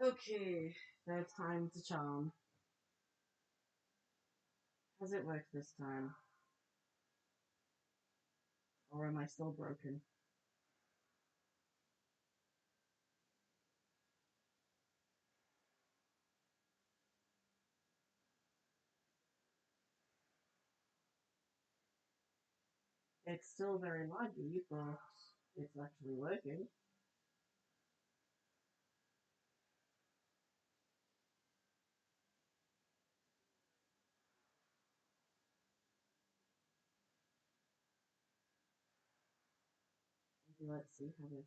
Okay, now it's time to charm. Has it worked this time? Or am I still broken? It's still very laggy, but it's actually working. Let's see how this.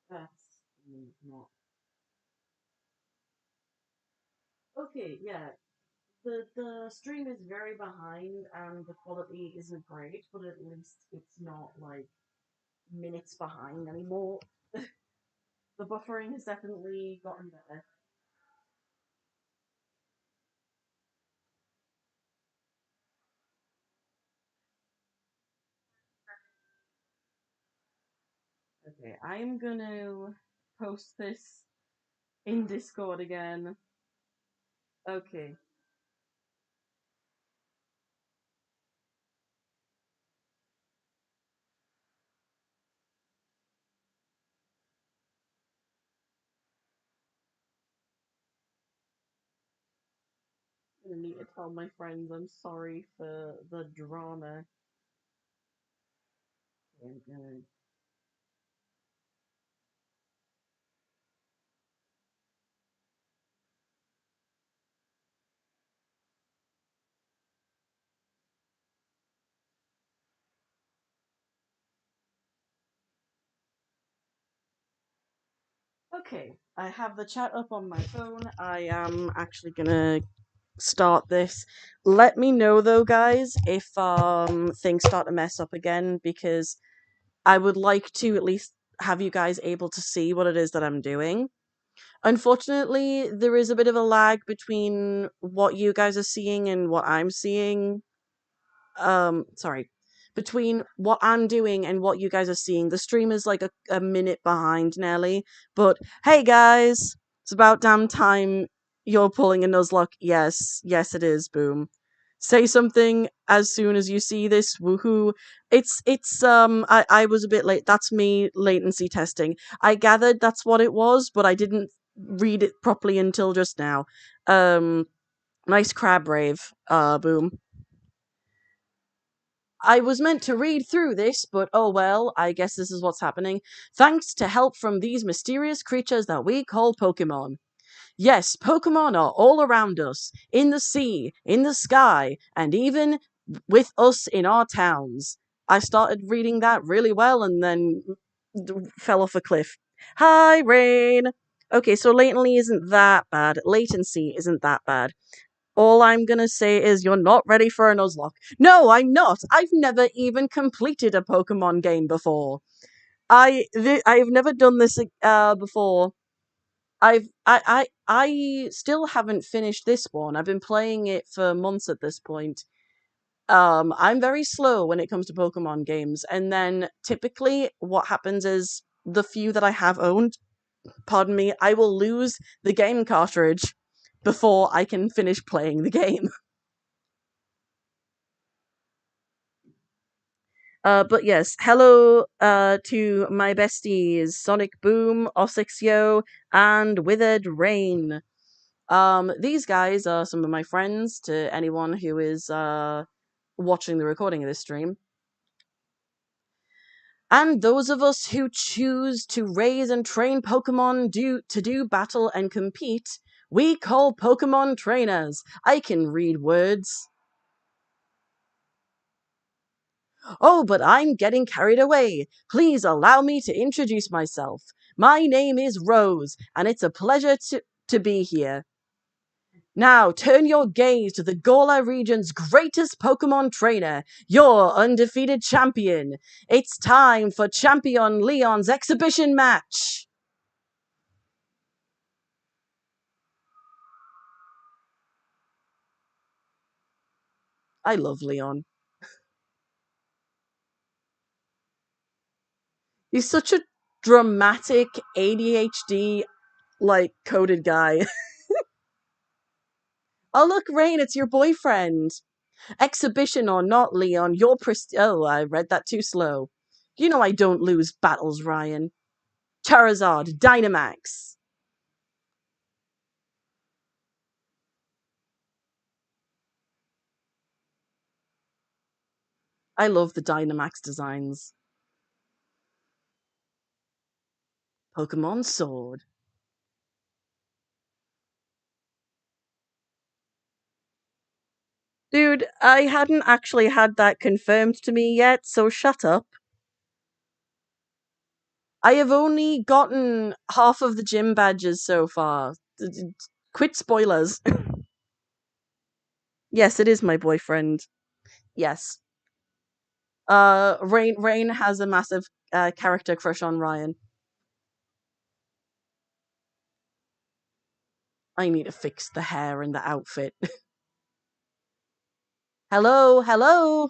That's not. Okay, yeah. The stream is very behind and the quality isn't great, but at least it's not like minutes behind anymore. The buffering has definitely gotten better. Okay, I'm gonna post this in Discord again. Okay, I'm gonna need to tell my friends I'm sorry for the drama. Okay, I'm gonna. Okay, I have the chat up on my phone. I am actually gonna start this. Let me know though, guys, if things start to mess up again because I would like to at least have you guys able to see what it is that I'm doing. Unfortunately, there is a bit of a lag between what you guys are seeing and what I'm seeing. Sorry. Between what I'm doing and what you guys are seeing. The stream is like a minute behind nearly. But hey guys, it's about damn time you're pulling a Nuzlocke. Yes, yes it is, boom. Say something as soon as you see this, woohoo. I was a bit late. That's me latency testing. I gathered that's what it was, but I didn't read it properly until just now. Nice crab rave, boom. I was meant to read through this, but oh well, I guess this is what's happening. Thanks to help from these mysterious creatures that we call Pokemon. Yes, Pokemon are all around us, in the sea, in the sky, and even with us in our towns. I started reading that really well and then fell off a cliff. Hi, Rain! Okay, so latency isn't that bad. Latency isn't that bad. All I'm gonna say is you're not ready for a Nuzlocke. No, I'm not. I've never even completed a Pokemon game before. I've never done this before. I still haven't finished this one. I've been playing it for months at this point. I'm very slow when it comes to Pokemon games, and then typically what happens is the few that I have owned, pardon me, I will lose the game cartridge before I can finish playing the game. But yes, hello to my besties, Sonic Boom, Ossixio, and Withered Rain. These guys are some of my friends to anyone who is watching the recording of this stream. And those of us who choose to raise and train Pokemon to do battle and compete, we call Pokemon trainers. I can read words. Oh, but I'm getting carried away. Please allow me to introduce myself. My name is Rose, and it's a pleasure to be here. Now, turn your gaze to the Gaula region's greatest Pokemon trainer, your undefeated champion. It's time for Champion Leon's exhibition match. I love Leon. He's such a dramatic ADHD like coded guy. Oh look, Rain, it's your boyfriend. Exhibition or not, Leon, you're oh, I read that too slow. You know I don't lose battles, Ryan. Charizard, Dynamax. I love the Dynamax designs. Pokemon Sword. Dude, I hadn't actually had that confirmed to me yet, so shut up. I have only gotten half of the gym badges so far. Quit spoilers. Yes, it is my boyfriend. Yes. Rain has a massive character crush on Ryan. I need to fix the hair and the outfit. Hello, hello.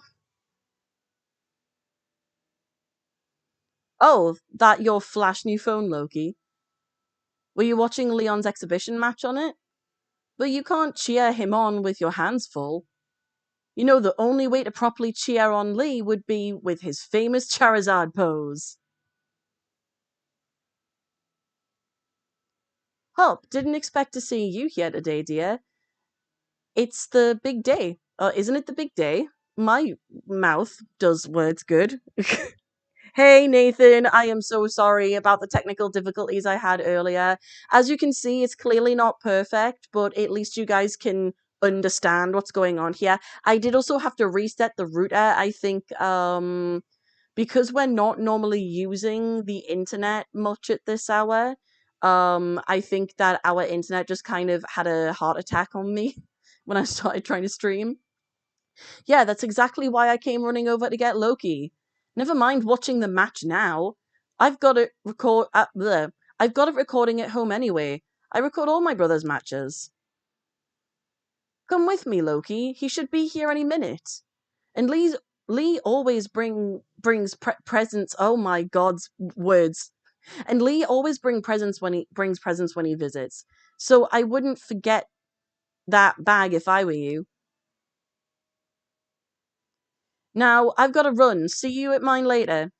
Oh, that your flash new phone, Loki. Were you watching Leon's exhibition match on it? But you can't cheer him on with your hands full. You know, the only way to properly cheer on Lee would be with his famous Charizard pose. Hop, didn't expect to see you here today, dear. It's the big day. Isn't it the big day? My mouth does words good. Hey Nathan, I am so sorry about the technical difficulties I had earlier. As you can see, it's clearly not perfect, but at least you guys can understand what's going on here. I did also have to reset the router. I think because we're not normally using the internet much at this hour, I think that our internet just kind of had a heart attack on me when I started trying to stream. Yeah, that's exactly why I came running over to get Loki. Never mind watching the match now. I've got it record I've got it recording at home anyway. I record all my brother's matches. Come with me, Loki. He should be here any minute. And Lee always brings presents. Oh my God's words. And Lee always brings presents when he visits. So I wouldn't forget that bag if I were you. Now I've got to run. See you at mine later.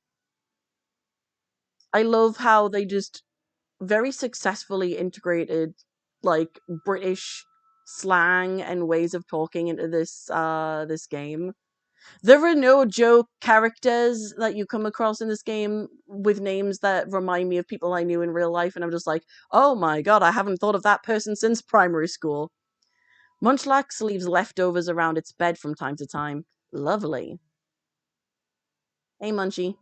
I love how they just very successfully integrated like British slang and ways of talking into this game. There are no joke characters that you come across in this game with names that remind me of people I knew in real life, and I'm just like, oh my god, I haven't thought of that person since primary school. Munchlax leaves leftovers around its bed from time to time. Lovely. Hey, Munchie.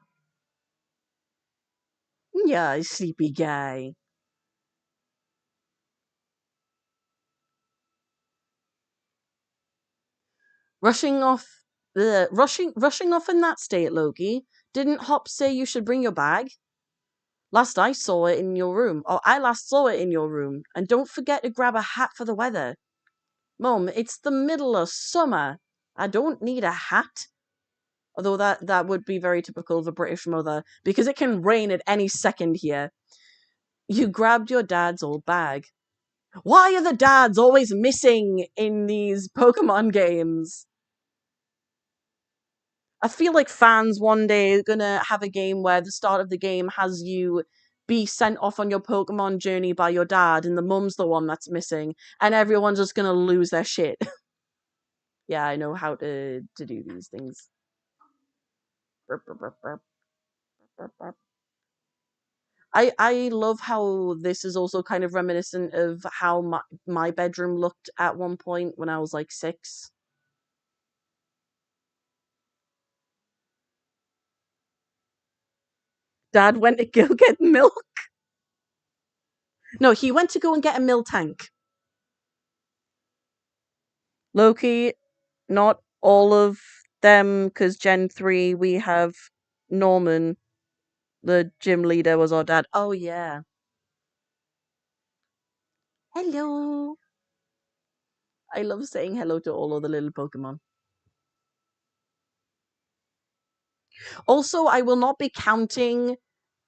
Yeah, sleepy guy. Rushing off rushing off in that state, Loki. Didn't Hop say you should bring your bag? Last I saw it in your room. Oh, I last saw it in your room. And don't forget to grab a hat for the weather. Mum, it's the middle of summer. I don't need a hat. Although that would be very typical of a British mother, because it can rain at any second here. You grabbed your dad's old bag. Why are the dads always missing in these Pokemon games? I feel like fans one day are gonna have a game where the start of the game has you be sent off on your Pokemon journey by your dad, and the mum's the one that's missing, and everyone's just gonna lose their shit. Yeah, I know how to do these things. Burp, burp, burp, burp, burp, burp. I love how this is also kind of reminiscent of how my bedroom looked at one point when I was like 6. Dad went to go get milk. No, he went to go and get a milk tank. Loki, not all of them, because Gen 3, we have Norman, the gym leader, was our dad. Oh, yeah. Hello. I love saying hello to all of the little Pokemon. Also, I will not be counting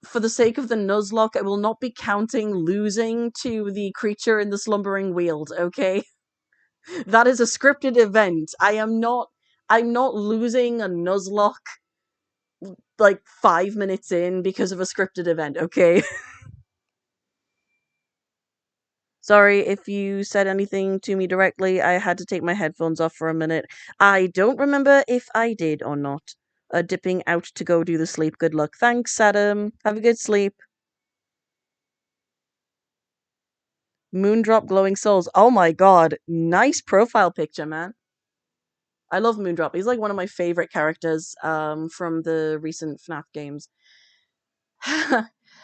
for the sake of the Nuzlocke, I will not be counting losing to the creature in the slumbering weald, okay? That is a scripted event. I'm not losing a Nuzlocke like 5 minutes in because of a scripted event, okay? Sorry if you said anything to me directly. I had to take my headphones off for a minute. I don't remember if I did or not. Dipping out to go do the sleep. Good luck. Thanks, Adam. Have a good sleep. Moondrop glowing souls. Oh my god. Nice profile picture, man. I love Moondrop. He's like one of my favorite characters from the recent FNAF games.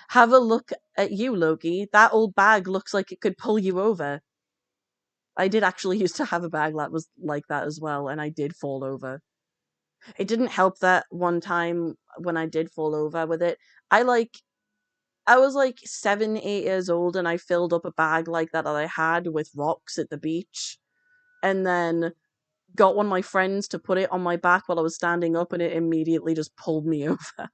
Have a look at you, Loki. That old bag looks like it could pull you over. I did actually used to have a bag that was like that as well, and I did fall over. It didn't help that one time when I did fall over with it. I like I was like 7, 8 years old, and I filled up a bag like that I had with rocks at the beach, and then got one of my friends to put it on my back while I was standing up, and it immediately just pulled me over.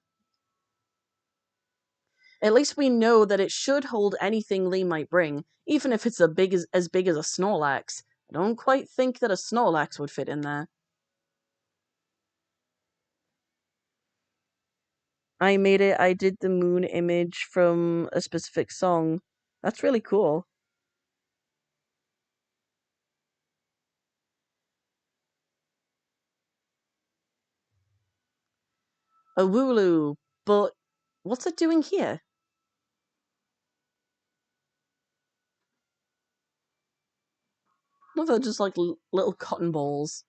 At least we know that it should hold anything Lee might bring, even if it's as big as a Snorlax. I don't quite think that a Snorlax would fit in there. I made it. I did the moon image from a specific song. That's really cool. A Wooloo, but what's it doing here? No, they're just like little cotton balls.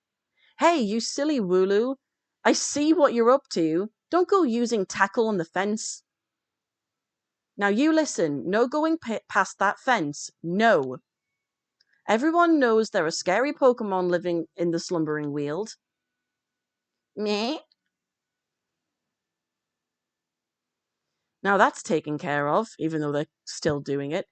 Hey, you silly Wooloo! I see what you're up to. Don't go using tackle on the fence. Now you listen. No going past that fence. No. Everyone knows there are scary Pokemon living in the slumbering weald. Meh. Now that's taken care of, even though they're still doing it.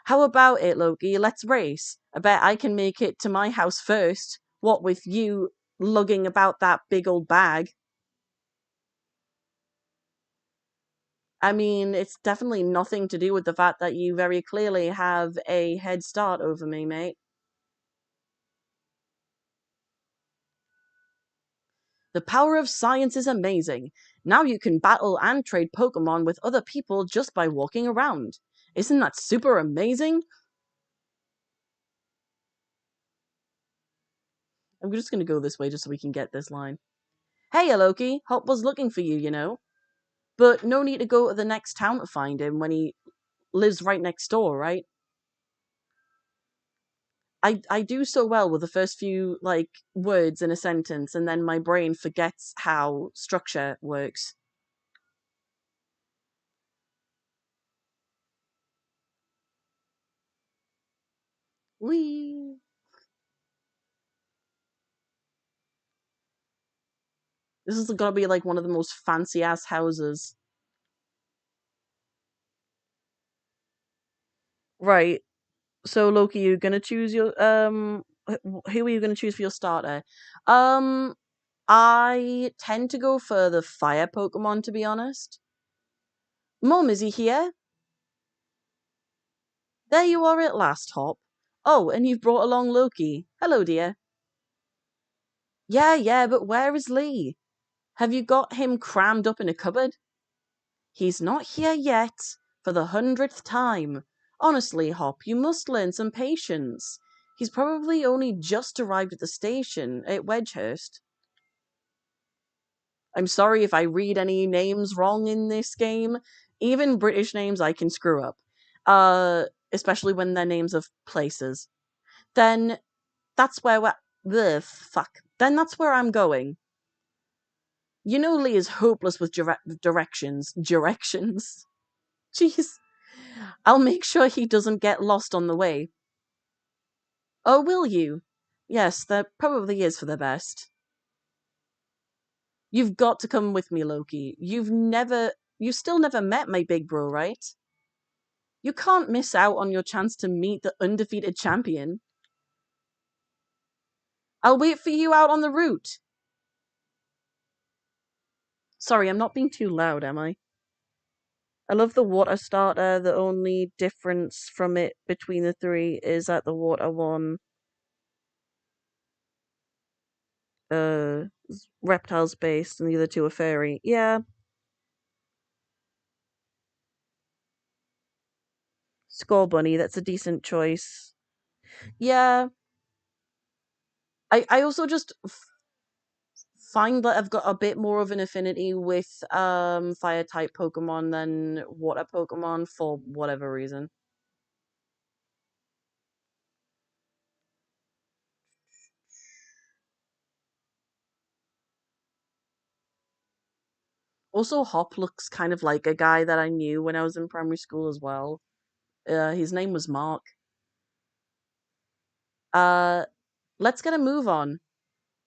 How about it, Loki? Let's race. I bet I can make it to my house first. What with you lugging about that big old bag? I mean, it's definitely nothing to do with the fact that you very clearly have a head start over me, mate. The power of science is amazing. Now you can battle and trade Pokemon with other people just by walking around. Isn't that super amazing? I'm just gonna go this way just so we can get this line. Hey, Loki, Hop was looking for you, you know. But no need to go to the next town to find him when he lives right next door, right? I do so well with the first few like words in a sentence, and then my brain forgets how structure works. Wee. This is gonna be like one of the most fancy ass houses. Right. So Loki, you're gonna choose your who are you gonna choose for your starter? Um I tend to go for the fire Pokemon, to be honest. Mom, is he here? There you are at last, Hop. Oh, and you've brought along Loki. Hello, dear. Yeah, but where is Lee? Have you got him crammed up in a cupboard? He's not here yet, for the 100th time. Honestly, Hop, you must learn some patience. He's probably only just arrived at the station at Wedgehurst. I'm sorry if I read any names wrong in this game. Even British names I can screw up. Especially when they're names of places. Then that's where we're. Ugh, fuck. Then that's where I'm going. You know Lee is hopeless with directions. Directions? Jeez. I'll make sure he doesn't get lost on the way. Oh, will you? Yes, that probably is for the best. You've got to come with me, Loki. You still never met my big bro, right? You can't miss out on your chance to meet the undefeated champion. I'll wait for you out on the route. Sorry, I'm not being too loud, am I? I love the water starter. The only difference from it between the three is that the water one is reptiles based and the other two are fairy. Yeah, Skull Bunny, that's a decent choice. Yeah, I also just find that I've got a bit more of an affinity with fire type Pokemon than water Pokemon for whatever reason. Also, Hop looks kind of like a guy that I knew when I was in primary school as well. His name was Mark. Uh, let's get a move on.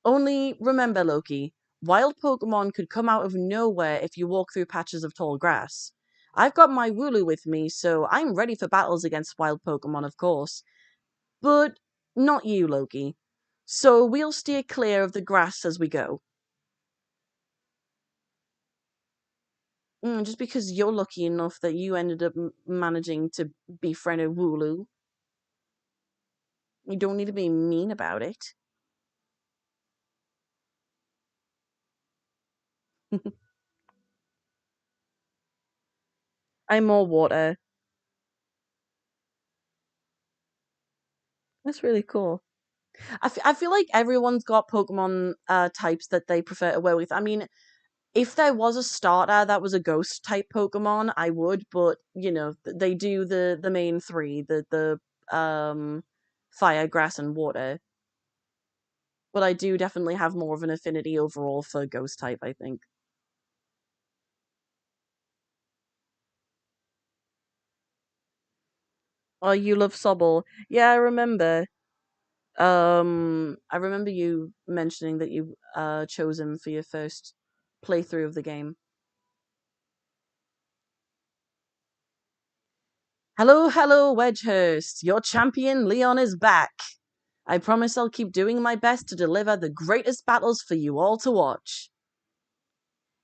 Only remember, Loki, wild Pokemon could come out of nowhere if you walk through patches of tall grass. I've got my Wooloo with me, so I'm ready for battles against wild Pokemon, of course. But not you, Loki. So we'll steer clear of the grass as we go. Just because you're lucky enough that you ended up managing to befriend a Wooloo, you don't need to be mean about it. I'm more water. That's really cool. I feel like everyone's got Pokemon types that they prefer to wear with. I mean, if there was a starter that was a ghost type Pokemon, I would, but they do the main three, the fire, grass, and water. But I do definitely have more of an affinity overall for ghost type, I think. Oh, you love Sobble. Yeah, I remember. I remember you mentioning that you chose him for your first playthrough of the game. Hello, hello, Wedgehurst. Your champion Leon is back. I promise I'll keep doing my best to deliver the greatest battles for you all to watch.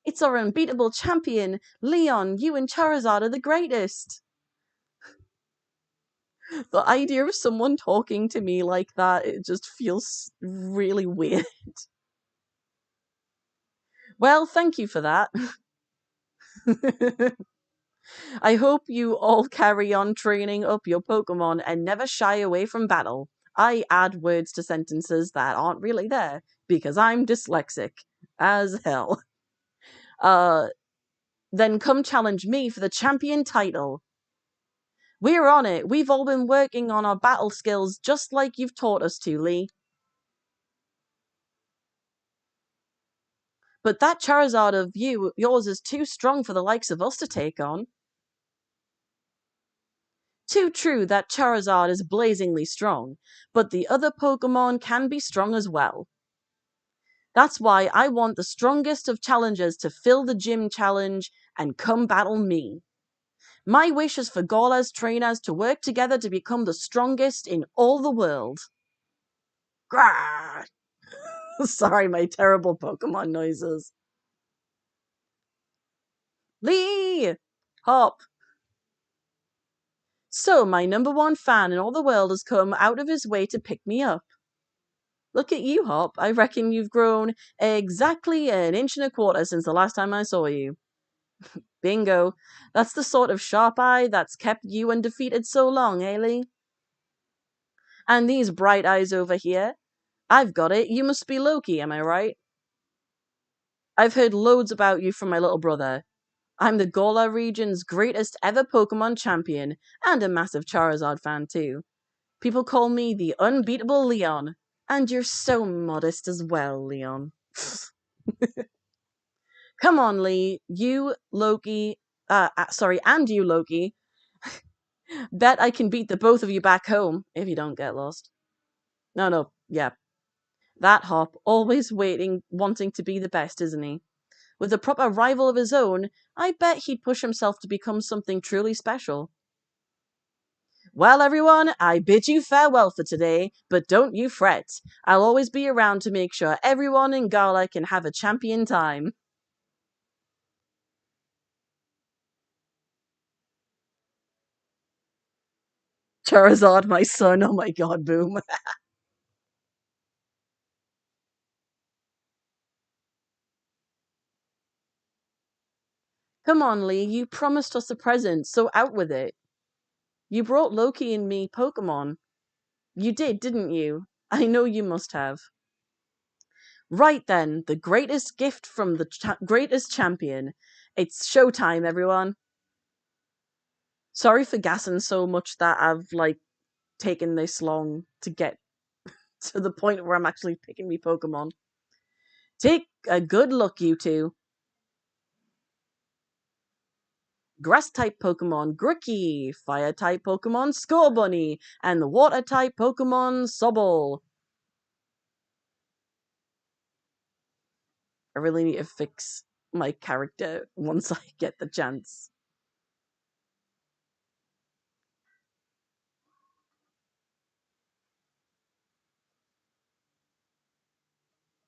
It's our unbeatable champion, Leon. You and Charizard are the greatest. The idea of someone talking to me like that, it just feels really weird. Well, thank you for that. I hope you all carry on training up your Pokemon and never shy away from battle. I add words to sentences that aren't really there because I'm dyslexic as hell. Uh, then come challenge me for the champion title. We're on it. We've all been working on our battle skills just like you've taught us to, Lee. But that Charizard of yours is too strong for the likes of us to take on. Too true that Charizard is blazingly strong, but the other Pokemon can be strong as well. That's why I want the strongest of challengers to fill the gym challenge and come battle me. My wish is for Gala's trainers to work together to become the strongest in all the world. Grah! Sorry, my terrible Pokemon noises. Lee! Hop! So, my number one fan in all the world has come out of his way to pick me up. Look at you, Hop. I reckon you've grown exactly an inch and a quarter since the last time I saw you. Bingo. That's the sort of sharp eye that's kept you undefeated so long, eh, Lee? And these bright eyes over here? I've got it. You must be Loki, am I right? I've heard loads about you from my little brother. I'm the Galar region's greatest ever Pokemon champion, and a massive Charizard fan too. People call me the unbeatable Leon. And you're so modest as well, Leon. Come on, Lee. You, Loki, sorry, and you, Loki. Bet I can beat the both of you back home if you don't get lost. No, no, yeah. That Hop, always waiting, wanting to be the best, isn't he? With a proper rival of his own, I bet he'd push himself to become something truly special. Well, everyone, I bid you farewell for today, but don't you fret. I'll always be around to make sure everyone in Gala can have a champion time. Charizard, my son. Oh my god, boom. Come on, Lee, you promised us a present, so out with it. You brought Loki and me Pokemon. You did, didn't you? I know you must have. Right then, the greatest gift from the greatest champion. It's showtime, everyone. Sorry for gassing so much that I've, like, taken this long to get to the point where I'm actually picking me Pokemon. Take a good look, you two. Grass type Pokemon Grookey, Fire type Pokemon Scorbunny, and the Water type Pokemon Sobble. I really need to fix my character once I get the chance.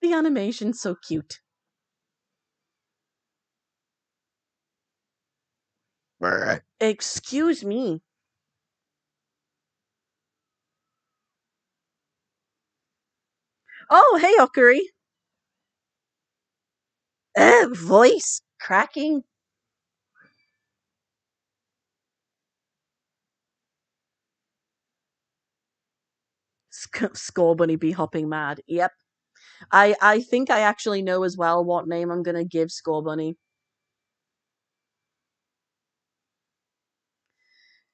The animation's so cute. Excuse me. Oh, hey, Okari. Voice cracking. Scorbunny be hopping mad. Yep. I think I actually know as well what name I'm gonna give Scorbunny.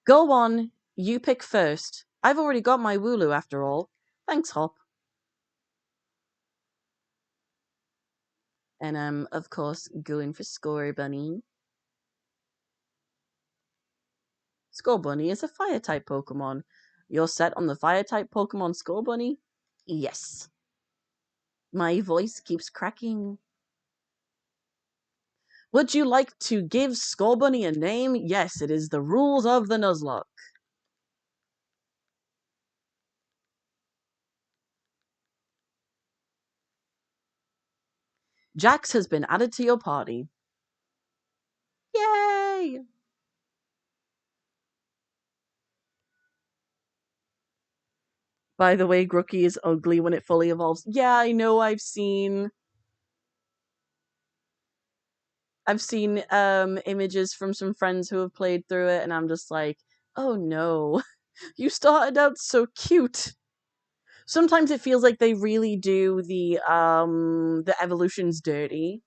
Go on, you pick first. I've already got my Wooloo after all. Thanks, Hop. And I'm, of course, going for Scorbunny. Scorbunny is a fire type Pokemon. You're set on the fire type Pokemon Scorbunny? Yes. My voice keeps cracking. Would you like to give Scorbunny a name? Yes, it is the rules of the Nuzlocke. Jax has been added to your party. Yay! By the way, Grookey is ugly when it fully evolves. Yeah, I know. I've seen images from some friends who have played through it, and I'm just like, oh no, you started out so cute. Sometimes it feels like they really do the evolutions dirty.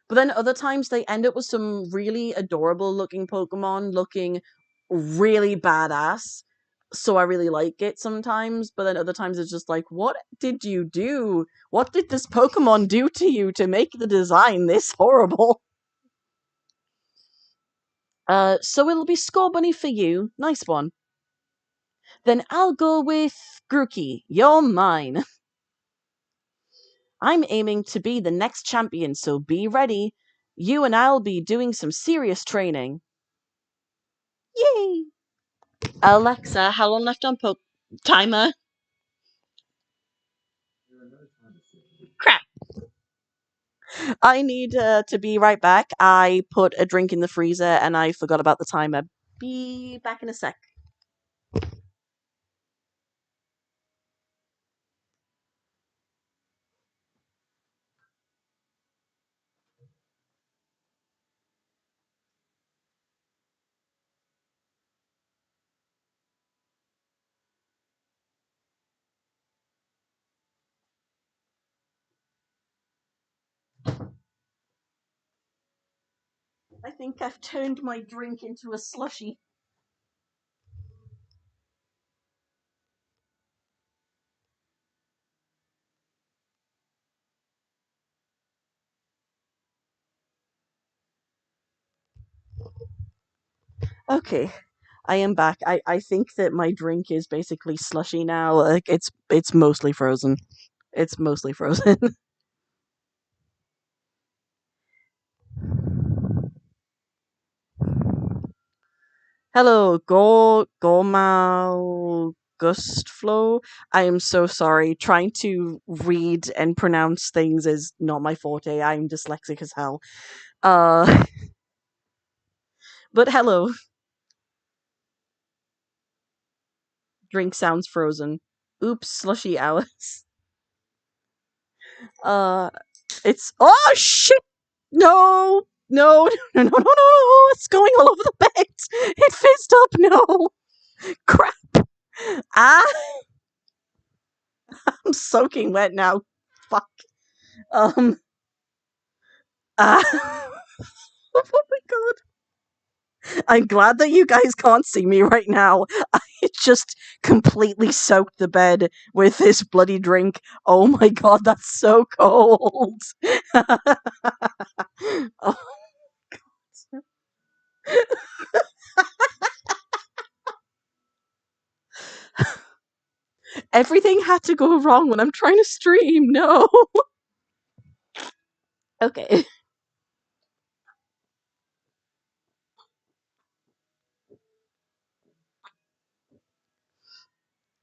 But then other times they end up with some really adorable looking Pokemon looking really badass. So I really like it sometimes, but then other times it's just like, what did you do? What did this Pokemon do to you to make the design this horrible? So it'll be Scorbunny for you. Nice one. Then I'll go with Grookey. You're mine. I'm aiming to be the next champion, so be ready. You and I'll be doing some serious training. Yay! Alexa, how long left on timer? Crap. I need to be right back. I put a drink in the freezer and I forgot about the timer. Be back in a sec. I think I've turned my drink into a slushy. Okay, I am back. I think that my drink is basically slushy now. Like it's mostly frozen. It's mostly frozen. Hello, Gormal Gustflow. I am so sorry. Trying to read and pronounce things is not my forte. I'm dyslexic as hell. Uh, but hello. Drink sounds frozen. Oops, slushy hours. It's oh shit! No, no, no, no, no, no! It's going all over the bed. It fizzed up. No, crap! Ah, I'm soaking wet now. Fuck. Um. Ah. Oh my god! I'm glad that you guys can't see me right now. I just completely soaked the bed with this bloody drink. Oh my god, that's so cold. Oh, everything had to go wrong when I'm trying to stream. No. Okay.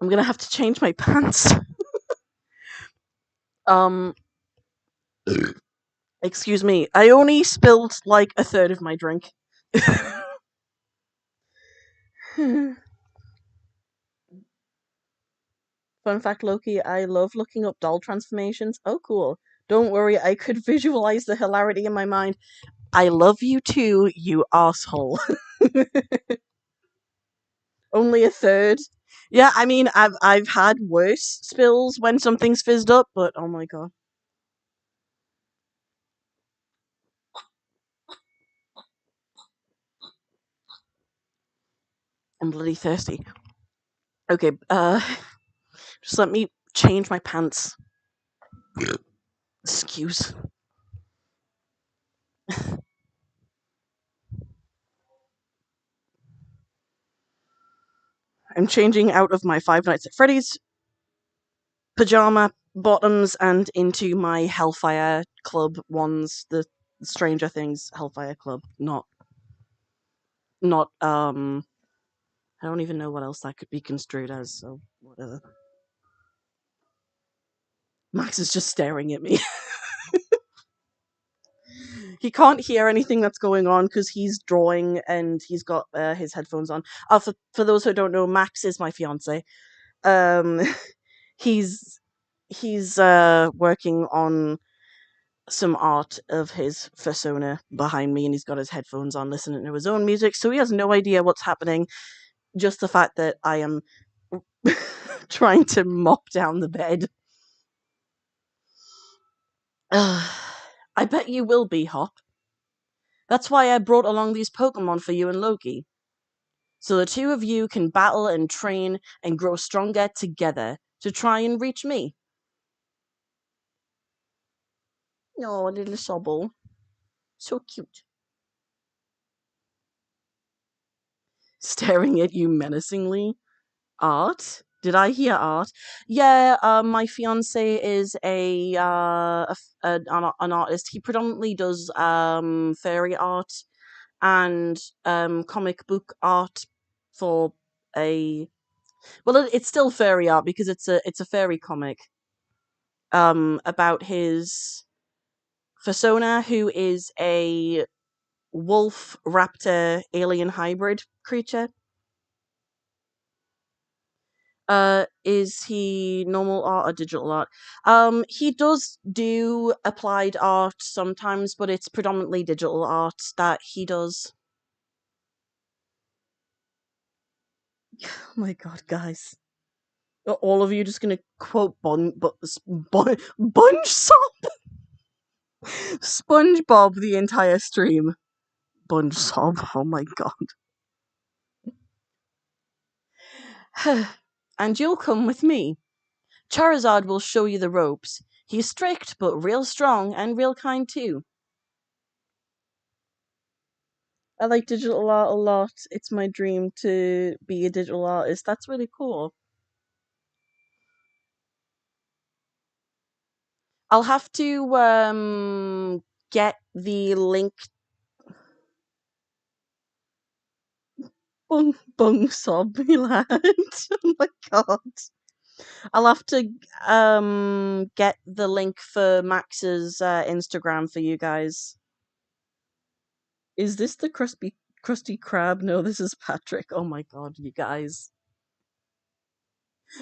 I'm gonna have to change my pants. Um, excuse me. I only spilled like a third of my drink. Fun fact, Loki, I love looking up doll transformations. Oh, cool. Don't worry, I could visualize the hilarity in my mind. I love you too, you asshole. Only a third. Yeah, I mean, I've had worse spills when something's fizzed up, but oh my god, I'm bloody thirsty. Okay, just let me change my pants. Excuse. I'm changing out of my Five Nights at Freddy's pajama bottoms and into my Hellfire Club ones, the Stranger Things Hellfire Club. Not I don't even know what else that could be construed as, so whatever. Max is just staring at me. He can't hear anything that's going on because he's drawing and he's got his headphones on. For those who don't know, Max is my fiance. Um, he's working on some art of his persona behind me, and he's got his headphones on, listening to his own music, so he has no idea what's happening. Just the fact that I am trying to mop down the bed. I bet you will be, Hop. That's why I brought along these Pokemon for you and Loki. So the two of you can battle and train and grow stronger together to try and reach me. Oh, little Sobble. So cute. Staring at you menacingly. Art? Did I hear art? Yeah, my fiance is an artist. He predominantly does fairy art and comic book art for a it's still fairy art because it's a fairy comic about his persona, who is a wolf raptor alien hybrid creature. Is he normal art or digital art? He does do applied art sometimes, but it's predominantly digital art that he does. Oh my god, guys. Are all of you just gonna quote SpongeBob the entire stream? SpongeBob, oh my god. And you'll come with me. Charizard will show you the ropes. He's strict, but real strong and real kind too. I like digital art a lot. It's my dream to be a digital artist. That's really cool. I'll have to get the link. Bung sob me lad. Oh my god. I'll have to get the link for Max's Instagram for you guys. Is this the Krusty Krab? No, this is Patrick. Oh my god, you guys.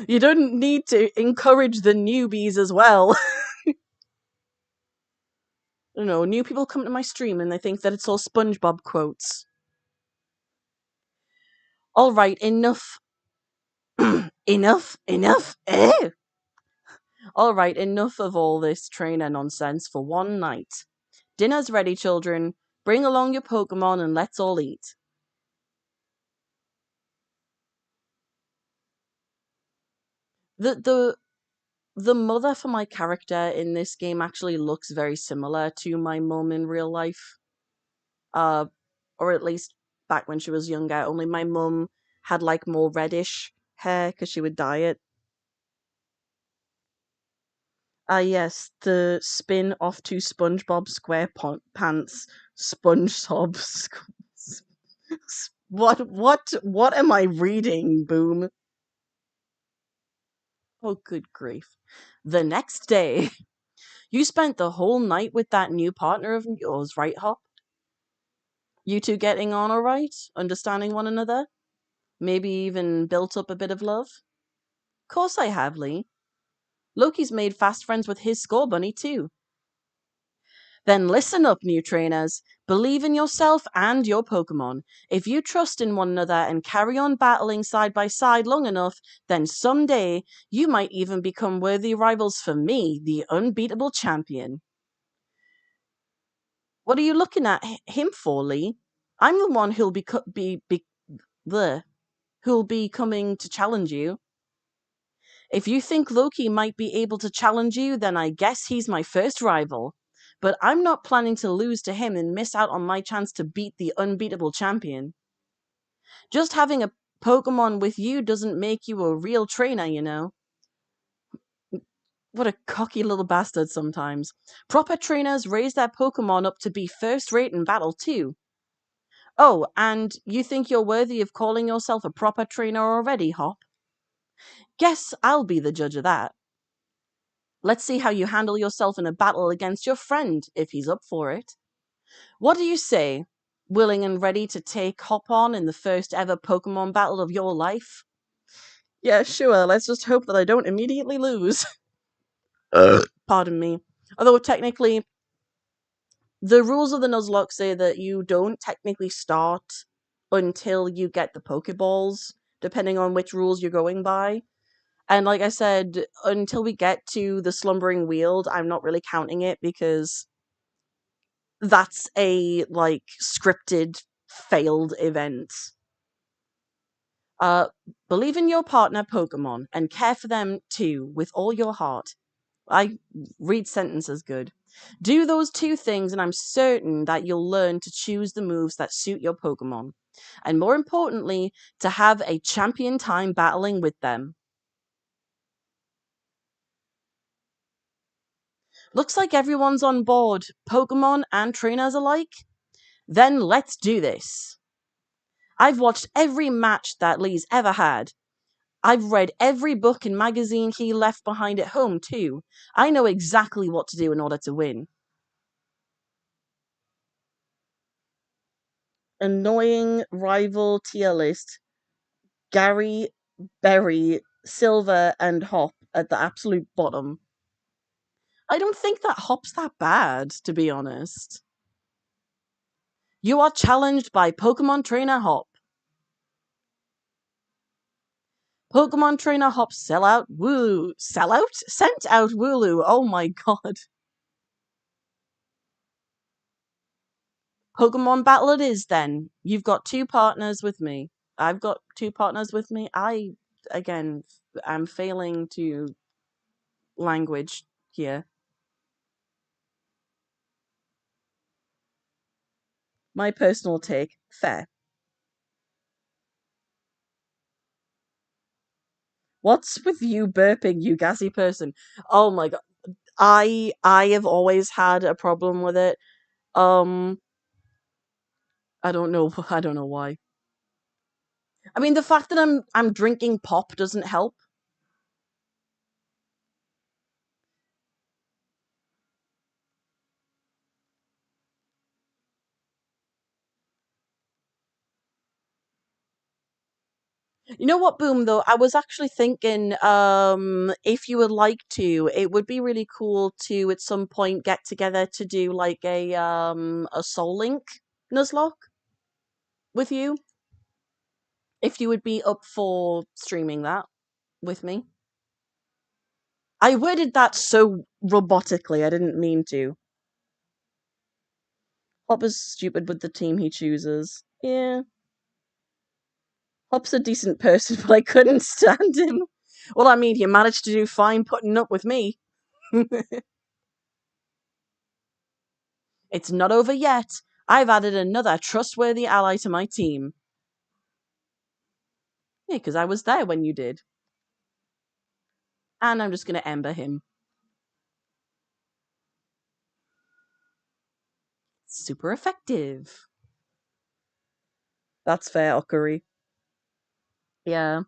You don't need to encourage the newbies as well. You know, new people come to my stream and they think that it's all SpongeBob quotes. All right, enough. enough. All right, enough of all this trainer nonsense for one night. Dinner's ready, children. Bring along your Pokemon and let's all eat. The the mother for my character in this game actually looks very similar to my mum in real life. Uh, or at least back when she was younger. Only my mum had like more reddish hair because she would dye it. Ah, yes, the spin off to SpongeBob SquarePants, SpongeBob. What am I reading, Boom? Oh, good grief. The next day, you spent the whole night with that new partner of yours, right, Hop? You two getting on all right? Understanding one another? Maybe even built up a bit of love? Course I have, Lee. Loki's made fast friends with his score bunny, too. Then listen up, new trainers. Believe in yourself and your Pokemon. If you trust in one another and carry on battling side by side long enough, then someday you might even become worthy rivals for me, the unbeatable champion. What are you looking at him for, Lee? I'm the one who'll bleh, who'll be coming to challenge you. If you think Loki might be able to challenge you, then I guess he's my first rival. But I'm not planning to lose to him and miss out on my chance to beat the unbeatable champion. Just having a Pokemon with you doesn't make you a real trainer, you know. What a cocky little bastard sometimes. Proper trainers raise their Pokemon up to be first rate in battle, too. Oh, and you think you're worthy of calling yourself a proper trainer already, Hop? Guess I'll be the judge of that. Let's see how you handle yourself in a battle against your friend, if he's up for it. What do you say? Willing and ready to take Hop on in the first ever Pokemon battle of your life? Yeah, sure. Let's just hope that I don't immediately lose. Pardon me. Although technically, the rules of the Nuzlocke say that you don't technically start until you get the Pokeballs, depending on which rules you're going by. And like I said, until we get to the Slumbering Weald, I'm not really counting it because that's a like scripted failed event. Uh Believe in your partner Pokemon and care for them too with all your heart. I read sentences good. Do those two things and I'm certain that you'll learn to choose the moves that suit your Pokemon. And more importantly, to have a champion time battling with them. Looks like everyone's on board, Pokemon and trainers alike. Then let's do this. I've watched every match that Lee's ever had. I've read every book and magazine he left behind at home, too. I know exactly what to do in order to win. Annoying rival tier list. Gary, Berry, Silver, and Hop at the absolute bottom. I don't think that Hop's that bad, to be honest. You are challenged by Pokemon Trainer Hop. Pokemon Trainer Hop sell out Wooloo. Sell out? Sent out Wooloo. Oh my god. Pokemon battle it is then. You've got two partners with me. I've got two partners with me. Again, am failing to language here. My personal take, fair. What's with you burping, you gassy person? Oh my god. I have always had a problem with it. Um I don't know I don't know why. I mean the fact that I'm drinking pop doesn't help. You know what, Boom, though? I was actually thinking, if you would like to, it would be really cool to at some point get together to do like a Soul Link Nuzlocke with you. If you would be up for streaming that with me. I worded that so robotically, I didn't mean to. Hopper's stupid with the team he chooses. Yeah. Hop's a decent person, but I couldn't stand him. Well, I mean, he managed to do fine putting up with me. It's not over yet. I've added another trustworthy ally to my team. Yeah, because I was there when you did. And I'm just going to ember him. Super effective. That's fair, Okari. Yeah.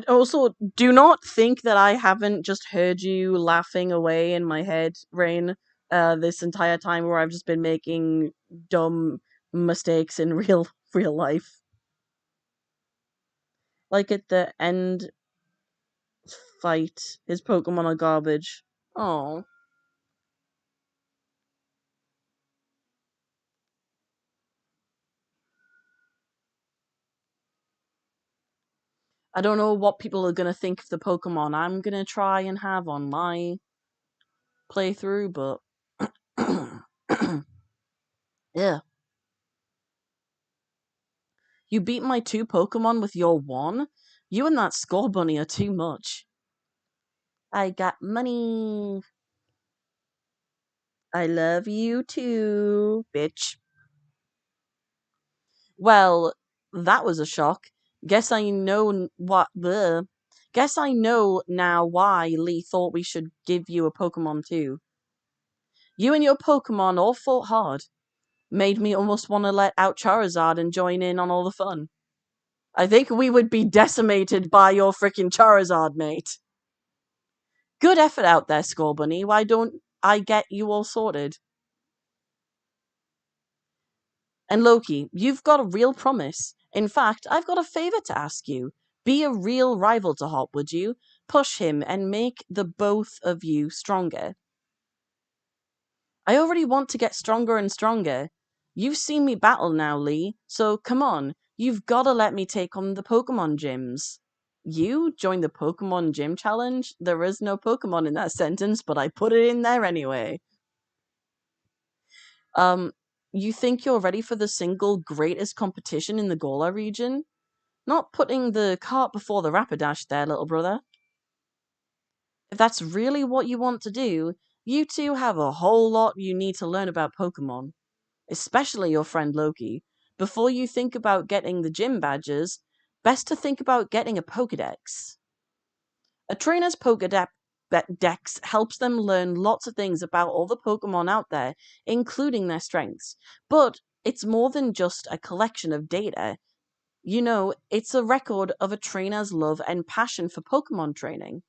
Also, do not think that I haven't just heard you laughing away in my head, Rain, this entire time where I've just been making dumb mistakes in real life. Like at the end fight, his Pokemon are garbage. Oh. I don't know what people are gonna think of the Pokemon I'm gonna try and have on my playthrough, but yeah. You beat my two Pokemon with your one? You and that Score Bunny are too much. I got money. I love you too, bitch. Well, that was a shock. Guess I know what the. Guess I know now why Lee thought we should give you a Pokemon too. You and your Pokemon all fought hard. Made me almost want to let out Charizard and join in on all the fun. I think we would be decimated by your freaking Charizard, mate. Good effort out there, Score Bunny. Why don't I get you all sorted? And Loki, you've got a real promise. In fact, I've got a favor to ask you. Be a real rival to Hop, would you? Push him and make the both of you stronger. I already want to get stronger and stronger. You've seen me battle now, Lee, so come on. You've gotta let me take on the Pokemon gyms. You join the Pokemon Gym Challenge? There is no Pokemon in that sentence, but I put it in there anyway. Um, you think you're ready for the single greatest competition in the Galar region? Not putting the cart before the Rapidash there, little brother. If that's really what you want to do, you two have a whole lot you need to learn about Pokemon, especially your friend Loki. Before you think about getting the gym badges, best to think about getting a Pokedex. A trainer's Pokedex helps them learn lots of things about all the Pokemon out there, including their strengths. But it's more than just a collection of data. You know, it's a record of a trainer's love and passion for Pokemon training.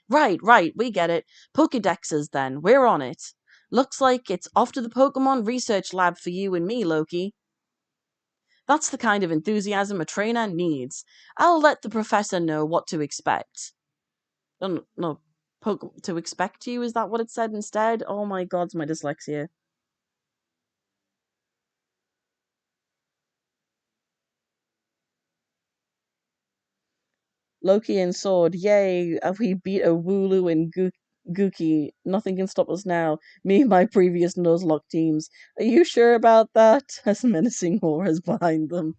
Right, we get it. Pokedexes, then. We're on it. Looks like it's off to the Pokemon Research Lab for you and me, Loki. That's the kind of enthusiasm a trainer needs. I'll let the professor know what to expect. No, to expect you, is that what it said instead? Oh my god, my dyslexia. Loki and Sword, yay! We beat a Wooloo and Gookie. Nothing can stop us now. Me and my previous Nuzlocke teams. Are you sure about that? As menacing auras behind them.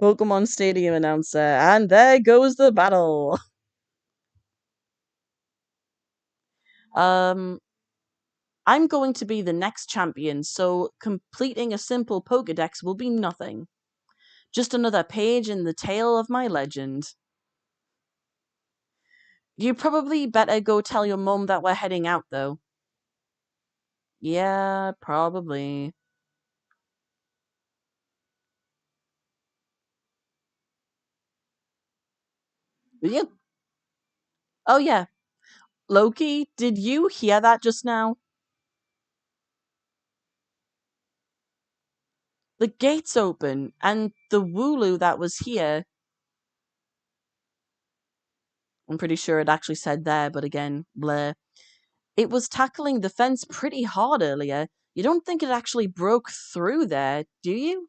Pokemon Stadium announcer, and there goes the battle. Um, I'm going to be the next champion, so completing a simple Pokedex will be nothing. Just another page in the tale of my legend. You probably better go tell your mom that we're heading out, though. Yeah, probably. Yep. Oh, yeah. Loki, did you hear that just now? The gates open, and the Wooloo that was here, I'm pretty sure it actually said there, but again, blur. It was tackling the fence pretty hard earlier. You don't think it actually broke through there, do you?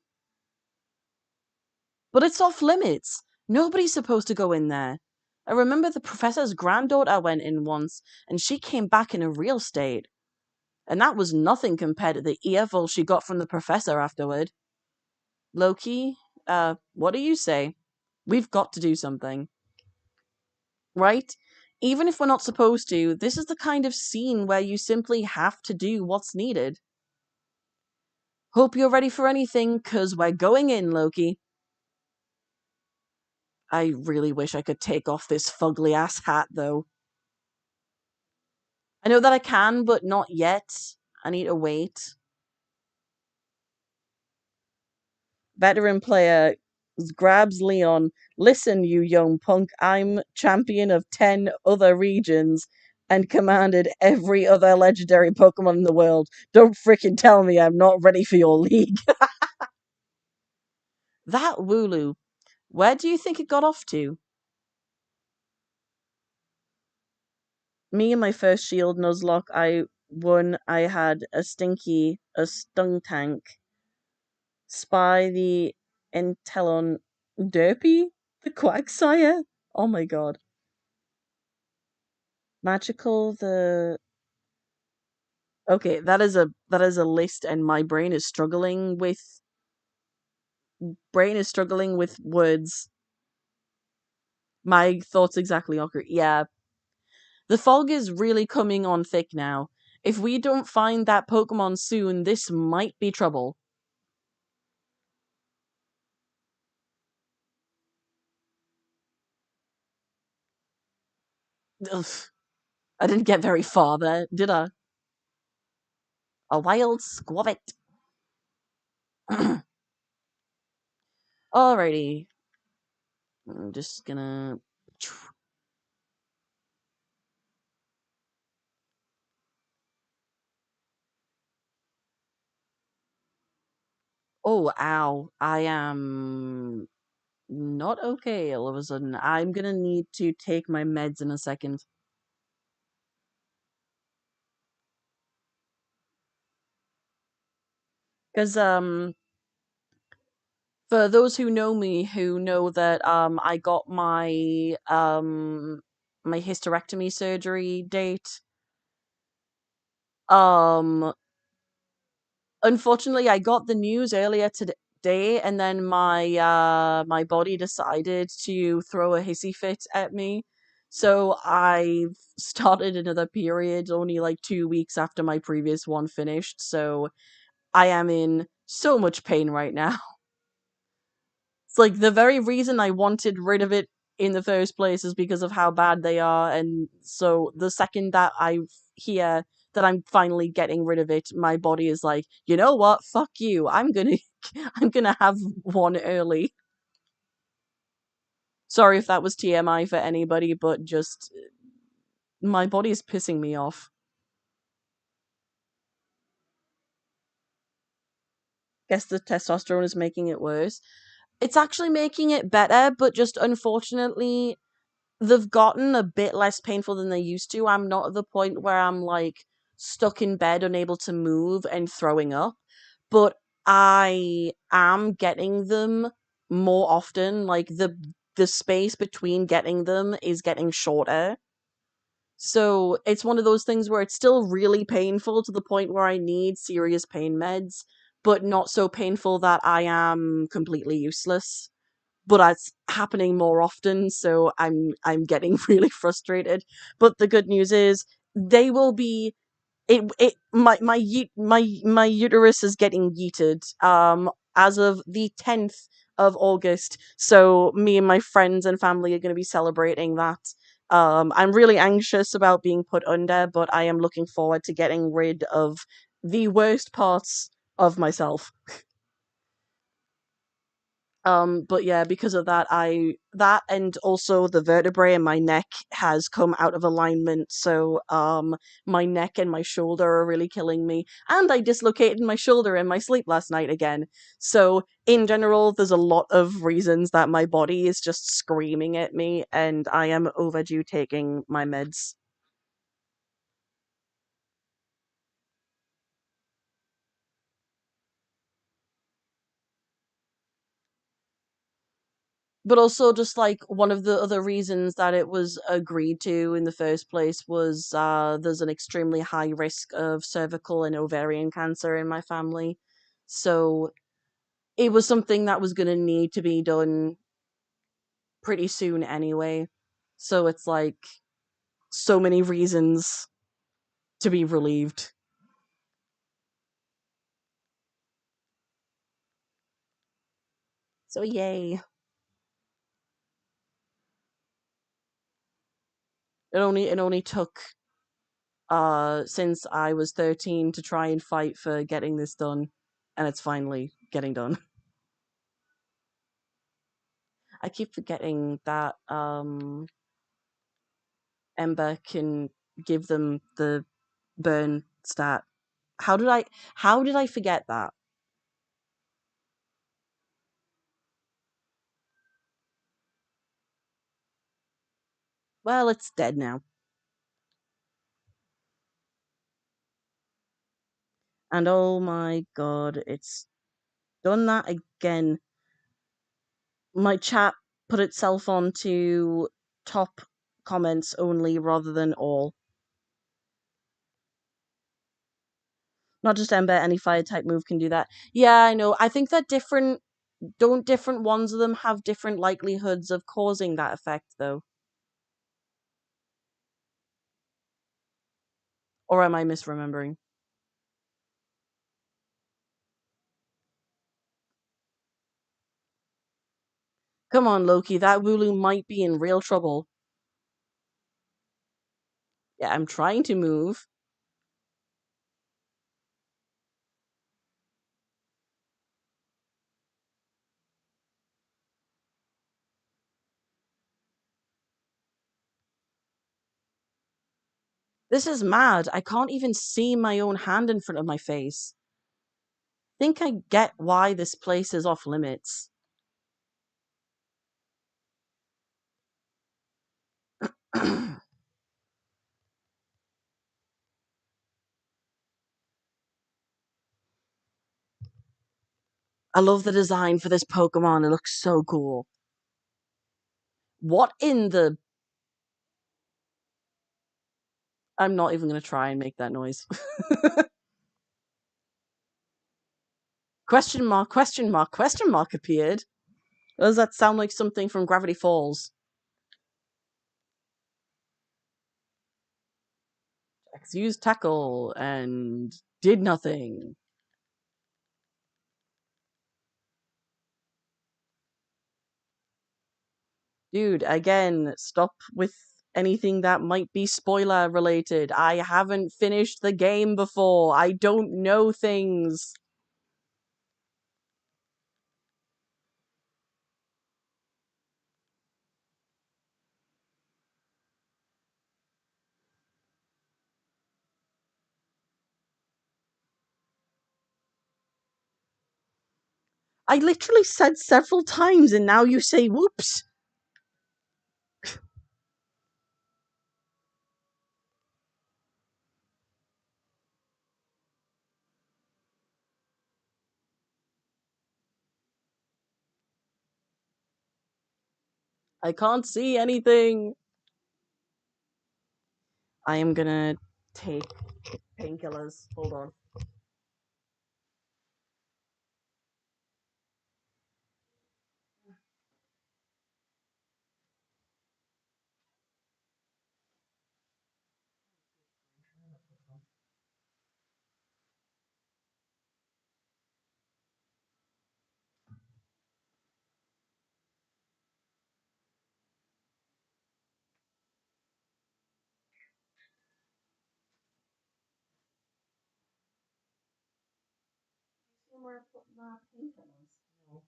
But it's off limits. Nobody's supposed to go in there. I remember the professor's granddaughter went in once, and she came back in a real state. And that was nothing compared to the earful she got from the professor afterward. Loki, what do you say? We've got to do something. Right? Even if we're not supposed to, this is the kind of scene where you simply have to do what's needed. Hope you're ready for anything, 'cause we're going in, Loki. I really wish I could take off this fugly ass hat, though. I know that I can, but not yet. I need to wait. Veteran player grabs Leon. Listen, you young punk, I'm champion of 10 other regions and commanded every other legendary Pokemon in the world. Don't fricking tell me I'm not ready for your league. That Wooloo, where do you think it got off to? Me and my first shield Nuzlocke, I won. I had a stung tank, Spy the Entelon, Derpy the Quagsire. Oh my god. Magical the Okay, that is a list and my brain is struggling with words. My thoughts exactly occur. Yeah. The fog is really coming on thick now. If we don't find that Pokemon soon, this might be trouble. Ugh. I didn't get very far there, did I? A wild squabbit. Alrighty. I'm just gonna. Oh, ow. I am not okay all of a sudden. I'm gonna need to take my meds in a second. Because, for those who know me, who know that, I got my hysterectomy surgery date, um, unfortunately, I got the news earlier today, and then my body decided to throw a hissy fit at me. So I've started another period only like 2 weeks after my previous one finished. So I am in so much pain right now. It's like the very reason I wanted rid of it in the first place is because of how bad they are, and so the second that I hear that I'm finally getting rid of it, my body is like, you know what? Fuck you. I'm gonna I'm gonna have one early. Sorry if that was TMI for anybody, but just my body is pissing me off. Guess the testosterone is making it worse. It's actually making it better, but just unfortunately they've gotten a bit less painful than they used to. I'm not at the point where I'm like stuck in bed, unable to move and throwing up, but I am getting them more often. Like the space between getting them is getting shorter. So it's one of those things where it's still really painful to the point where I need serious pain meds, but not so painful that I am completely useless, but it's happening more often, so I'm getting really frustrated. But the good news is they will be it my uterus is getting yeeted as of the 10th of August. So me and my friends and family are going to be celebrating that. I'm really anxious about being put under, but I am looking forward to getting rid of the worst parts of myself. But yeah, because of that, that and also the vertebrae in my neck has come out of alignment. So, my neck and my shoulder are really killing me. And I dislocated my shoulder in my sleep last night again. So, in general, there's a lot of reasons that my body is just screaming at me, and I am overdue taking my meds. But also, just like one of the other reasons that it was agreed to in the first place was there's an extremely high risk of cervical and ovarian cancer in my family. So it was something that was going to need to be done pretty soon anyway. So it's like so many reasons to be relieved. So yay. It only took since I was 13 to try and fight for getting this done, and it's finally getting done. I keep forgetting that Ember can give them the burn stat. How did I forget that? Well, it's dead now. And oh my god, it's done that again. My chat put itself onto top comments only rather than all. Not just Ember, any fire type move can do that. Yeah, I know. I think that different ones of them have different likelihoods of causing that effect though. Or am I misremembering? Come on, Loki, that Wooloo might be in real trouble. Yeah, I'm trying to move. This is mad. I can't even see my own hand in front of my face. Think I get why this place is off limits. I love the design for this Pokemon. It looks so cool. What in the... I'm not even going to try and make that noise. Question mark, question mark, question mark appeared. Does that sound like something from Gravity Falls? X used tackle and did nothing. Dude, again, stop with anything that might be spoiler related. I haven't finished the game before. I don't know things. I literally said several times and now you say whoops. I can't see anything. I am gonna take painkillers. Hold on. Where I put my painkillers? No.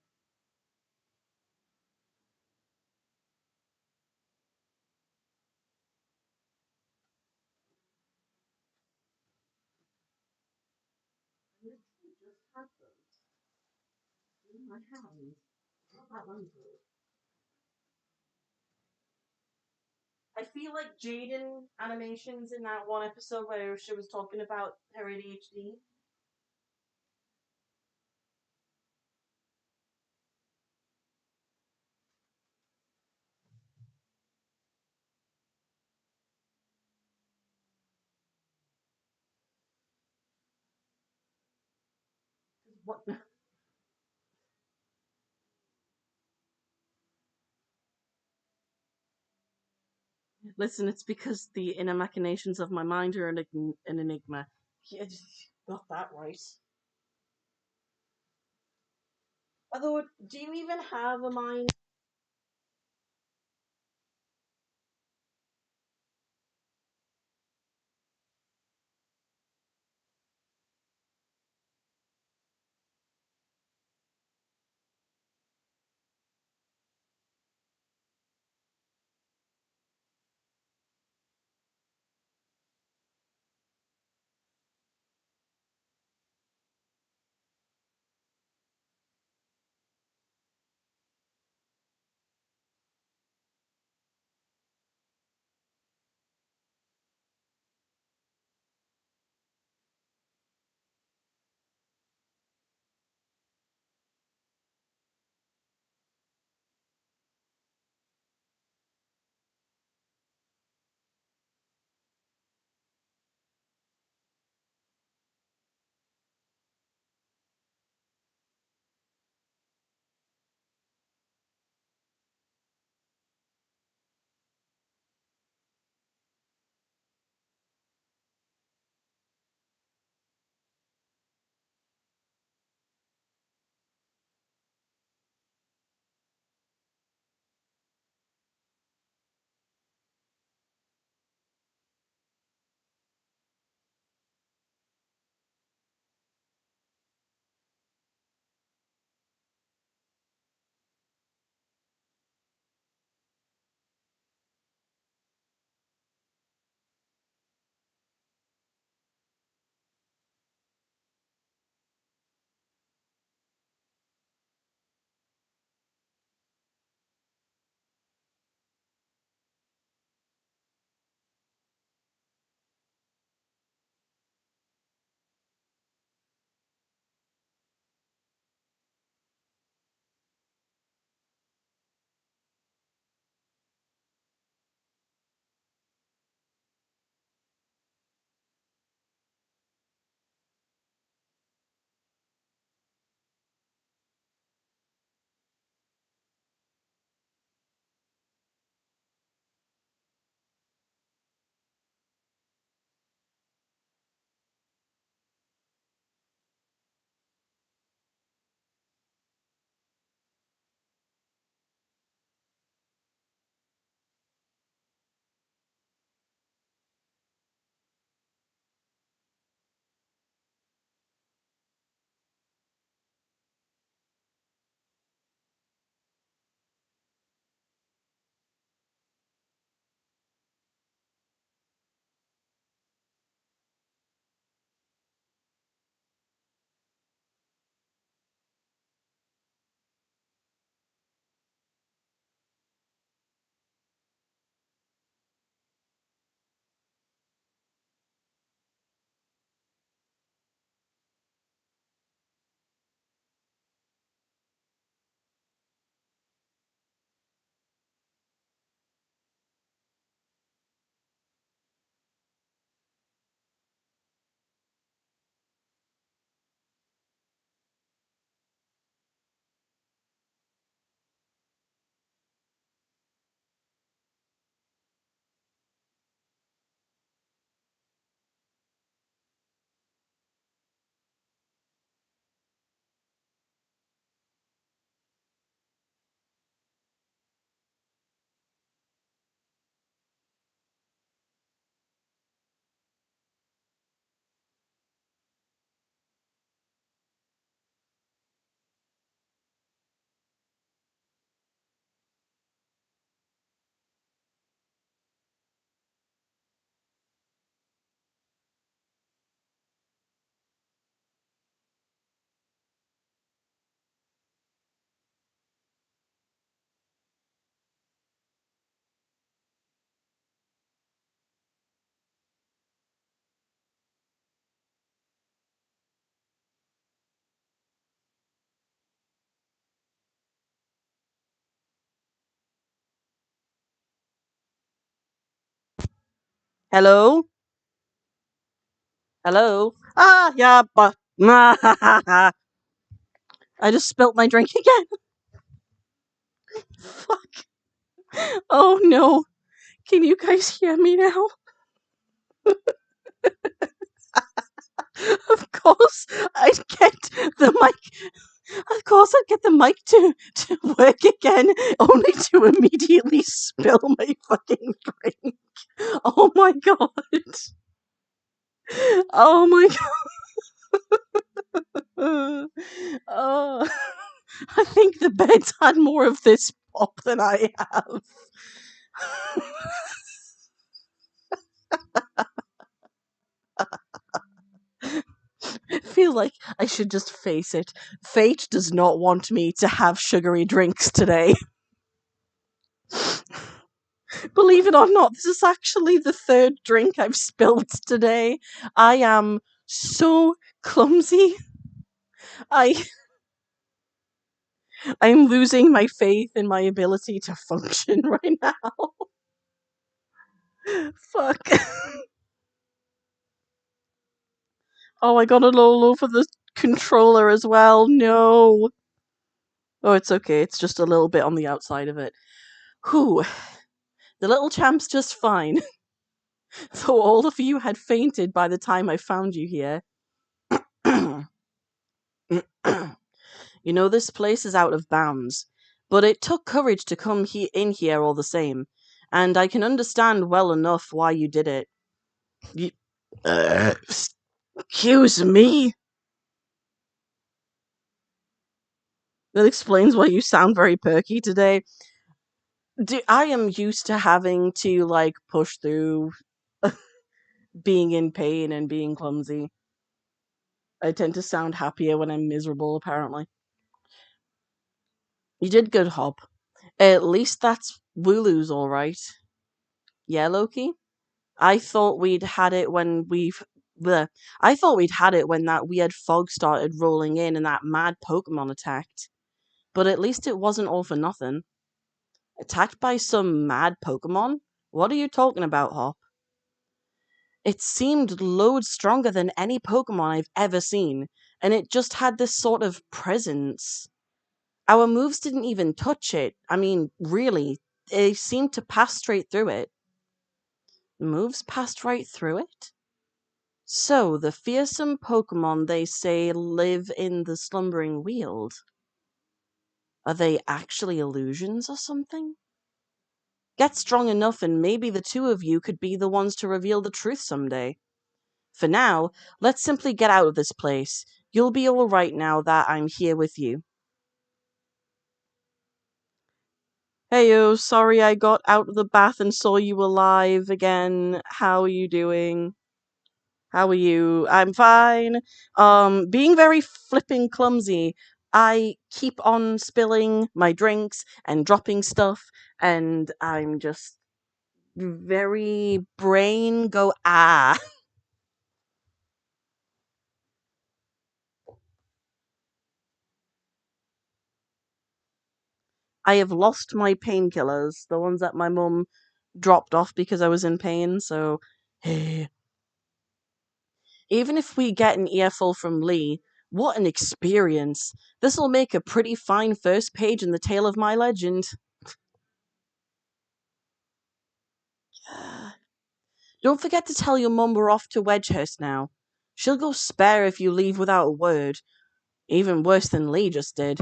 just had them in my hand not that long ago. I feel like Jaden animations in that one episode where she was talking about her ADHD. What? Listen, it's because the inner machinations of my mind are an enigma. Yeah, just got that right. Although, do you even have a mind? Hello? Hello? Ah, yeah, but... I just spilt my drink again. Fuck. Oh no. Can you guys hear me now? Of course, I'd get the mic. Of course, I'd get the mic to work again, only to immediately spill my fucking drink. Oh my god. Oh my god. Oh, I think the bed's had more of this pop than I have. I feel like I should just face it. Fate does not want me to have sugary drinks today. Believe it or not, this is actually the third drink I've spilled today. I am so clumsy. I I'm losing my faith in my ability to function right now. Fuck. Oh, I got it all over the controller as well. No. Oh, it's okay. It's just a little bit on the outside of it. Whew. The little champ's just fine. Though all of you had fainted by the time I found you here. You know, this place is out of bounds, but it took courage to come in here all the same, and I can understand well enough why you did it. You, excuse me? That explains why you sound very perky today. I am used to having to, like, push through being in pain and being clumsy. I tend to sound happier when I'm miserable, apparently. You did good, Hop. At least that's Wooloo's alright. Yeah, Loki? I thought we'd had it when we've. Bleh. I thought we'd had it when that weird fog started rolling in and that mad Pokemon attacked. But at least it wasn't all for nothing. Attacked by some mad Pokemon? What are you talking about, Hop? It seemed loads stronger than any Pokemon I've ever seen, and it just had this sort of presence. Our moves didn't even touch it. I mean, really, they seemed to pass straight through it. Moves passed right through it? So, the fearsome Pokemon they say live in the Slumbering Weald. Are they actually illusions or something? Get strong enough and maybe the two of you could be the ones to reveal the truth someday. For now, let's simply get out of this place. You'll be alright now that I'm here with you. Heyo, sorry I got out of the bath and saw you alive again. How are you doing? How are you? I'm fine. Being very flipping clumsy, I keep on spilling my drinks and dropping stuff, and I'm just very brain go ah. I have lost my painkillers, the ones that my mum dropped off because I was in pain, so hey. Even if we get an earful from Lee, what an experience. This'll make a pretty fine first page in the tale of my legend. Don't forget to tell your mum we're off to Wedgehurst now. She'll go spare if you leave without a word. Even worse than Lee just did.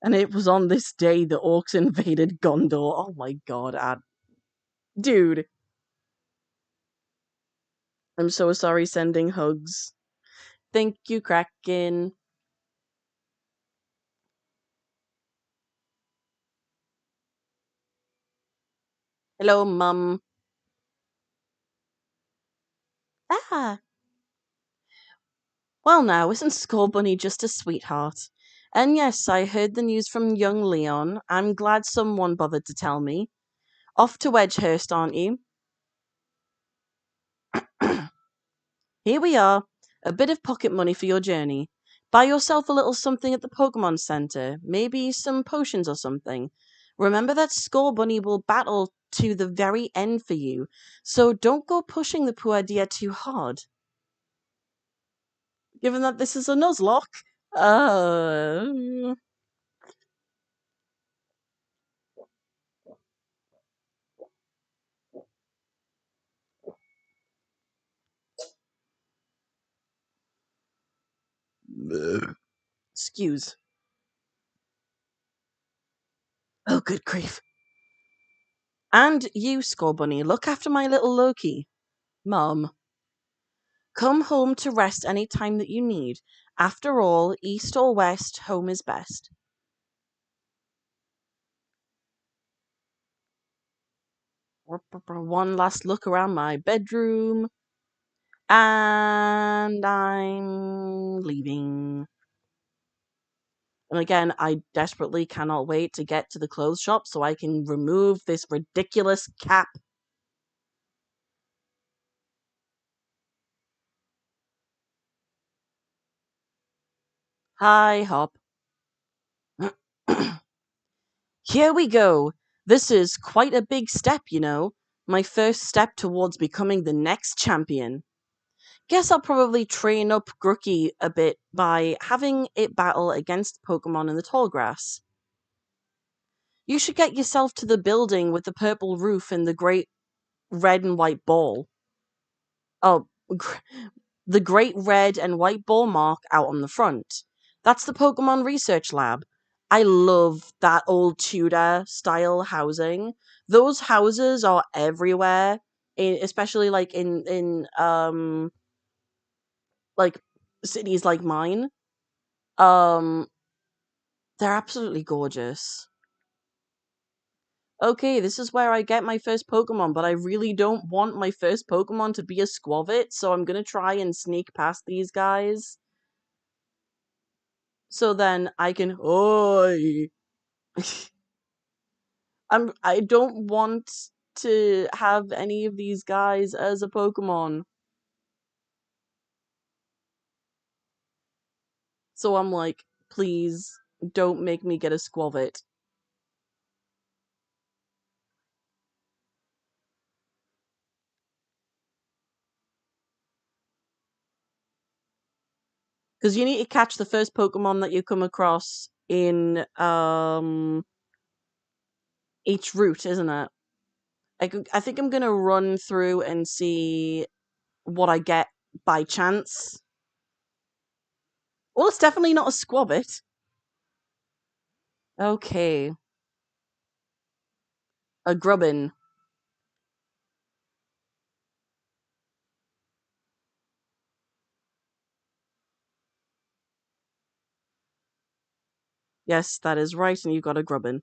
And it was on this day the orcs invaded Gondor. Oh my god, dude. I'm so sorry sending hugs. Thank you, Kraken. Hello, Mum. Ah. Well now, isn't Scorbunny just a sweetheart? And yes, I heard the news from young Leon. I'm glad someone bothered to tell me. Off to Wedgehurst, aren't you? Here we are. A bit of pocket money for your journey. Buy yourself a little something at the Pokemon Center. Maybe some potions or something. Remember that Score Bunny will battle to the very end for you, so don't go pushing the poor dear too hard. Given that this is a Nuzlocke, uh... Excuse. Oh, good grief. And you, Score Bunny, look after my little Loki. Mum, come home to rest any time that you need. After all, east or west, home is best. One last look around my bedroom. And I'm leaving. And again, I desperately cannot wait to get to the clothes shop so I can remove this ridiculous cap. Hi, Hop. Here we go. This is quite a big step, you know. My first step towards becoming the next champion. Guess I'll probably train up Grooky a bit by having it battle against Pokemon in the tall grass. You should get yourself to the building with the purple roof and the great red and white ball. Oh, the great red and white ball mark out on the front. That's the Pokemon Research Lab. I love that old Tudor style housing. Those houses are everywhere, especially like in like cities like mine. Um they're absolutely gorgeous. Okay, this is where I get my first Pokemon, but I really don't want my first Pokemon to be a Squavit, so I'm gonna try and sneak past these guys. So then I can Oi. I don't want to have any of these guys as a Pokemon. So I'm like, please don't make me get a Squavit. Because you need to catch the first Pokemon that you come across in each route, isn't it? I think I'm gonna run through and see what I get by chance. Well, it's definitely not a Squabbit. Okay, a Grubbin. Yes, that is right, and you got a Grubbin.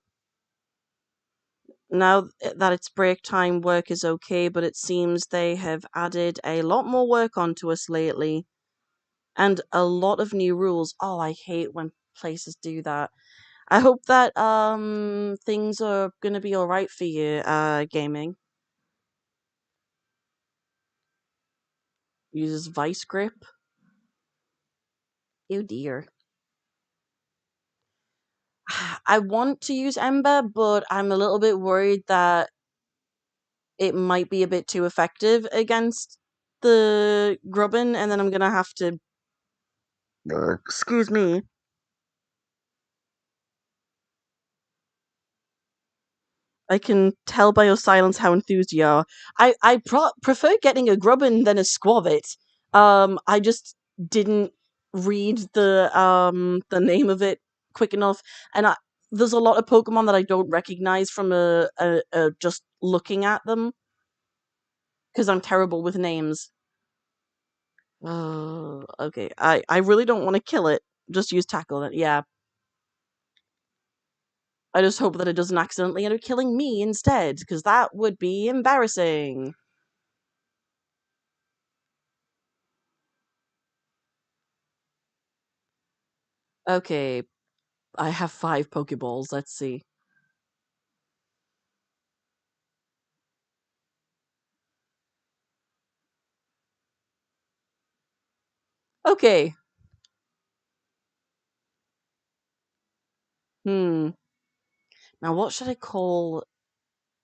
Now that it's break time, work is okay, but it seems they have added a lot more work onto us lately. And a lot of new rules. Oh, I hate when places do that. I hope that things are gonna be alright for you, gaming. Uses vice grip. Oh dear. I want to use Ember, but I'm a little bit worried that it might be a bit too effective against the Grubbin, and then I'm gonna have to. Excuse me. I can tell by your silence how enthused you are. I prefer getting a Grubbin than a Squavit. I just didn't read the name of it quick enough, and there's a lot of Pokemon that I don't recognize from a just looking at them because I'm terrible with names. Okay. I really don't want to kill it. Just use tackle it. Yeah. I just hope that it doesn't accidentally end up killing me instead, because that would be embarrassing. Okay, I have 5 Pokeballs. Let's see. Okay. Hmm. Now, what should I call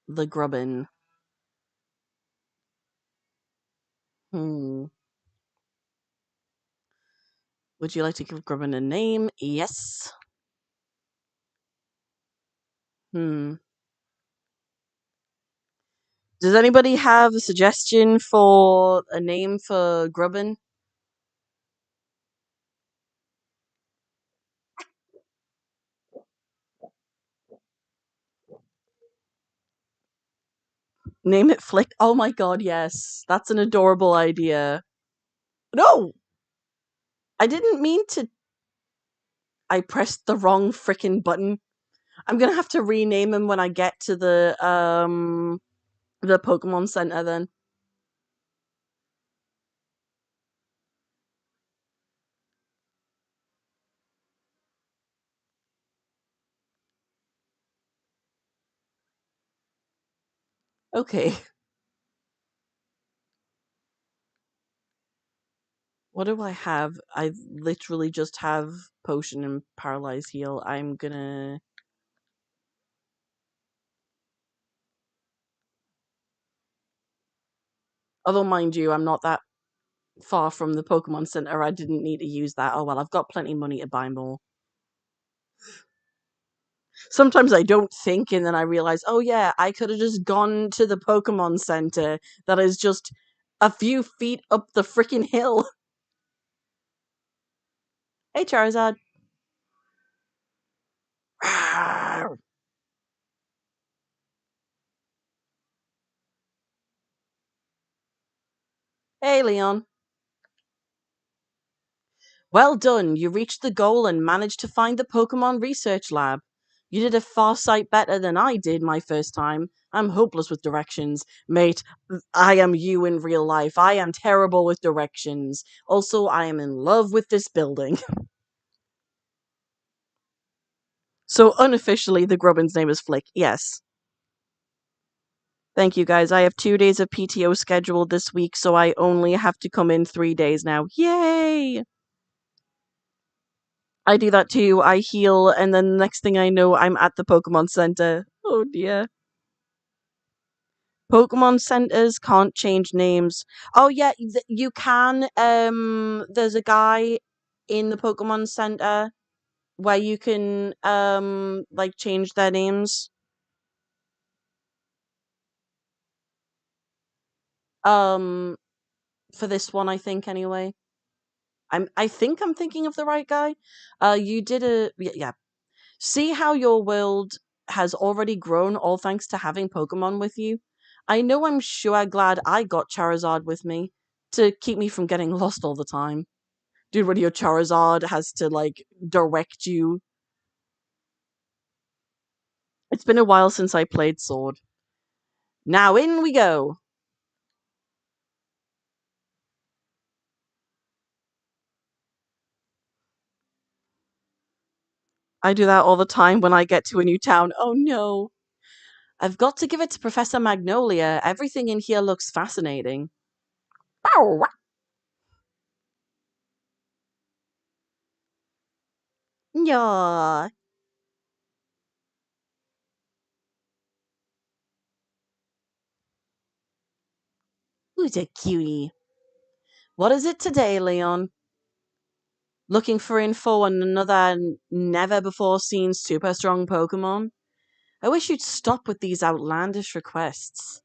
the grubbin? Hmm. Would you like to give grubbin a name? Yes. Hmm. Does anybody have a suggestion for a name for grubbin? Name it Flick. Oh my god, yes. That's an adorable idea. No! I didn't mean to. I pressed the wrong freaking button. I'm gonna have to rename him when I get to the Pokemon Center then. Okay. What do I have? I literally just have Potion and Paralyze Heal. I'm gonna. Although, mind you, I'm not that far from the Pokemon Center. I didn't need to use that. Oh well, I've got plenty of money to buy more. Sometimes I don't think, and then I realize, oh yeah, I could have just gone to the Pokemon Center that is just a few feet up the freaking hill. Hey, Charizard. Hey, Leon. Well done, you reached the goal and managed to find the Pokemon Research Lab. You did a far sight better than I did my first time. I'm hopeless with directions. Mate, I am you in real life. I am terrible with directions. Also, I am in love with this building. So, unofficially, the Grubbin's name is Flick. Yes. Thank you, guys. I have 2 days of PTO scheduled this week, so I only have to come in 3 days now. Yay! I do that too. I heal, and then the next thing I know, I'm at the Pokemon Center. Oh dear. Pokemon centers can't change names. Oh yeah, you can. There's a guy in the Pokemon Center where you can like change their names. Um, for this one, I think anyway. I think I'm thinking of the right guy. You did a yeah. See how your world has already grown all thanks to having Pokemon with you? I know I'm sure glad I got Charizard with me to keep me from getting lost all the time. Dude, when your Charizard has to, like, direct you. It's been a while since I played Sword. Now in we go! I do that all the time when I get to a new town. Oh no! I've got to give it to Professor Magnolia. Everything in here looks fascinating. Ow! Yeah. Who's a cutie? What is it today, Leon? Looking for info on another never before seen super strong Pokemon? I wish you'd stop with these outlandish requests.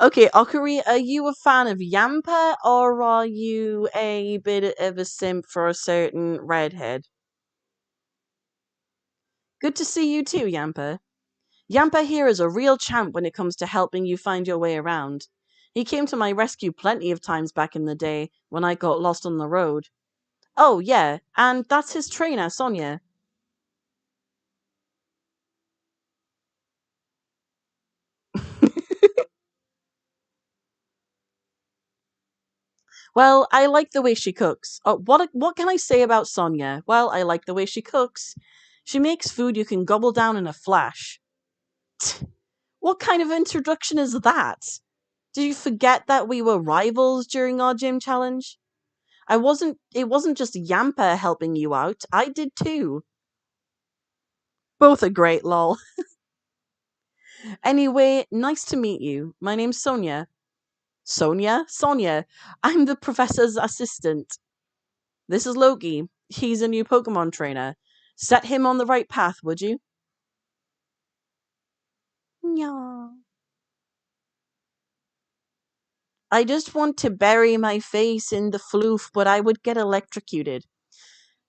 Okay, Okari, are you a fan of Yampa or are you a bit of a simp for a certain redhead? Good to see you too, Yampa. Yampa here is a real champ when it comes to helping you find your way around. He came to my rescue plenty of times back in the day when I got lost on the road. Oh, yeah, and that's his trainer, Sonia. Well, I like the way she cooks. What can I say about Sonia? Well, I like the way she cooks. She makes food you can gobble down in a flash. What kind of introduction is that? Did you forget that we were rivals during our gym challenge? It wasn't just Yamper helping you out. I did too. Both are great, lol. Anyway, nice to meet you. My name's Sonia. Sonia? Sonia. I'm the professor's assistant. This is Loki. He's a new Pokemon trainer. Set him on the right path, would you? Yeah. I just want to bury my face in the floof, but I would get electrocuted.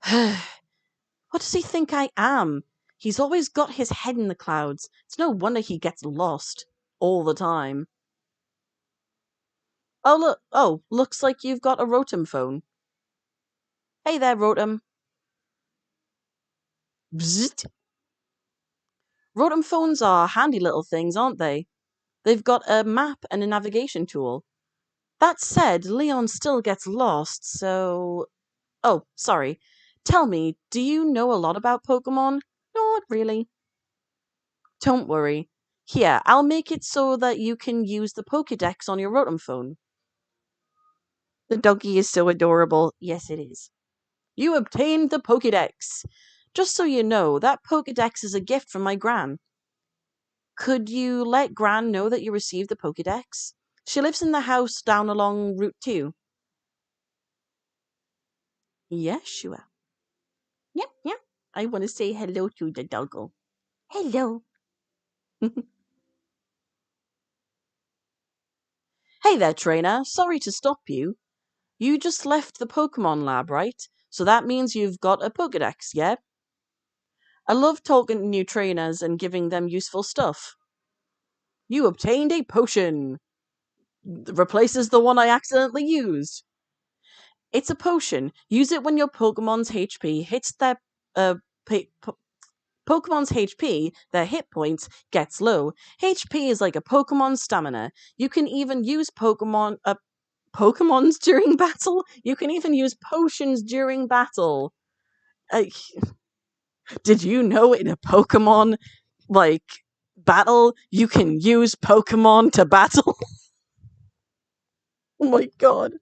What does he think I am? He's always got his head in the clouds. It's no wonder he gets lost all the time. Oh, look. Oh, looks like you've got a Rotom phone. Hey there, Rotom. Bzzzt. Rotom phones are handy little things, aren't they? They've got a map and a navigation tool. That said, Leon still gets lost, so. Oh, sorry. Tell me, do you know a lot about Pokemon? Not really. Don't worry. Here, I'll make it so that you can use the Pokédex on your Rotom phone. The doggy is so adorable. Yes, it is. You obtained the Pokédex. Just so you know, that Pokédex is a gift from my Gran. Could you let Gran know that you received the Pokédex? She lives in the house down along Route 2. Yes, sure. Yeah, yeah. I want to say hello to the doggo. Hello. Hey there, trainer. Sorry to stop you. You just left the Pokemon lab, right? So that means you've got a Pokédex, yeah? I love talking to new trainers and giving them useful stuff. You obtained a potion. Replaces the one I accidentally used. It's a potion. Use it when your Pokemon's HP hits their uh, Pokemon's HP, their hit points, gets low. HP is like a Pokemon's stamina. You can even use Pokemons during battle. You can even use potions during battle. Uh, did you know in a Pokemon like battle you can use Pokemon to battle? Oh my god.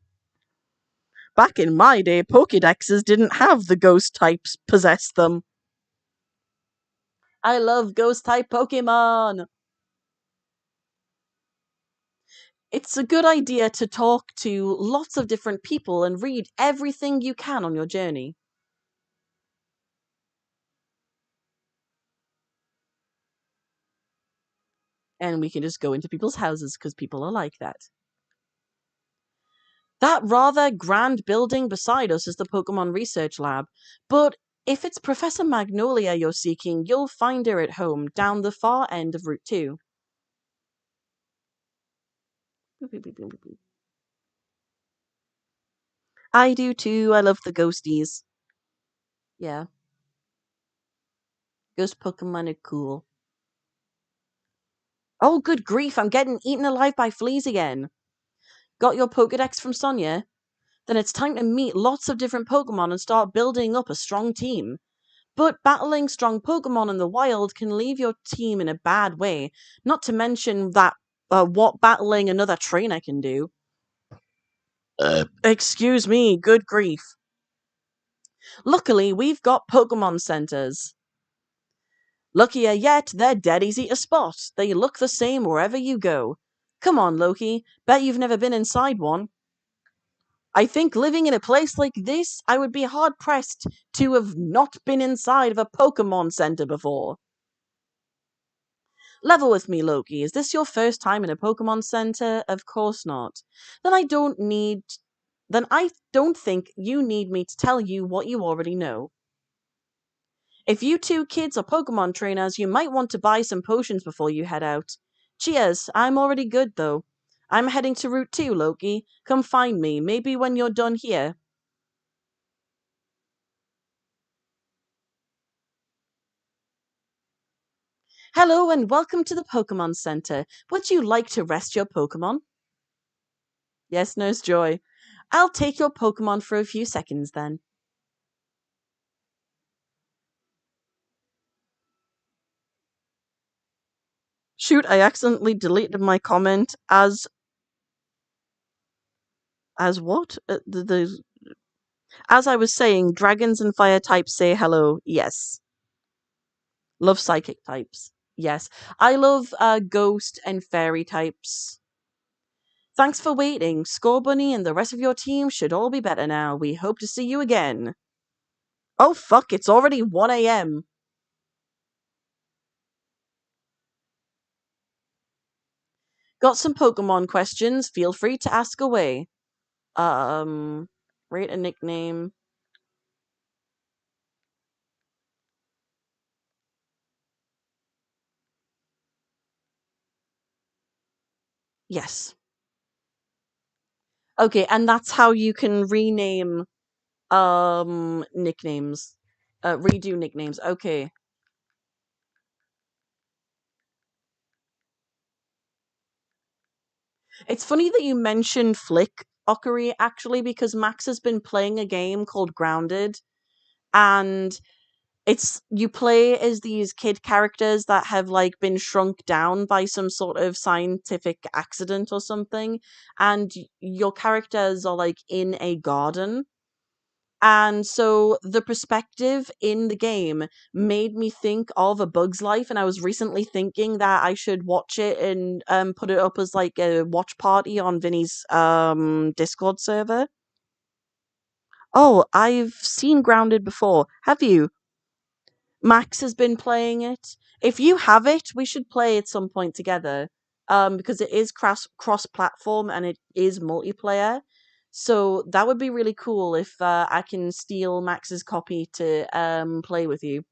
Back in my day, Pokedexes didn't have the ghost types possess them. I love ghost type Pokemon. It's a good idea to talk to lots of different people and read everything you can on your journey. And we can just go into people's houses because people are like that. That rather grand building beside us is the Pokemon Research Lab, but if it's Professor Magnolia you're seeking, you'll find her at home down the far end of Route 2. I do too, I love the ghosties. Yeah, ghost Pokemon are cool. Oh, good grief, I'm getting eaten alive by fleas again. Got your Pokedex from Sonia? Then it's time to meet lots of different Pokemon and start building up a strong team. But battling strong Pokemon in the wild can leave your team in a bad way, not to mention that what battling another trainer can do. Excuse me, good grief. Luckily, we've got Pokemon centers. Luckier yet, they're dead easy to spot. They look the same wherever you go. Come on, Loki. Bet you've never been inside one. I think living in a place like this, I would be hard pressed to have not been inside of a Pokemon Center before. Level with me, Loki. Is this your first time in a Pokemon Center? Of course not. Then I don't need. Then I don't think you need me to tell you what you already know. If you two kids are Pokemon trainers, you might want to buy some potions before you head out. Cheers, I'm already good though. I'm heading to Route 2, Loki. Come find me, maybe when you're done here. Hello and welcome to the Pokemon Center. Would you like to rest your Pokemon? Yes, Nurse Joy. I'll take your Pokemon for a few seconds then. Shoot, I accidentally deleted my comment as what? The As I was saying, dragons and fire types say hello. Yes. Love psychic types. Yes. I love ghost and fairy types. Thanks for waiting. Score Bunny and the rest of your team should all be better now. We hope to see you again. Oh fuck, it's already 1 a.m. Got some Pokemon questions. Feel free to ask away. Um, Rate a nickname. Yes. Okay, and that's how you can rename nicknames. Redo nicknames. Okay. It's funny that you mentioned Flick Ockery actually because Max has been playing a game called Grounded and it's you play as these kid characters that have like been shrunk down by some sort of scientific accident or something and your characters are like in a garden. And so the perspective in the game made me think of A Bug's Life, and I was recently thinking that I should watch it and put it up as like a watch party on Vinny's Discord server. Oh, I've seen Grounded before. Have you? Max has been playing it. If you have it, we should play at some point together. Because it is cross platform and it is multiplayer. So that would be really cool if I can steal Max's copy to play with you.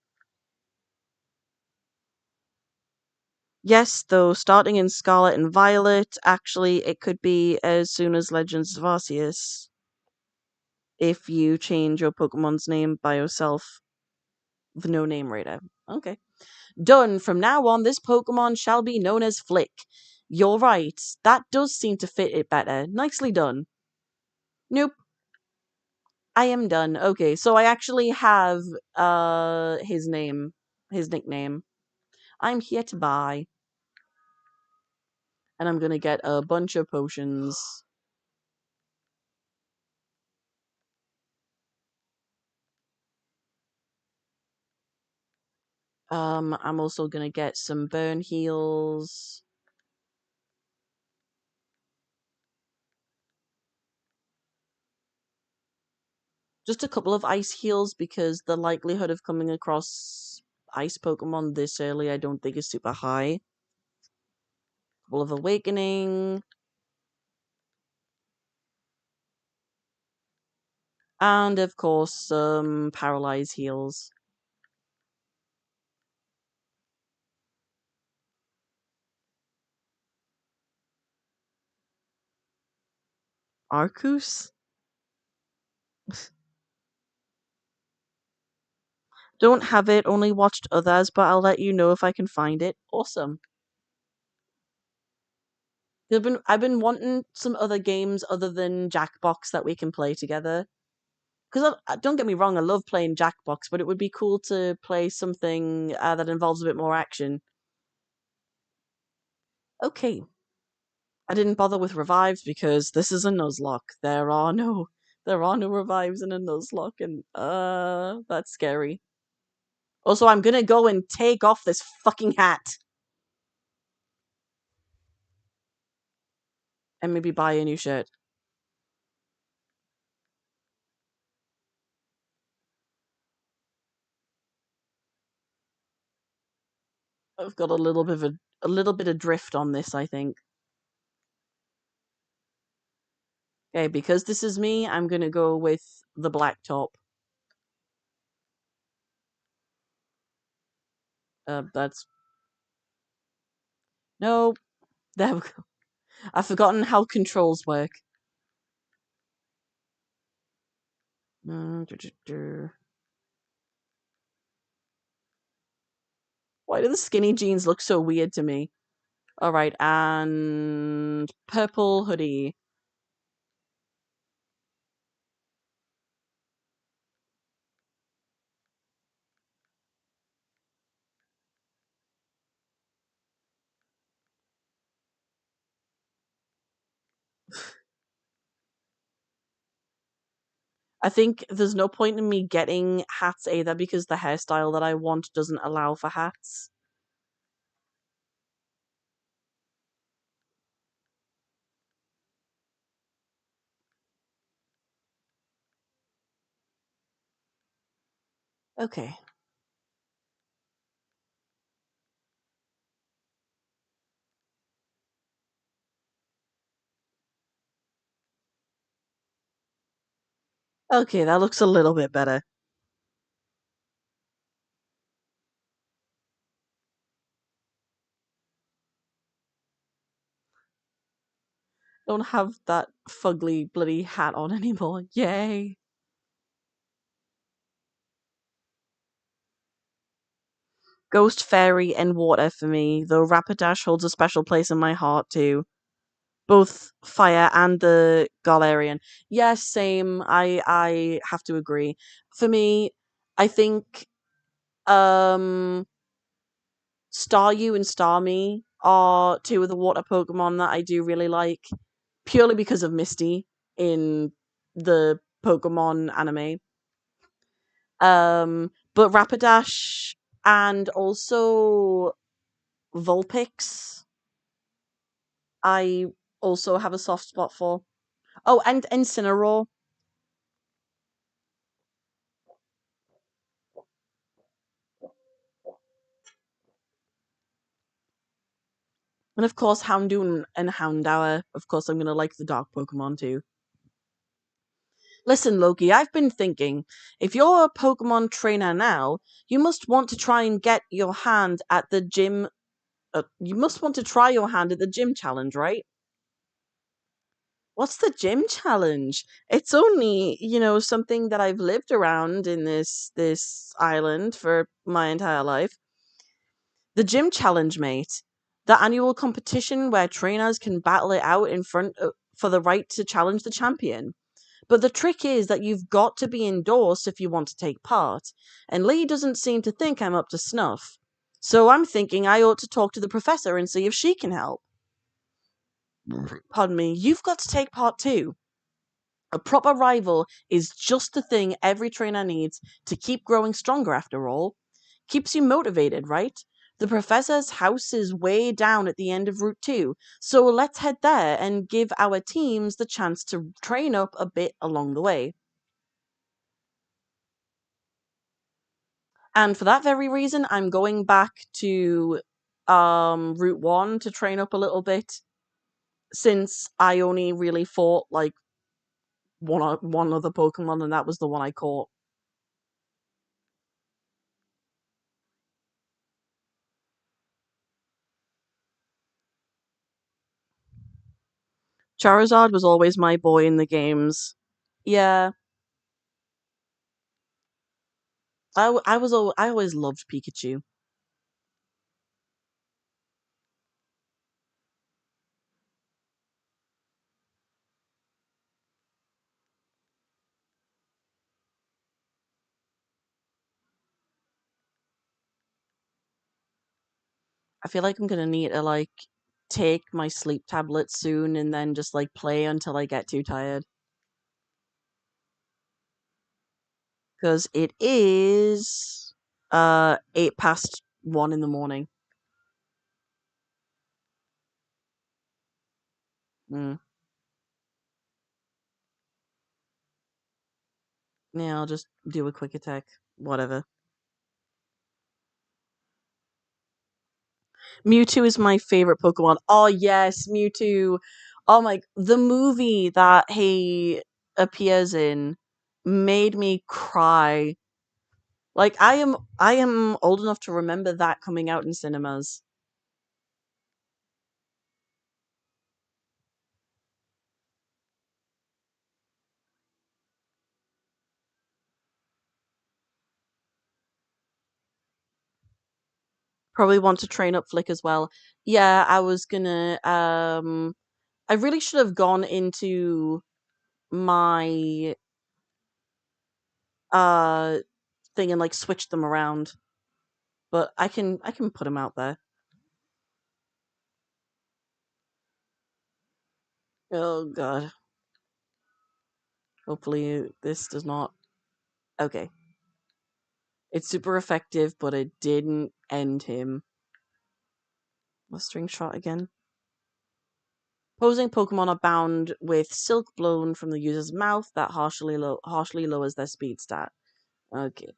Yes, though starting in Scarlet and Violet, actually it could be as soon as Legends of Arceus if you change your Pokemon's name by yourself with no name radar. Okay. Done. From now on, this Pokemon shall be known as Flick. You're right. That does seem to fit it better. Nicely done. Nope. I am done. Okay, so I actually have his name, his nickname. I'm here to buy, and I'm gonna get a bunch of potions. I'm also gonna get some burn heals. Just a couple of ice heals because the likelihood of coming across ice Pokemon this early I don't think is super high. Couple of awakening. And of course some paralyze heals. Arcus? Don't have it, only watched others, but I'll let you know if I can find it. Awesome. I've been wanting some other games other than Jackbox that we can play together. Because don't get me wrong, I love playing Jackbox, but it would be cool to play something that involves a bit more action. Okay, I didn't bother with revives because this is a Nuzlocke. There are no revives in a Nuzlocke, and that's scary. Also, I'm gonna go and take off this fucking hat and maybe buy a new shirt. I've got a little bit of drift on this, I think. Okay, because this is me, I'm gonna go with the black top. That's no. There we go. I've forgotten how controls work. Du- du- du. Why do the skinny jeans look so weird to me? All right, and purple hoodie. I think there's no point in me getting hats either because the hairstyle that I want doesn't allow for hats. Okay. Okay, that looks a little bit better. Don't have that fugly bloody hat on anymore. Yay. Ghost, fairy, and water for me, though Rapidash holds a special place in my heart too. Both fire and the Galarian. Yes, same. I have to agree. For me, I think um Staryu and Starmie are two of the water Pokemon that I do really like, purely because of Misty in the Pokemon anime. But Rapidash and also Vulpix, I also have a soft spot for. Oh, and Incineroar. And of course, Houndoom and Houndour. Of course, I'm going to like the dark Pokemon too. Listen, Loki, I've been thinking. If you're a Pokemon trainer now, you must want to try and get your hand at the gym. You must want to try your hand at the gym challenge, right? What's the gym challenge? It's only, something that I've lived around in this island for my entire life. The gym challenge, mate. The annual competition where trainers can battle it out in front for the right to challenge the champion. But the trick is that you've got to be endorsed if you want to take part, and Lee doesn't seem to think I'm up to snuff. So I'm thinking I ought to talk to the professor and see if she can help. Pardon me, you've got to take part too. A proper rival is just the thing every trainer needs to keep growing stronger, after all. Keeps you motivated, right? The professor's house is way down at the end of Route 2, so let's head there and give our teams the chance to train up a bit along the way. And for that very reason, I'm going back to Route 1 to train up a little bit, since I only really fought like one other Pokemon, and that was the one I caught. Charizard was always my boy in the games. Yeah, I always loved Pikachu. I feel like I'm gonna need to like take my sleep tablet soon and then just like play until I get too tired. Because it is 8 past 1 in the morning. Mm. Yeah, I'll just do a quick attack. Whatever. Mewtwo is my favorite Pokemon. Oh yes, Mewtwo. Oh my, the movie that he appears in made me cry. Like I am old enough to remember that coming out in cinemas. Probably want to train up Flick as well. Yeah, I was gonna I really should have gone into my uh thing and like switched them around. But I can put them out there. Oh god. Hopefully this does not... Okay. It's super effective, but it didn't end him. A string shot again. Posing Pokemon are bound with silk blown from the user's mouth that harshly lowers their speed stat. Okay.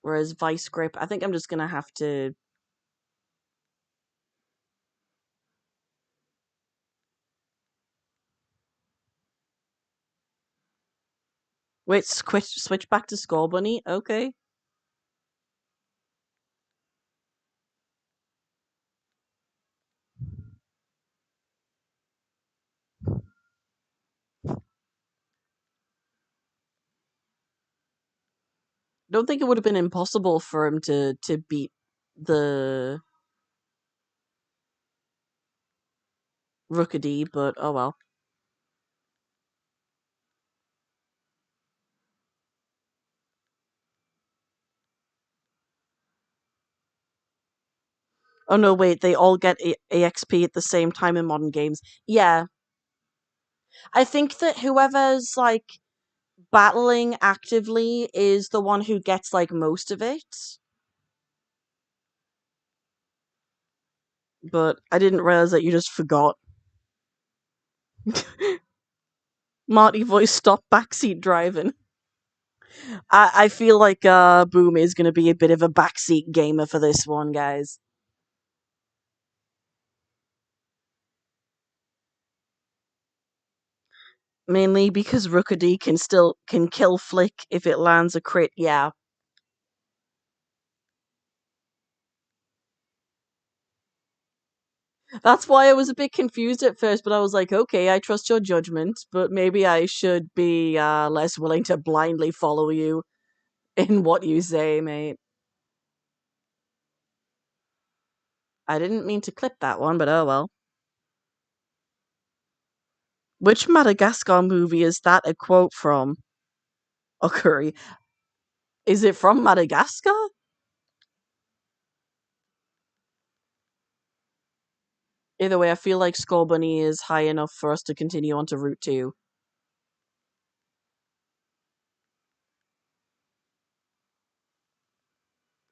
Whereas Vice Grip, I think I'm just gonna have to... Wait, switch back to Skull Bunny? Okay. Don't think it would have been impossible for him to beat the Rookidee, but oh well. Oh no, wait, they all get EXP at the same time in modern games. Yeah. I think that whoever's, like, battling actively is the one who gets, like, most of it. But I didn't realize that you just forgot. Marty voice, stop backseat driving. I feel like Boom is going to be a bit of a backseat gamer for this one, guys. Mainly because Rookidee can kill Flick if it lands a crit, yeah. That's why I was a bit confused at first, but I was like, okay, I trust your judgment, but maybe I should be less willing to blindly follow you in what you say, mate. I didn't mean to clip that one, but oh well. Which Madagascar movie is that a quote from? Oh, Curry. Is it from Madagascar? Either way, I feel like Skull Bunny is high enough for us to continue on to Route 2.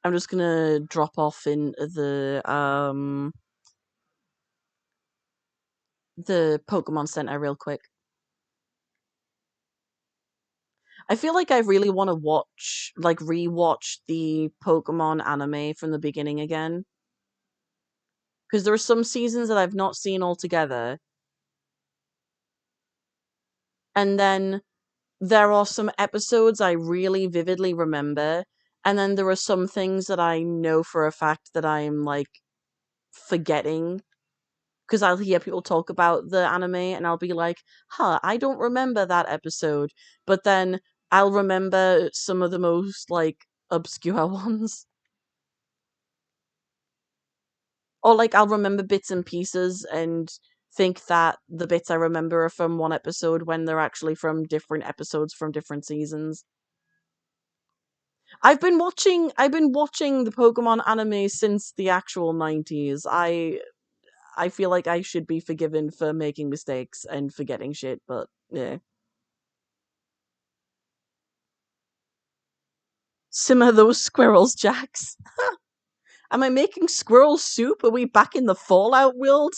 I'm just gonna drop off in the Pokemon Center real quick. I feel like I really want to rewatch the Pokemon anime from the beginning again. Because there are some seasons that I've not seen altogether. And then there are some episodes I really vividly remember. And then there are some things that I know for a fact that I'm, like, forgetting. Because I'll hear people talk about the anime and I'll be like, huh, I don't remember that episode. But then I'll remember some of the most, like, obscure ones. Or, like, I'll remember bits and pieces and think that the bits I remember are from one episode when they're actually from different episodes from different seasons. I've been watching the Pokemon anime since the actual 90s. I feel like I should be forgiven for making mistakes and forgetting shit, but yeah. Simmer those squirrels, Jax. Am I making squirrel soup? Are we back in the Fallout world?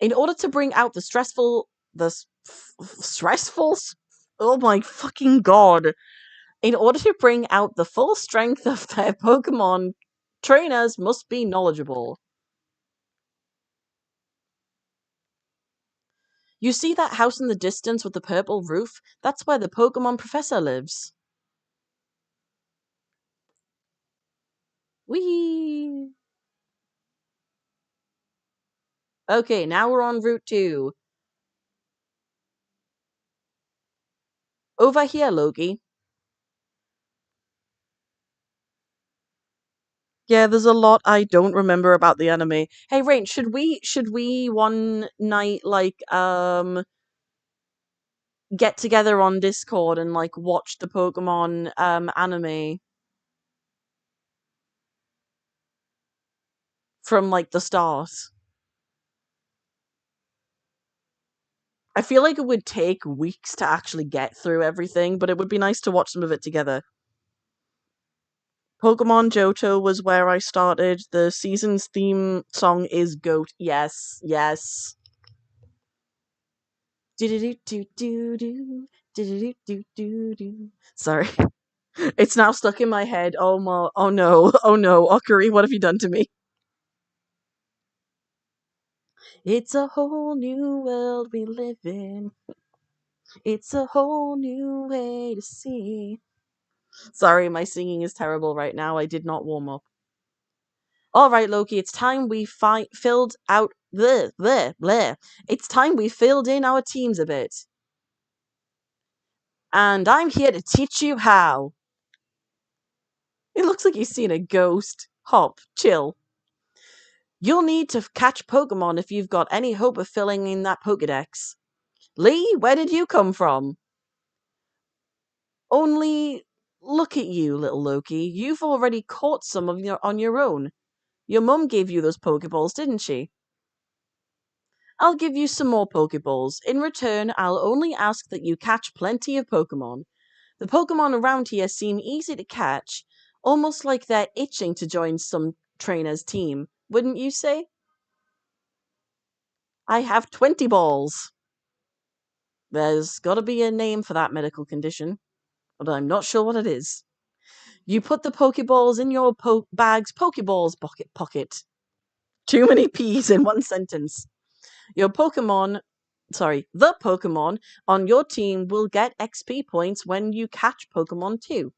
In order to bring out stressful, oh my fucking god. In order to bring out the full strength of their Pokemon, trainers must be knowledgeable. You see that house in the distance with the purple roof? That's where the Pokemon professor lives. Whee! Okay, now we're on Route 2. Over here, Loki. Yeah, there's a lot I don't remember about the anime. Hey, Rain, should we one night, like, get together on Discord and, like, watch the Pokemon anime from, like, the start? I feel like it would take weeks to actually get through everything, but it would be nice to watch some of it together. Pokemon Johto was where I started. The season's theme song is GOAT. Yes, yes. Sorry. It's now stuck in my head. Oh no, oh no, Okari, what have you done to me? It's a whole new world we live in. It's a whole new way to see. Sorry, my singing is terrible right now. I did not warm up. All right, Loki, it's time we filled out the. It's time we filled in our teams a bit. And I'm here to teach you how. It looks like you've seen a ghost. Hop, chill. You'll need to catch Pokemon if you've got any hope of filling in that Pokedex. Lee, where did you come from? Only look at you, little Loki. You've already caught some of your on your own. Your mum gave you those Pokeballs, didn't she? I'll give you some more Pokeballs. In return, I'll only ask that you catch plenty of Pokemon. The Pokemon around here seem easy to catch, almost like they're itching to join some trainer's team, wouldn't you say? I have 20 balls. There's gotta be a name for that medical condition, but I'm not sure what it is. You put the Pokeballs in your bag's Pokeballs pocket. Too many P's in one sentence. Your Pokemon, the Pokemon on your team will get XP points when you catch Pokemon too.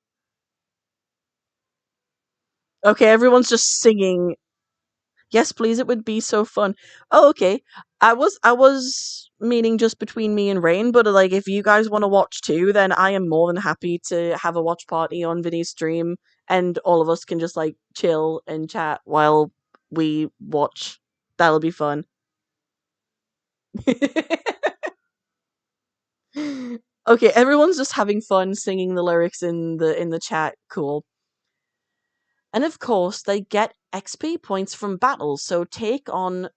Okay, everyone's just singing. Yes, please, it would be so fun. Oh, okay. I was meaning just between me and Rain, but like if you guys want to watch too, then I am more than happy to have a watch party on Vinny's stream and all of us can just like chill and chat while we watch. That'll be fun. Okay, everyone's just having fun singing the lyrics in the chat. Cool. And of course, they get XP points from battles, so take on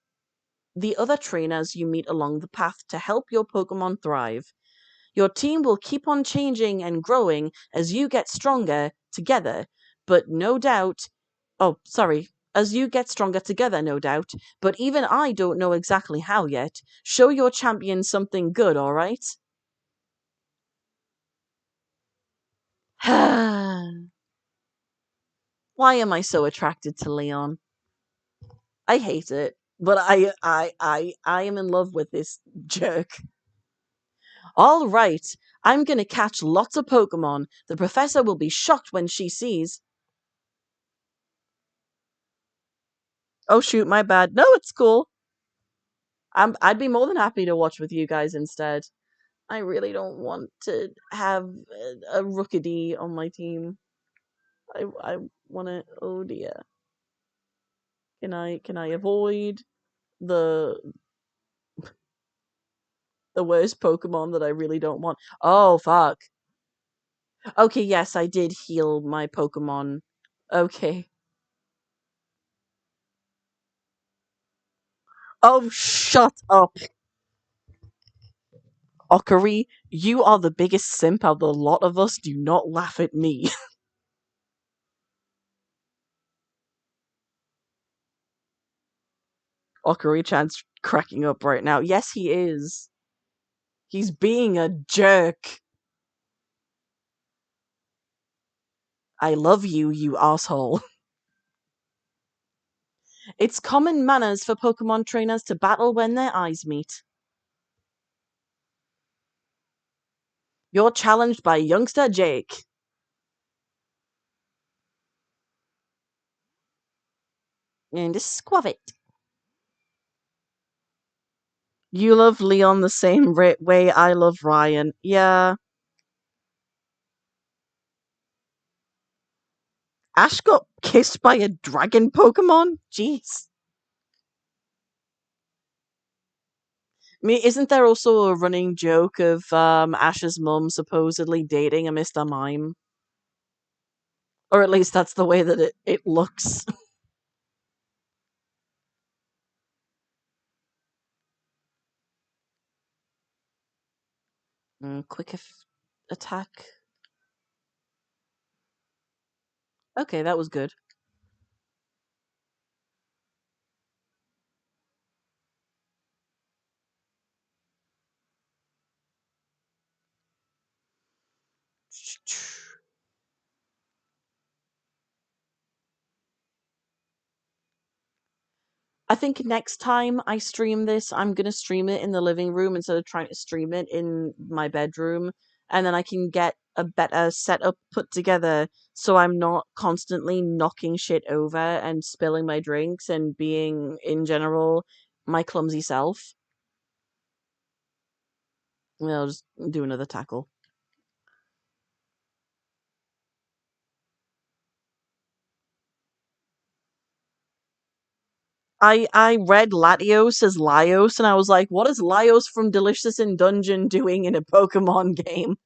the other trainers you meet along the path to help your Pokemon thrive. Your team will keep on changing and growing as you get stronger together, but no doubt. Oh, sorry. As you get stronger together, no doubt. But even I don't know exactly how yet. Show your champion something good, alright? Why am I so attracted to Leon? I hate it, but I am in love with this jerk. All right, I'm gonna catch lots of Pokemon. The professor will be shocked when she sees. Oh shoot, my bad. No, it's cool. I'd be more than happy to watch with you guys instead. I really don't want to have a Rookidee on my team. I want to. Oh dear. Can I avoid the the worst Pokemon that I really don't want? Oh fuck. Okay, yes, I did heal my Pokemon. Okay. Oh, shut up, Okari. You are the biggest simp out of the lot of us. Do not laugh at me. Okari-chan's cracking up right now. Yes, he is. He's being a jerk. I love you, you asshole. It's common manners for Pokemon trainers to battle when their eyes meet. You're challenged by youngster Jake. And Squavit. You love Leon the same way I love Ryan. Yeah. Ash got kissed by a dragon Pokemon? Jeez. I mean, isn't there also a running joke of Ash's mum supposedly dating a Mr. Mime? Or at least that's the way that it looks. Quick attack. Okay, that was good. I think next time I stream this, I'm gonna stream it in the living room instead of trying to stream it in my bedroom, and then I can get a better setup put together so I'm not constantly knocking shit over and spilling my drinks and being, in general, my clumsy self. I'll just do another tackle. I read Latios as Laios, and I was like, what is Laios from Delicious in Dungeon doing in a Pokemon game?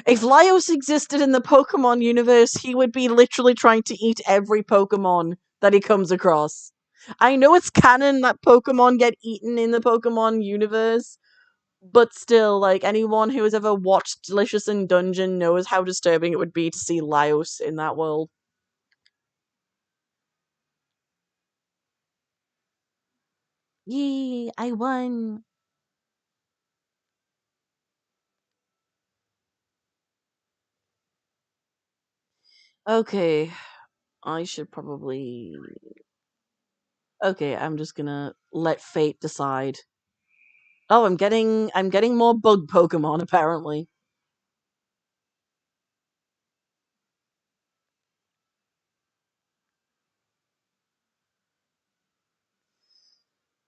If Laios existed in the Pokemon universe, he would be literally trying to eat every Pokemon that he comes across. I know it's canon that Pokemon get eaten in the Pokemon universe, but still, like, anyone who has ever watched Delicious in Dungeon knows how disturbing it would be to see Laios in that world. Yee, I won. Okay, I should probably. Okay, I'm just gonna let fate decide. Oh, I'm getting more bug Pokemon apparently.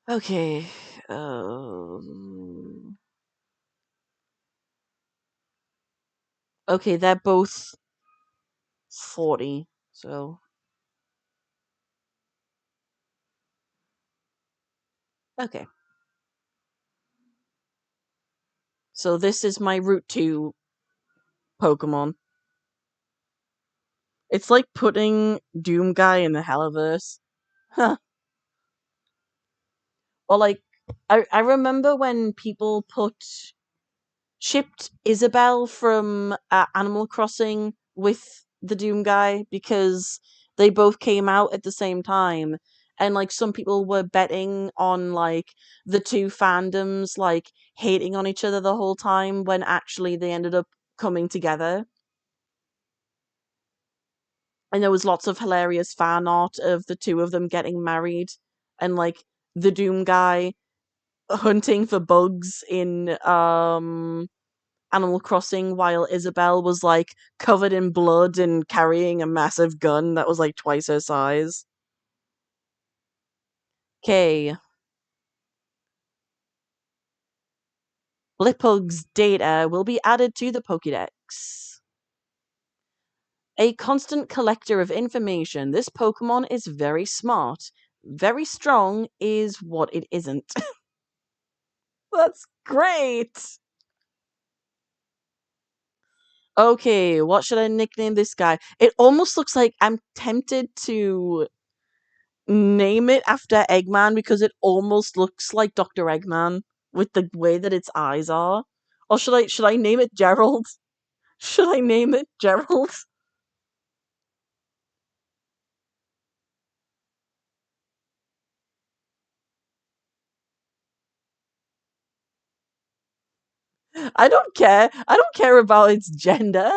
Okay. Um okay, they're both 40. So, okay. So this is my Route 2 Pokemon. It's like putting Doom Guy in the Helliverse. Huh. Or like I remember when people shipped Isabelle from Animal Crossing with the Doom guy because they both came out at the same time. And like some people were betting on like the two fandoms like hating on each other the whole time when actually they ended up coming together. And there was lots of hilarious fan art of the two of them getting married and like the Doom guy hunting for bugs in Animal Crossing while Isabelle was like covered in blood and carrying a massive gun that was like twice her size. Okay. Blipug's data will be added to the Pokédex. A constant collector of information, this Pokemon is very smart. Very strong is what it isn't. That's great! Okay, what should I nickname this guy? It almost looks like I'm tempted to name it after Eggman because it almost looks like Dr. Eggman with the way that its eyes are. Or should I name it Gerald? Should I name it Gerald? I don't care. I don't care about its gender.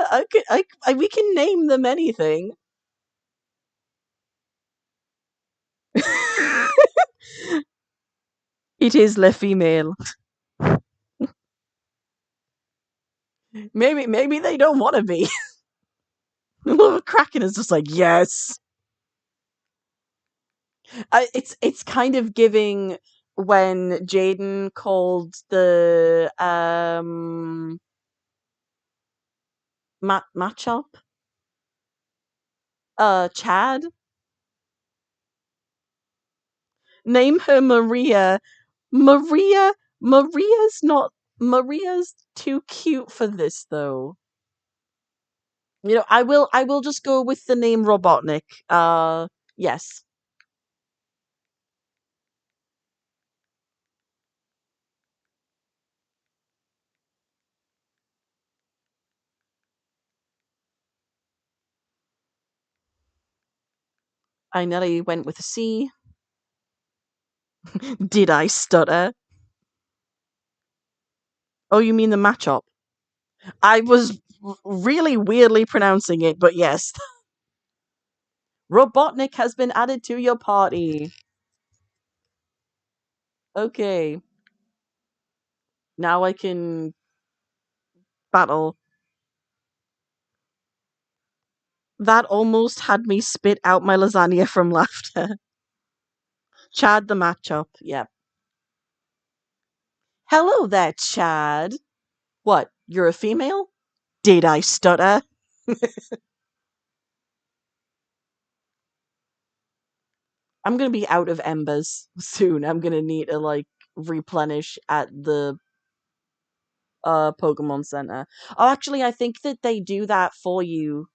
We can name them anything. It is le female. Maybe they don't want to be. Kraken is just like yes. It's kind of giving when Jaden called the matchup Chad. Name her Maria. Maria's not Maria's too cute for this though. I will just go with the name Robotnik. Yes. I nearly went with a C. Did I stutter? Oh, you mean the matchup? I was really weirdly pronouncing it, but yes. Robotnik has been added to your party. Okay. Now I can battle. That almost had me spit out my lasagna from laughter. Chad the matchup. Yep. Hello there, Chad. What? You're a female? Did I stutter? I'm gonna be out of embers soon. I'm gonna need to like replenish at the Pokemon Center. Oh, actually, I think that they do that for you.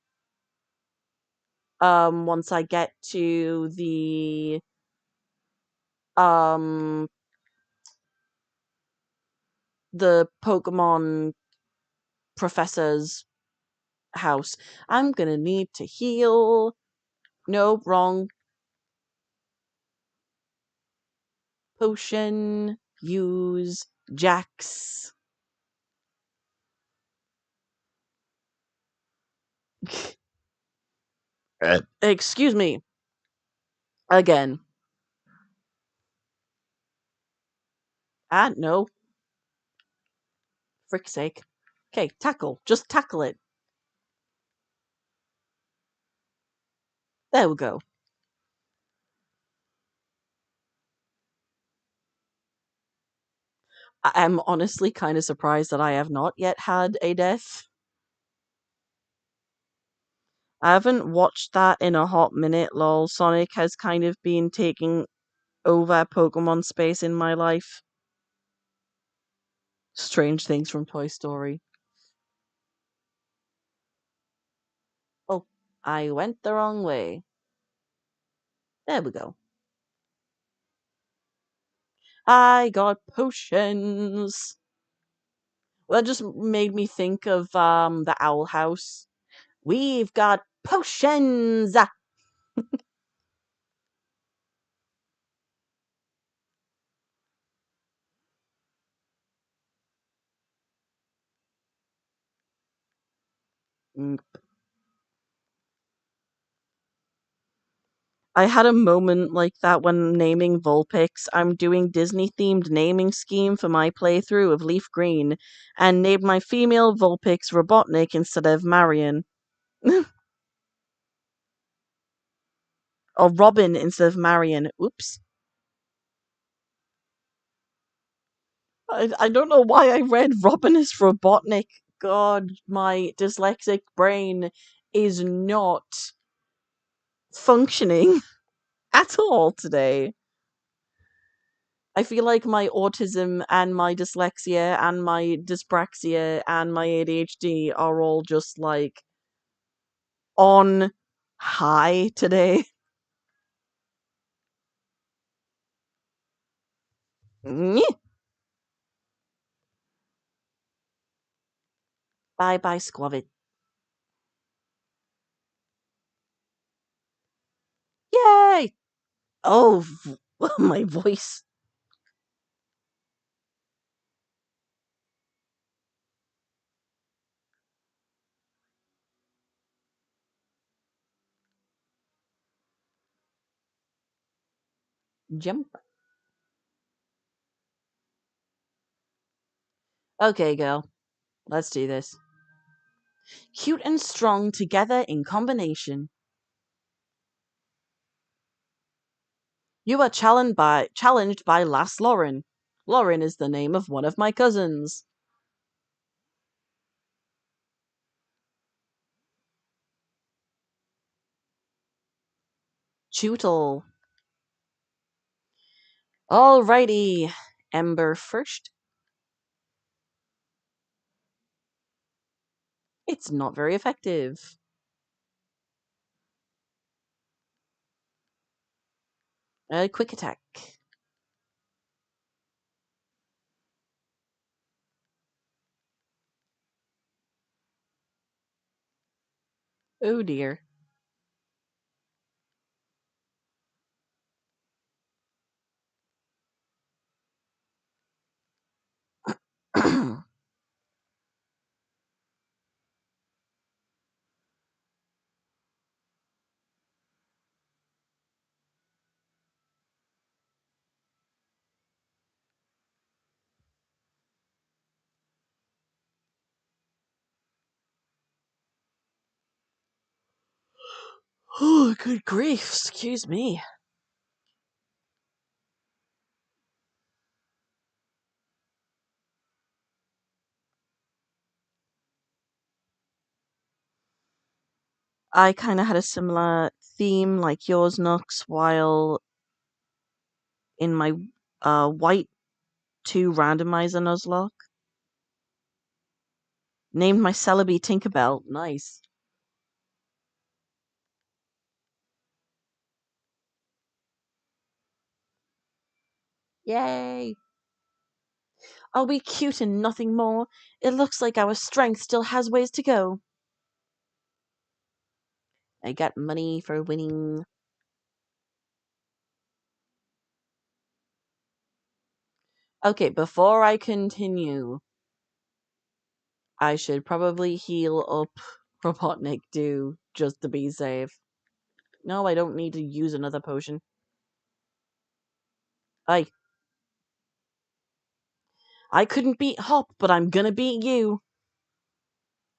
Once I get to um the Pokemon professor's house. I'm gonna need to heal. No, wrong. Potion. Use Jax. Excuse me. Again. Ah, no. Frick's sake. Okay, tackle. Just tackle it. There we go. I am honestly kind of surprised that I have not yet had a death. I haven't watched that in a hot minute, lol. Sonic has kind of been taking over Pokemon space in my life. Strange things from Toy Story. Oh, I went the wrong way. There we go. I got potions. Well, that just made me think of the Owl House. We've got potions. Mm. I had a moment like that when naming Vulpix. I'm doing Disney themed naming scheme for my playthrough of Leaf Green and named my female Vulpix Robotnik instead of Marion. Or Robin instead of Marion. Oops. I don't know why I read Robin as Robotnik. God, my dyslexic brain is not functioning at all today. I feel like my autism and my dyslexia and my dyspraxia and my ADHD are all just like on high today. Bye bye, Squavit. Yay! Oh, my voice. Jump. Okay, girl. Let's do this. Cute and strong together in combination. You are challenged by Lass Lauren. Lauren is the name of one of my cousins. Chootle. Alrighty. Ember first. It's not very effective. Quick attack. Oh dear. Oh, good grief, excuse me. I kind of had a similar theme like yours, Nux, while in my white 2 randomizer Nuzlocke. Named my Celebi Tinkerbell. Nice. Yay! I'll be cute and nothing more. It looks like our strength still has ways to go. I got money for winning. Okay, before I continue, I should probably heal up Robotnik Do just to be safe. No, I don't need to use another potion. I couldn't beat Hop, but I'm gonna beat you.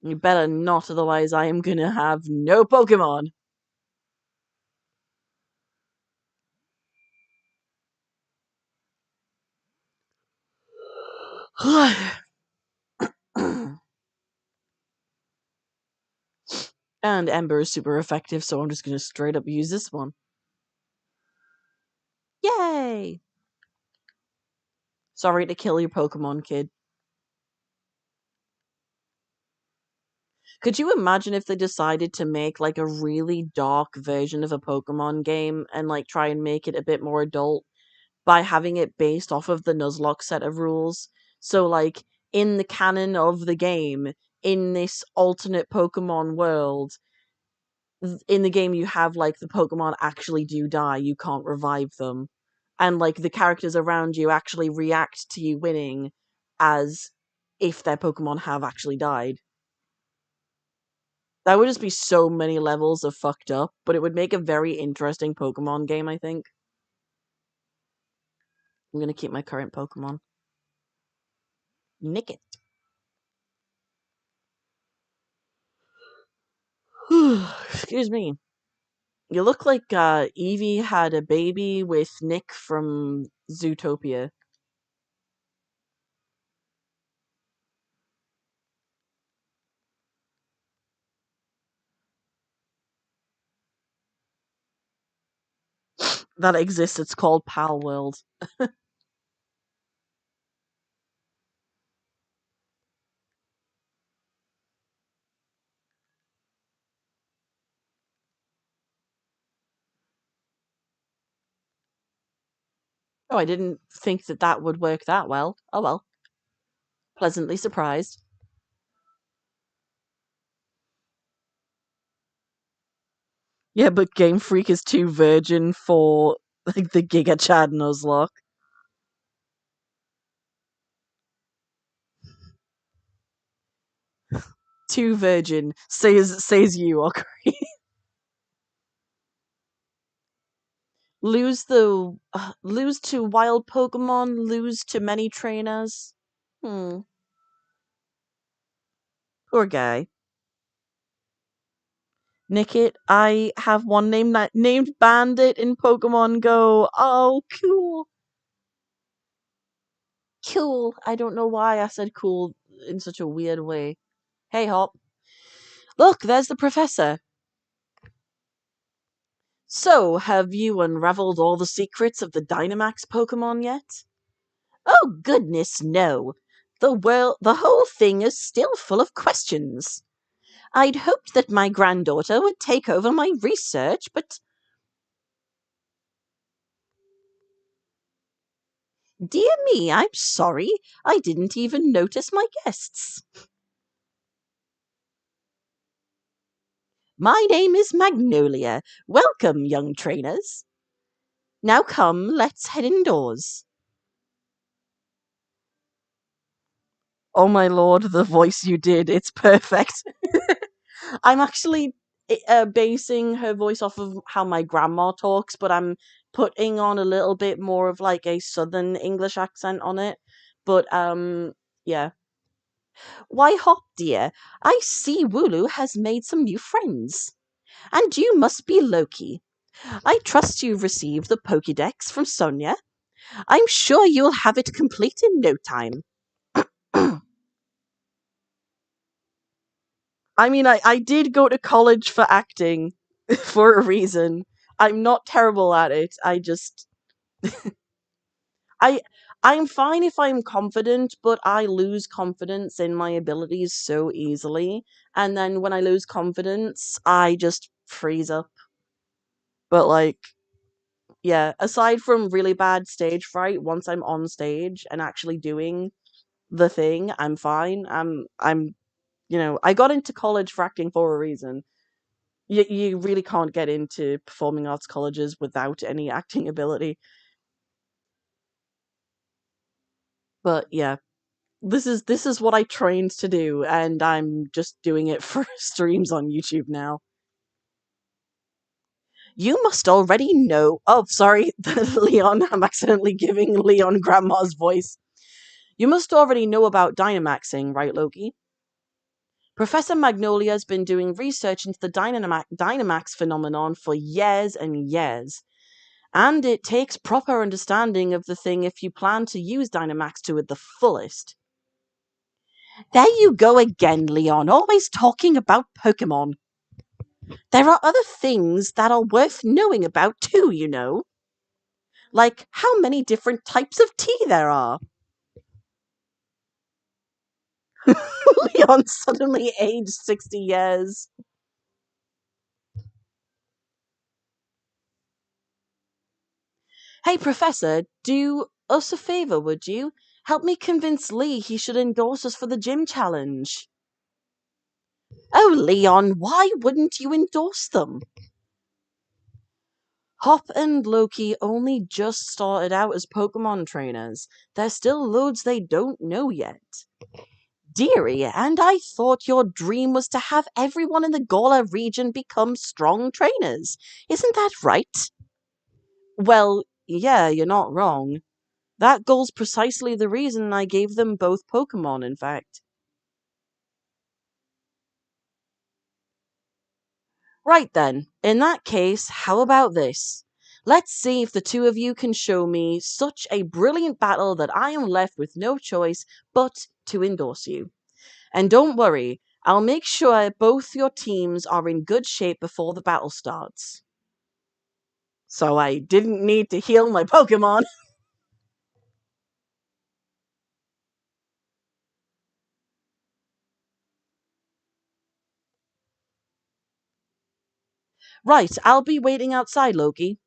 You better not, otherwise I am gonna have no Pokemon. And Ember is super effective, so I'm just gonna straight up use this one. Yay! Sorry to kill your Pokemon, kid. Could you imagine if they decided to make like a really dark version of a Pokemon game and like try and make it a bit more adult by having it based off of the Nuzlocke set of rules? So like in the canon of the game, in this alternate Pokemon world, in the game you have like the Pokemon actually do die, you can't revive them. And like the characters around you actually react to you winning as if their Pokemon have actually died. That would just be so many levels of fucked up, but it would make a very interesting Pokemon game, I think. I'm gonna keep my current Pokemon. Nick it. Excuse me. You look like Eevee had a baby with Nick from Zootopia. That exists, it's called Pal World. Oh, I didn't think that that would work that well. Oh well. Pleasantly surprised. Yeah, but Game Freak is too virgin for like the Giga Chad Nuzlocke. Too virgin, says you, Okari. Lose to wild Pokemon, lose to many trainers. Hmm, poor guy. Nickit, I have one name named Bandit in Pokemon Go. Oh, cool. Cool. I don't know why I said cool in such a weird way. Hey, Hop. Look, there's the professor. So, have you unraveled all the secrets of the Dynamax Pokemon yet? Oh, goodness, no. The whole thing is still full of questions. I'd hoped that my granddaughter would take over my research, but dear me, I'm sorry. I didn't even notice my guests. My name is Magnolia. Welcome, young trainers. Now come, let's head indoors. Oh my lord, the voice you did. It's perfect. I'm actually basing her voice off of how my grandma talks, but I'm putting on a little bit more of like a southern English accent on it. But yeah. Why, Hop dear, I see Wooloo has made some new friends. And you must be Loki. I trust you've received the Pokédex from Sonia. I'm sure you'll have it complete in no time. I mean, I did go to college for acting for a reason. I'm not terrible at it. I I'm fine if I'm confident, but I lose confidence in my abilities so easily. And then when I lose confidence, I just freeze up. But like, yeah, aside from really bad stage fright, once I'm on stage and actually doing the thing, I'm fine. I got into college for acting for a reason. You really can't get into performing arts colleges without any acting ability. But yeah, this is what I trained to do, and I'm just doing it for streams on YouTube now. You must already know. Oh, sorry, Leon. I'm accidentally giving Leon Grandma's voice. You must already know about Dynamaxing, right, Loki? Professor Magnolia's been doing research into the Dynamax phenomenon for years and years. And it takes proper understanding of the thing if you plan to use Dynamax to the fullest. There you go again, Leon, always talking about Pokemon. There are other things that are worth knowing about too, you know. Like how many different types of tea there are. Leon suddenly aged 60 years. Hey, Professor, do us a favor, would you? Help me convince Lee he should endorse us for the gym challenge. Oh, Leon, why wouldn't you endorse them? Hop and Loki only just started out as Pokemon trainers. There's still loads they don't know yet. Dearie, and I thought your dream was to have everyone in the Gaula region become strong trainers. Isn't that right? Well, yeah, you're not wrong. That goal's precisely the reason I gave them both Pokemon, in fact. Right then, in that case, how about this? Let's see if the two of you can show me such a brilliant battle that I am left with no choice but to endorse you. And don't worry, I'll make sure both your teams are in good shape before the battle starts. So I didn't need to heal my Pokemon. Right, I'll be waiting outside, Loki.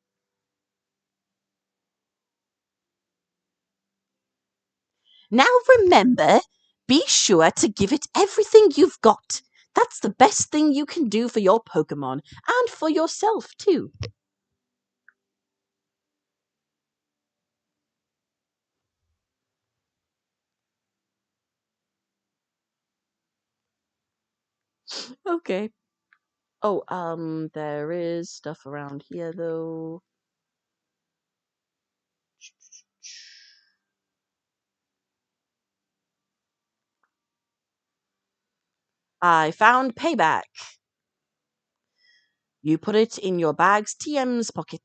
Now remember, be sure to give it everything you've got. That's the best thing you can do for your Pokemon, and for yourself, too. Okay. Oh, there is stuff around here, though. I found payback. You put it in your bag's TM's pocket.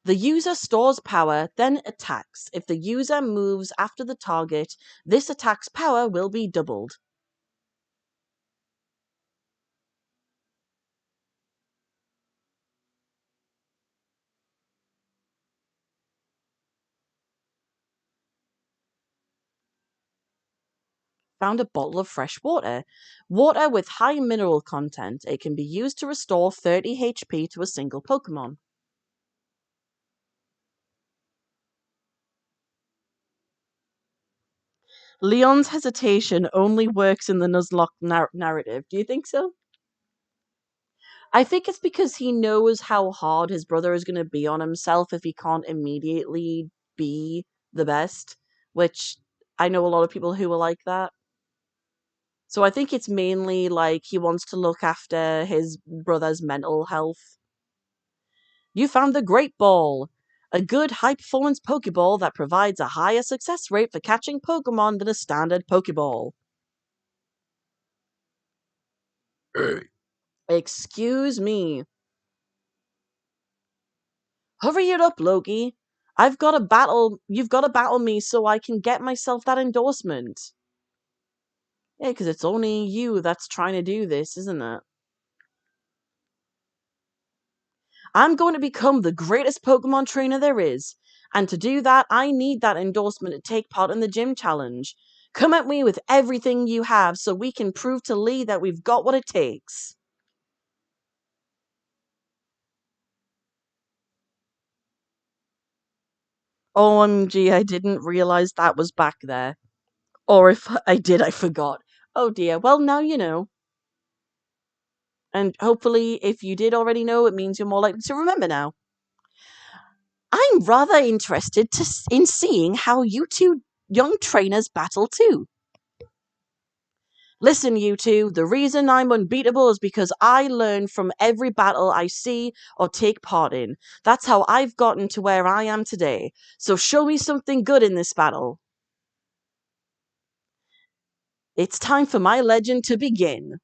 The user stores power, then attacks. If the user moves after the target, this attack's power will be doubled. Found a bottle of fresh water. Water with high mineral content. It can be used to restore 30 HP to a single Pokemon. Leon's hesitation only works in the Nuzlocke narrative. Do you think so? I think it's because he knows how hard his brother is going to be on himself if he can't immediately be the best, which I know a lot of people who are like that. So I think it's mainly like he wants to look after his brother's mental health. You found the Great Ball, a good high performance Pokeball that provides a higher success rate for catching Pokemon than a standard Pokeball. Excuse me. Hurry it up, Loki. You've got to battle me so I can get myself that endorsement. Yeah, because it's only you that's trying to do this, isn't it? I'm going to become the greatest Pokemon trainer there is. And to do that, I need that endorsement to take part in the gym challenge. Come at me with everything you have so we can prove to Lee that we've got what it takes. OMG, I didn't realize that was back there. Or if I did, I forgot. Oh dear, well, now you know. And hopefully, if you did already know, it means you're more likely to remember now. I'm rather interested in seeing how you two young trainers battle too. Listen, you two, the reason I'm unbeatable is because I learn from every battle I see or take part in. That's how I've gotten to where I am today. So show me something good in this battle. It's time for my legend to begin.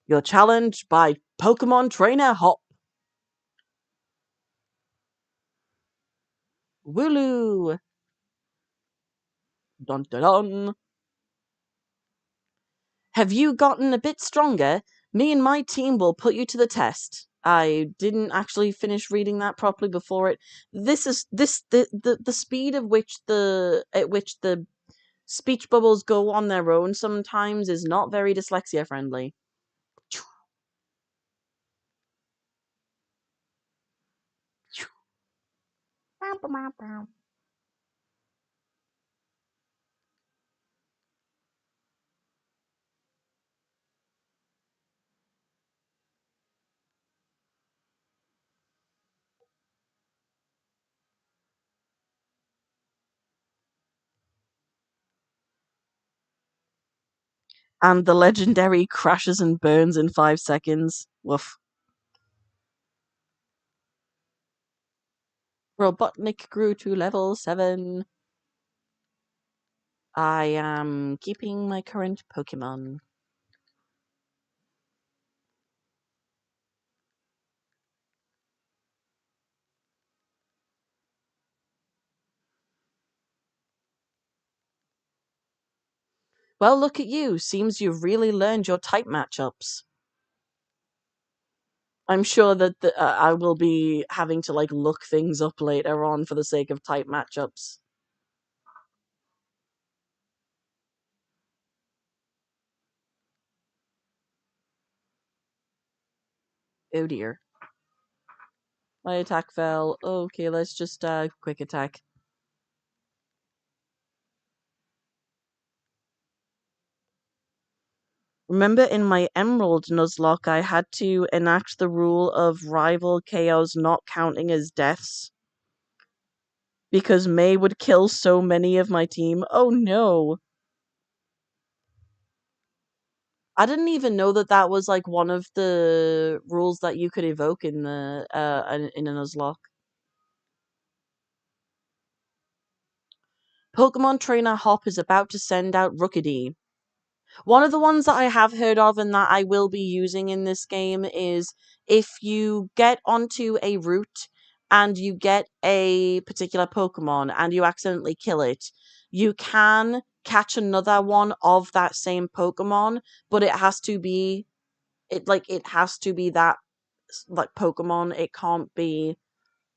You're challenged by Pokemon Trainer Hop. Wooloo! Dun dun dun. Have you gotten a bit stronger? Me and my team will put you to the test. I didn't actually finish reading that properly before it. This is this the speed of which the at which the speech bubbles go on their own sometimes is not very dyslexia friendly. And the legendary crashes and burns in 5 seconds. Woof. Robotnik grew to level 7. I am keeping my current Pokemon. Well, look at you. Seems you've really learned your type matchups. I'm sure that I will be having to like look things up later on for the sake of type matchups. Oh dear. My attack fell. Okay, let's just quick attack. Remember in my Emerald Nuzlocke I had to enact the rule of rival KOs not counting as deaths because May would kill so many of my team. Oh no. I didn't even know that that was like one of the rules that you could evoke in the in a Nuzlocke. Pokemon Trainer Hop is about to send out Rookidee. One of the ones that I have heard of and that I will be using in this game is if you get onto a route and you get a particular Pokemon and you accidentally kill it, you can catch another one of that same Pokemon, but it has to be that like Pokemon. It can't be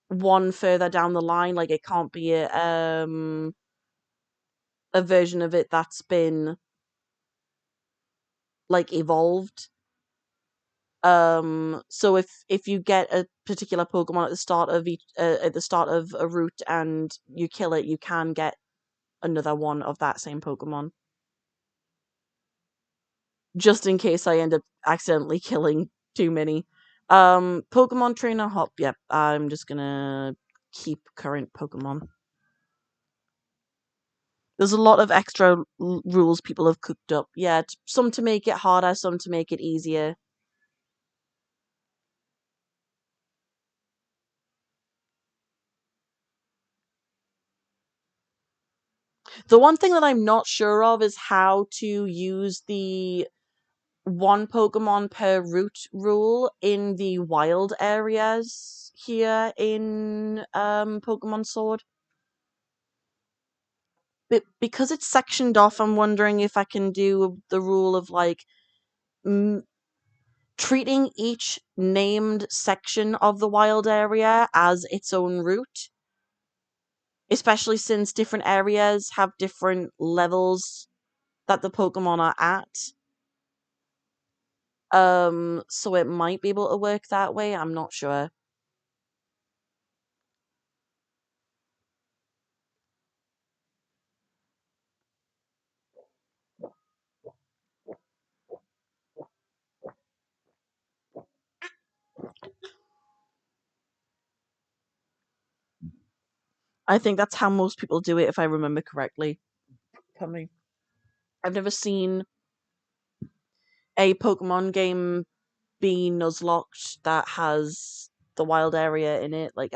one further down the line. Like it can't be a version of it that's been like evolved. So if you get a particular Pokemon at the start of a route and you kill it, you can get another one of that same Pokemon. Just in case I end up accidentally killing too many. Pokemon Trainer Hop. Yep, I'm just gonna keep current Pokemon. There's a lot of extra rules people have cooked up. Yeah, some to make it harder, some to make it easier. The one thing that I'm not sure of is how to use the one Pokemon per route rule in the wild areas here in Pokemon Sword. But because it's sectioned off, I'm wondering if I can do the rule of like m- treating each named section of the wild area as its own route, especially since different areas have different levels that the Pokemon are at. So it might be able to work that way. I'm not sure. I think that's how most people do it, if I remember correctly. Coming. I've never seen a Pokemon game be Nuzlocked that has the wild area in it. Like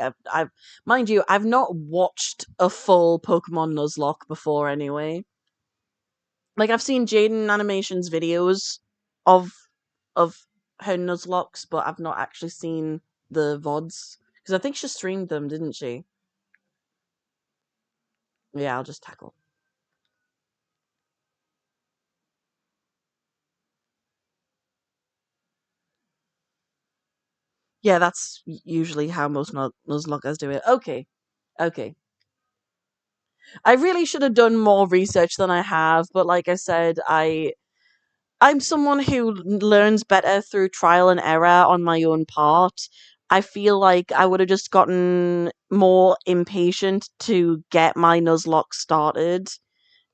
mind you, I've not watched a full Pokemon Nuzlocke before anyway. Like I've seen Jaden Animation's videos of of her Nuzlocks, but I've not actually seen the VODs. Because I think she streamed them, didn't she? Yeah, I'll just tackle. Yeah, that's usually how most Nuzlockers do it. Okay, okay. I really should have done more research than I have, but like I said, I'm someone who learns better through trial and error on my own part. I feel like I would have just gotten more impatient to get my Nuzlocke started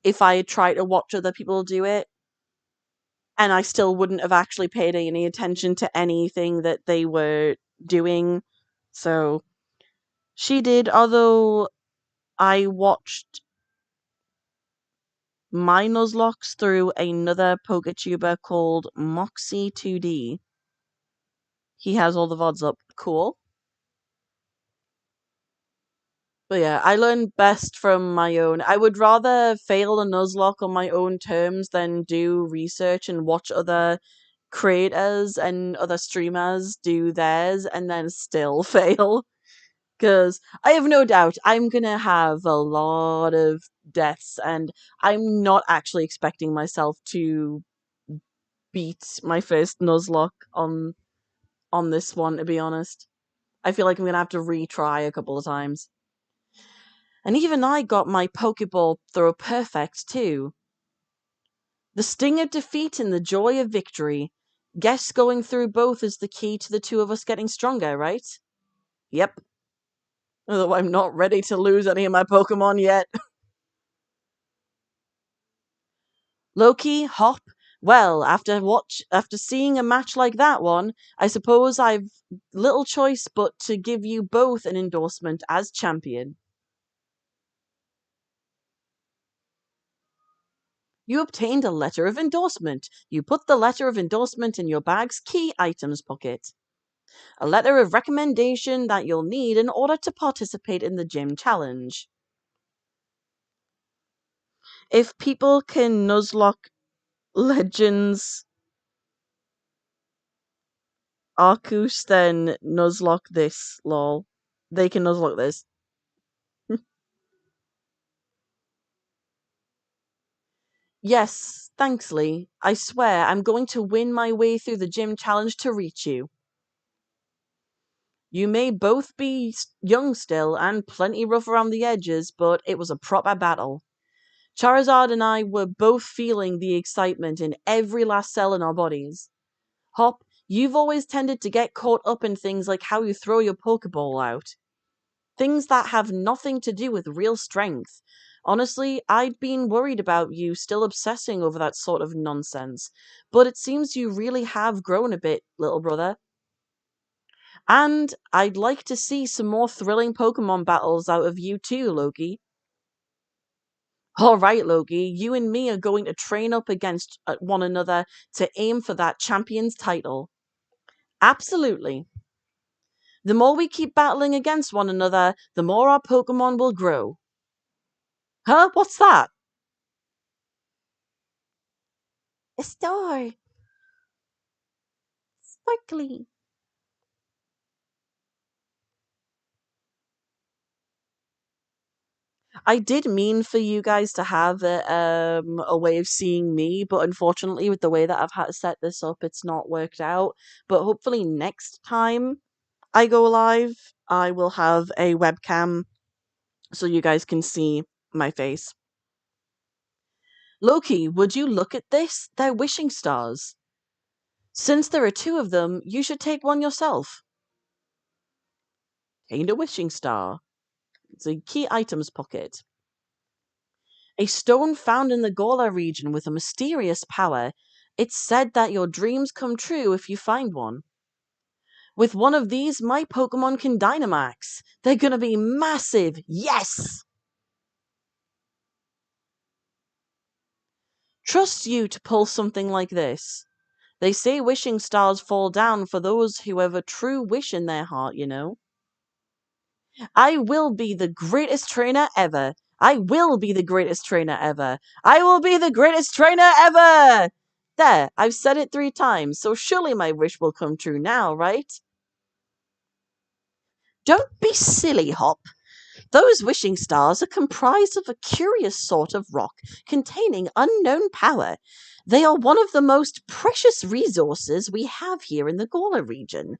if I had tried to watch other people do it, and I still wouldn't have actually paid any attention to anything that they were doing. So she did, although I watched my Nuzlocks through another PokeTuber called Moxie2D. He has all the VODs up. Cool. But yeah, I learn best from my own. I would rather fail a Nuzlocke on my own terms than do research and watch other creators and other streamers do theirs and then still fail. Because I have no doubt I'm gonna have a lot of deaths, and I'm not actually expecting myself to beat my first Nuzlocke on this one, to be honest. I feel like I'm gonna have to retry a couple of times. And even I got my Pokeball throw perfect too. The sting of defeat and the joy of victory. Guess going through both is the key to the two of us getting stronger, right? Yep. Although I'm not ready to lose any of my Pokemon yet. Loki, Hop. Well, after seeing a match like that one, I suppose I've little choice but to give you both an endorsement as champion. You obtained a letter of endorsement. You put the letter of endorsement in your bag's key items pocket. A letter of recommendation that you'll need in order to participate in the gym challenge. If people can Nuzlocke Legends Arcus, then Nuzlocke this, lol. They can Nuzlocke this. Yes, thanks, Lee. I swear I'm going to win my way through the gym challenge to reach you. You may both be young still and plenty rough around the edges, but it was a proper battle. Charizard and I were both feeling the excitement in every last cell in our bodies. Hop, you've always tended to get caught up in things like how you throw your Pokeball out. Things that have nothing to do with real strength. Honestly, I'd been worried about you still obsessing over that sort of nonsense, but it seems you really have grown a bit, little brother. And I'd like to see some more thrilling Pokemon battles out of you too, Loki. All right, Loki, you and me are going to train up against one another to aim for that champion's title. Absolutely. The more we keep battling against one another, the more our Pokemon will grow. Huh? What's that? A star. Sparkly. I did mean for you guys to have a way of seeing me, but unfortunately, with the way that I've had to set this up, it's not worked out. But hopefully, next time I go live, I will have a webcam so you guys can see my face. Loki, would you look at this? They're wishing stars. Since there are two of them, you should take one yourself. Ain't a wishing star. It's a key items pocket. A stone found in the Gola region with a mysterious power. It's said that your dreams come true if you find one. With one of these, my Pokemon can Dynamax. They're gonna be massive. Yes! Trust you to pull something like this. They say wishing stars fall down for those who have a true wish in their heart, you know. I will be the greatest trainer ever. I will be the greatest trainer ever. I will be the greatest trainer ever! There, I've said it 3 times, so surely my wish will come true now, right? Don't be silly, Hop. Those wishing stars are comprised of a curious sort of rock containing unknown power. They are one of the most precious resources we have here in the Gawler region.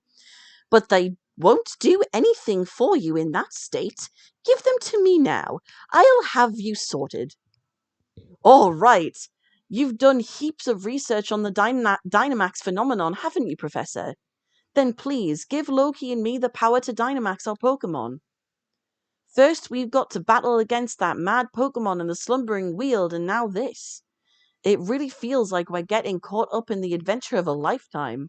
But they won't do anything for you in that state. Give them to me now. I'll have you sorted. All right. You've done heaps of research on the Dynamax phenomenon, haven't you, Professor? Then please give Loki and me the power to Dynamax our Pokemon. First, we've got to battle against that mad Pokemon in the slumbering weald, and now this. It really feels like we're getting caught up in the adventure of a lifetime.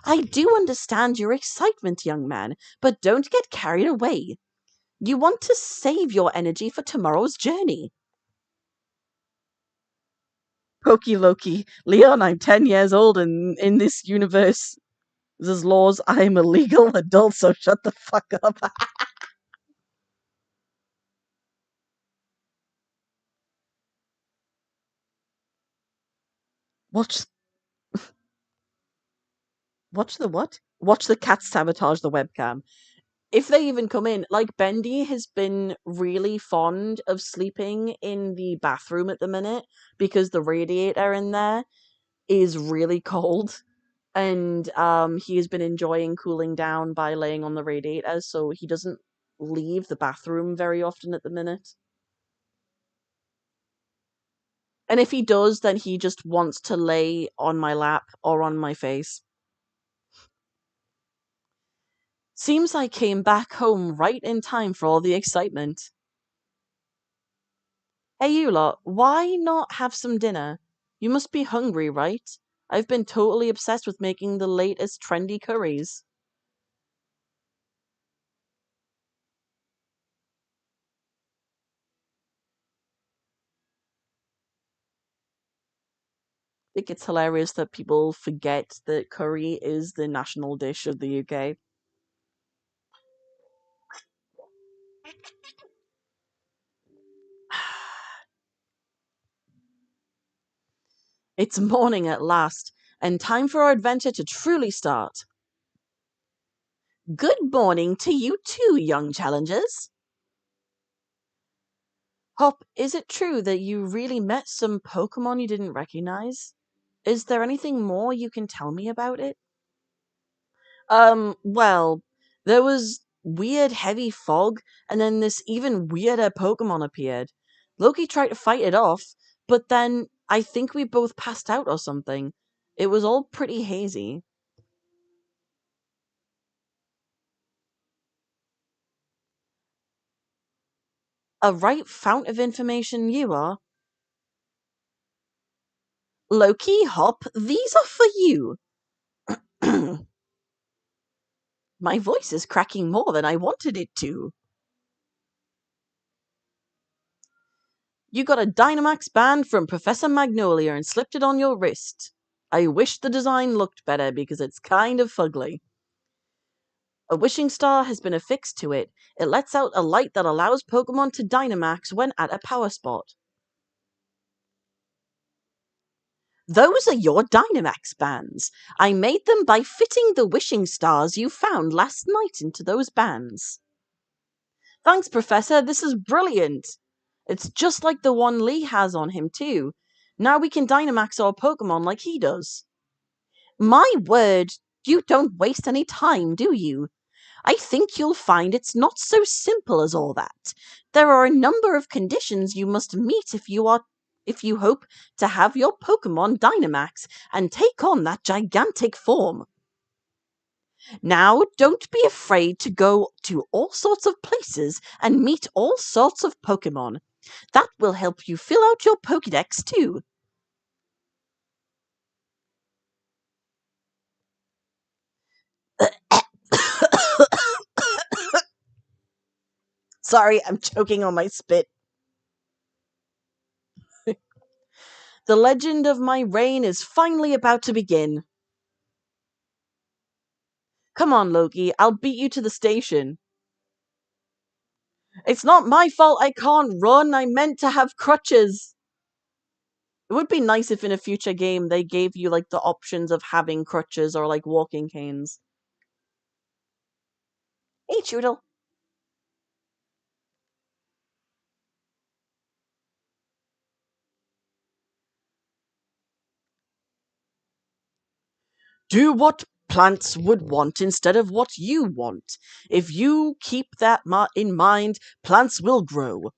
I do understand your excitement, young man, but don't get carried away. You want to save your energy for tomorrow's journey. Pokey Loki, Leon, I'm 10 years old, and in this universe, there's laws. I'm a legal adult, so shut the fuck up. Watch, watch the what? Watch the cats sabotage the webcam. If they even come in, like Bendy has been really fond of sleeping in the bathroom at the minute because the radiator in there is really cold, and he has been enjoying cooling down by laying on the radiator, so he doesn't leave the bathroom very often at the minute. And if he does, then he just wants to lay on my lap or on my face. Seems I came back home right in time for all the excitement. Hey, you lot, why not have some dinner? You must be hungry, right? I've been totally obsessed with making the latest trendy curries. I think it's hilarious that people forget that curry is the national dish of the UK. It's morning at last, and time for our adventure to truly start. Good morning to you too, young challengers. Hop, is it true that you really met some Pokemon you didn't recognize? Is there anything more you can tell me about it? Well, there was weird heavy fog, and then this even weirder Pokemon appeared. Loki tried to fight it off, but then I think we both passed out or something. It was all pretty hazy. A right fount of information you are. Loki, Hop, these are for you. My voice is cracking more than I wanted it to. You got a Dynamax band from Professor Magnolia and slipped it on your wrist. I wish the design looked better because it's kind of fugly. A wishing star has been affixed to it. It lets out a light that allows Pokemon to Dynamax when at a power spot. Those are your Dynamax bands. I made them by fitting the wishing stars you found last night into those bands. Thanks, Professor. This is brilliant. It's just like the one Lee has on him, too. Now we can Dynamax our Pokemon like he does. My word, you don't waste any time, do you? I think you'll find it's not so simple as all that. There are a number of conditions you must meet if you hope to have your Pokemon Dynamax and take on that gigantic form. Now, don't be afraid to go to all sorts of places and meet all sorts of Pokemon. That will help you fill out your Pokédex too. Sorry, I'm choking on my spit. The legend of my reign is finally about to begin. Come on, Loki, I'll beat you to the station. It's not my fault I can't run. I meant to have crutches. It would be nice if in a future game they gave you like the options of having crutches or like walking canes. Hey, Choodle. Do what plants would want instead of what you want. If you keep that in mind, plants will grow.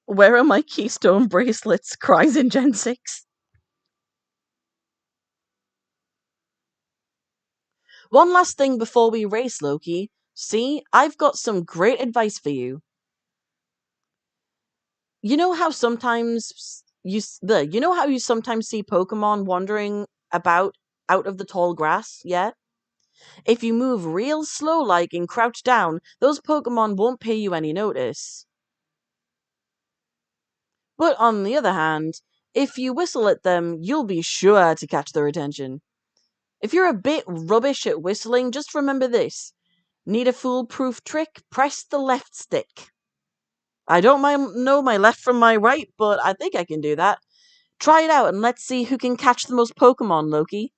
Where are my keystone bracelets? Cries in Gen 6. One last thing before we race, Loki. See, I've got some great advice for you. You know how sometimes you know how you sometimes see Pokemon wandering about out of the tall grass, yeah? If you move real slow like and crouch down, those Pokemon won't pay you any notice. But on the other hand, if you whistle at them, you'll be sure to catch their attention. If you're a bit rubbish at whistling, just remember this. Need a foolproof trick? Press the left stick. I don't know my left from my right, but I think I can do that. Try it out and let's see who can catch the most Pokemon, Loki.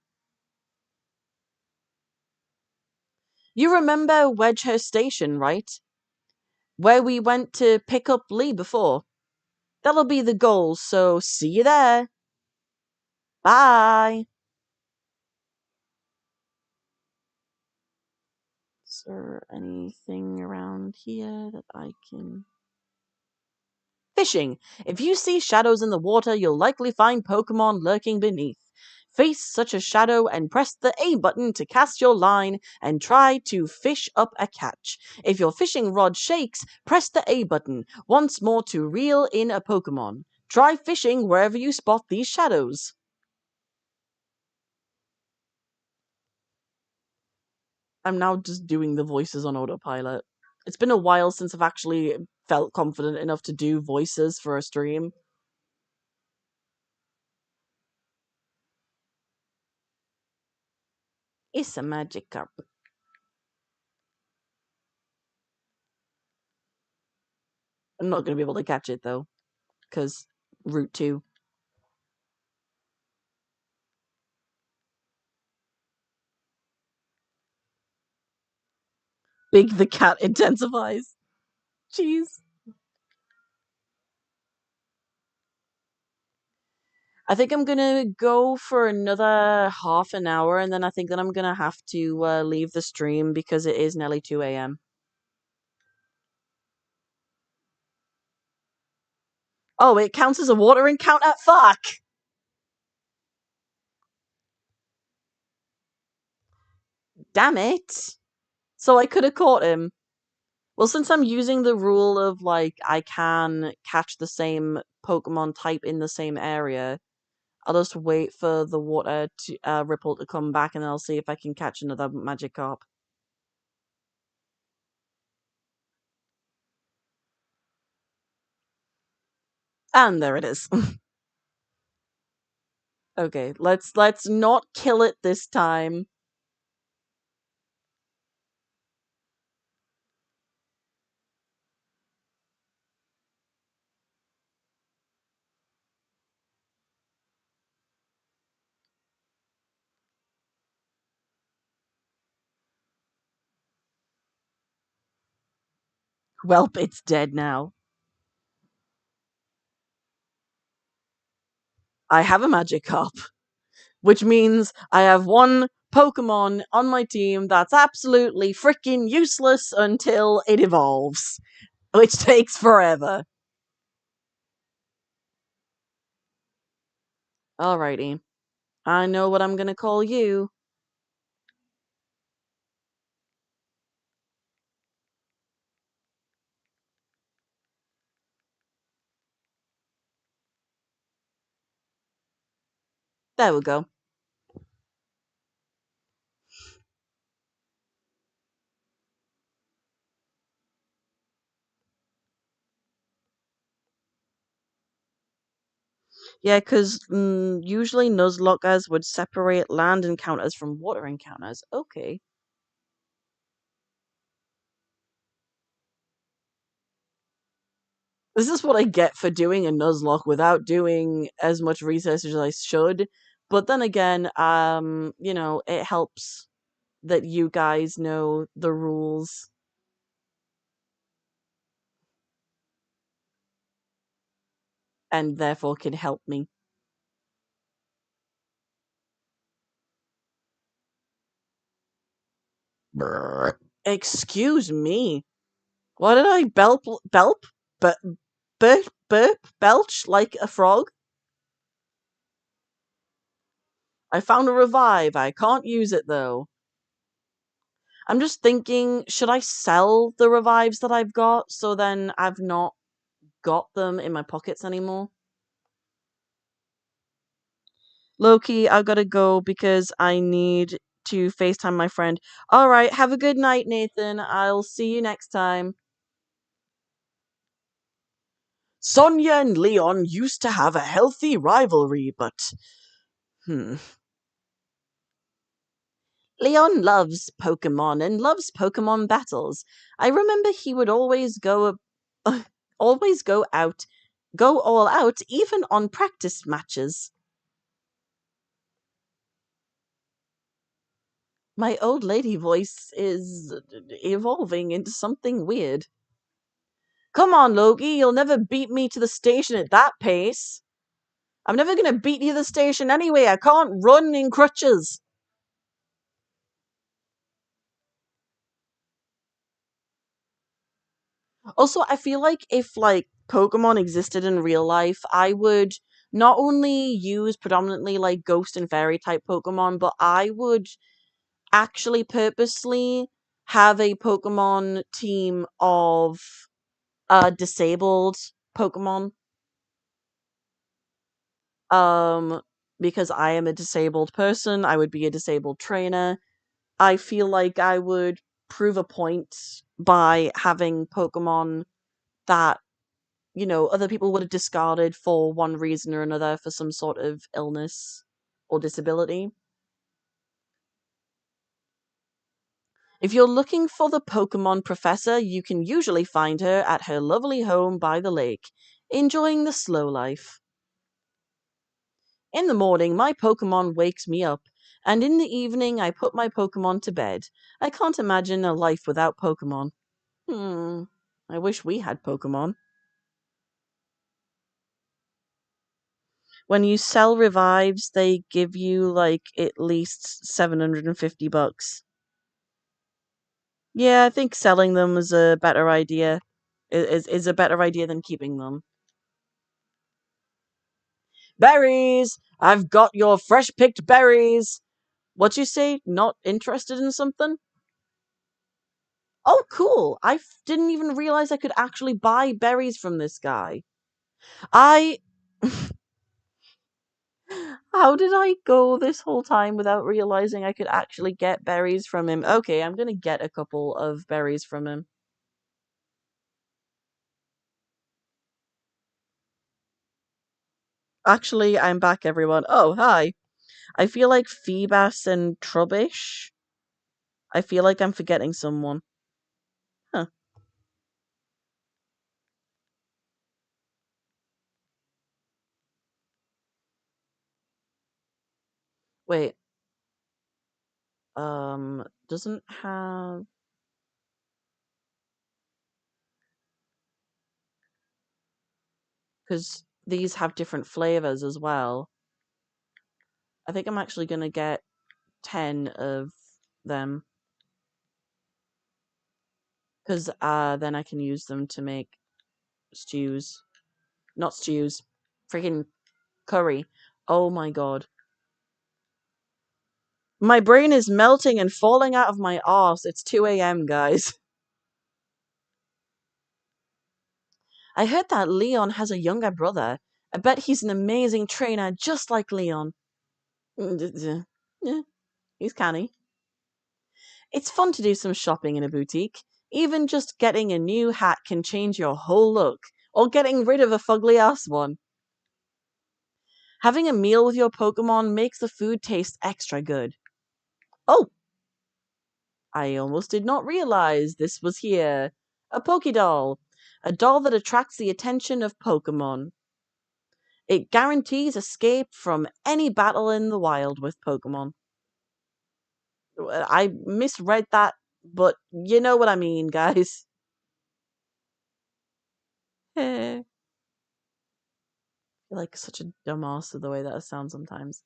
You remember Wedgehurst Station, right? Where we went to pick up Lee before. That'll be the goal, so see you there. Bye. Is there anything around here that I can... Fishing. If you see shadows in the water, you'll likely find Pokemon lurking beneath. Face such a shadow and press the A button to cast your line and try to fish up a catch. If your fishing rod shakes, press the A button once more to reel in a Pokemon. Try fishing wherever you spot these shadows. I'm now just doing the voices on autopilot. It's been a while since I've actually felt confident enough to do voices for a stream. It's a Magikarp. I'm not going to be able to catch it though, because Route 2. Big the cat intensifies. Jeez. I think I'm gonna go for another half an hour, and then I think that I'm gonna have to leave the stream because it is nearly 2 a.m. Oh, it counts as a watering count at fuck! Damn it! So I could have caught him. Well, since I'm using the rule of, like, I can catch the same Pokemon type in the same area, I'll just wait for the water to ripple to come back, and then I'll see if I can catch another magic carp. And there it is. Okay, let's not kill it this time. Welp, it's dead now. I have a magic carp, which means I have one Pokemon on my team that's absolutely freaking useless until it evolves, which takes forever. Alrighty. I know what I'm gonna call you. There we go. Yeah, because usually Nuzlockers would separate land encounters from water encounters. Okay. This is what I get for doing a Nuzlocke without doing as much research as I should. But then again, it helps that you guys know the rules and therefore can help me. Brr. Excuse me. What did I but belch like a frog? I found a revive. I can't use it though. I'm just thinking, should I sell the revives that I've got so then I've not got them in my pockets anymore? Loki, I've got to go because I need to FaceTime my friend. All right, have a good night, Nathan. I'll see you next time. Sonia and Leon used to have a healthy rivalry, but hmm. Leon loves Pokemon and loves Pokemon battles. I remember he would always go all out, even on practice matches. My old lady voice is evolving into something weird. Come on, Loki, you'll never beat me to the station at that pace. I'm never gonna beat you to the station anyway. I can't run in crutches. Also, I feel like if Pokemon existed in real life, I would not only use predominantly ghost and fairy type Pokemon, but I would actually purposely have a Pokemon team of disabled Pokemon. Um because I am a disabled person, I would be a disabled trainer. I feel like I would prove a point by having Pokemon that other people would have discarded for one reason or another for some sort of illness or disability. If you're looking for the Pokemon professor, you can usually find her at her lovely home by the lake, enjoying the slow life. In the morning, my Pokemon wakes me up, and in the evening, I put my Pokemon to bed. I can't imagine a life without Pokemon. Hmm, I wish we had Pokemon. When you sell revives, they give you at least 750 bucks. Yeah, I think selling them is a better idea. Is a better idea than keeping them. Berries! I've got your fresh picked berries! What you say? Not interested in something? Oh, cool! Didn't even realize I could actually buy berries from this guy. I How did I go this whole time without realizing I could actually get berries from him? Okay, I'm gonna get a couple of berries from him. Actually, I'm back, everyone. Oh, hi. I feel like Phoebus and Trubbish. I feel like I'm forgetting someone. Huh. Wait. Doesn't have because these have different flavors as well. I think I'm actually gonna get 10 of them because then I can use them to make stews. Not stews. Freaking curry. Oh my god. My brain is melting and falling out of my arse. It's 2 a.m., guys. I heard that Leon has a younger brother. I bet he's an amazing trainer just like Leon. Yeah, he's canny. It's fun to do some shopping in a boutique. Even just getting a new hat can change your whole look, or getting rid of a fugly ass one. Having a meal with your Pokemon makes the food taste extra good. Oh, I almost did not realize this was here. A Pokédoll. A doll that attracts the attention of Pokemon. It guarantees escape from any battle in the wild with Pokemon. I misread that, but you know what I mean, guys. I feel like such a dumbass of the way that sounds sometimes.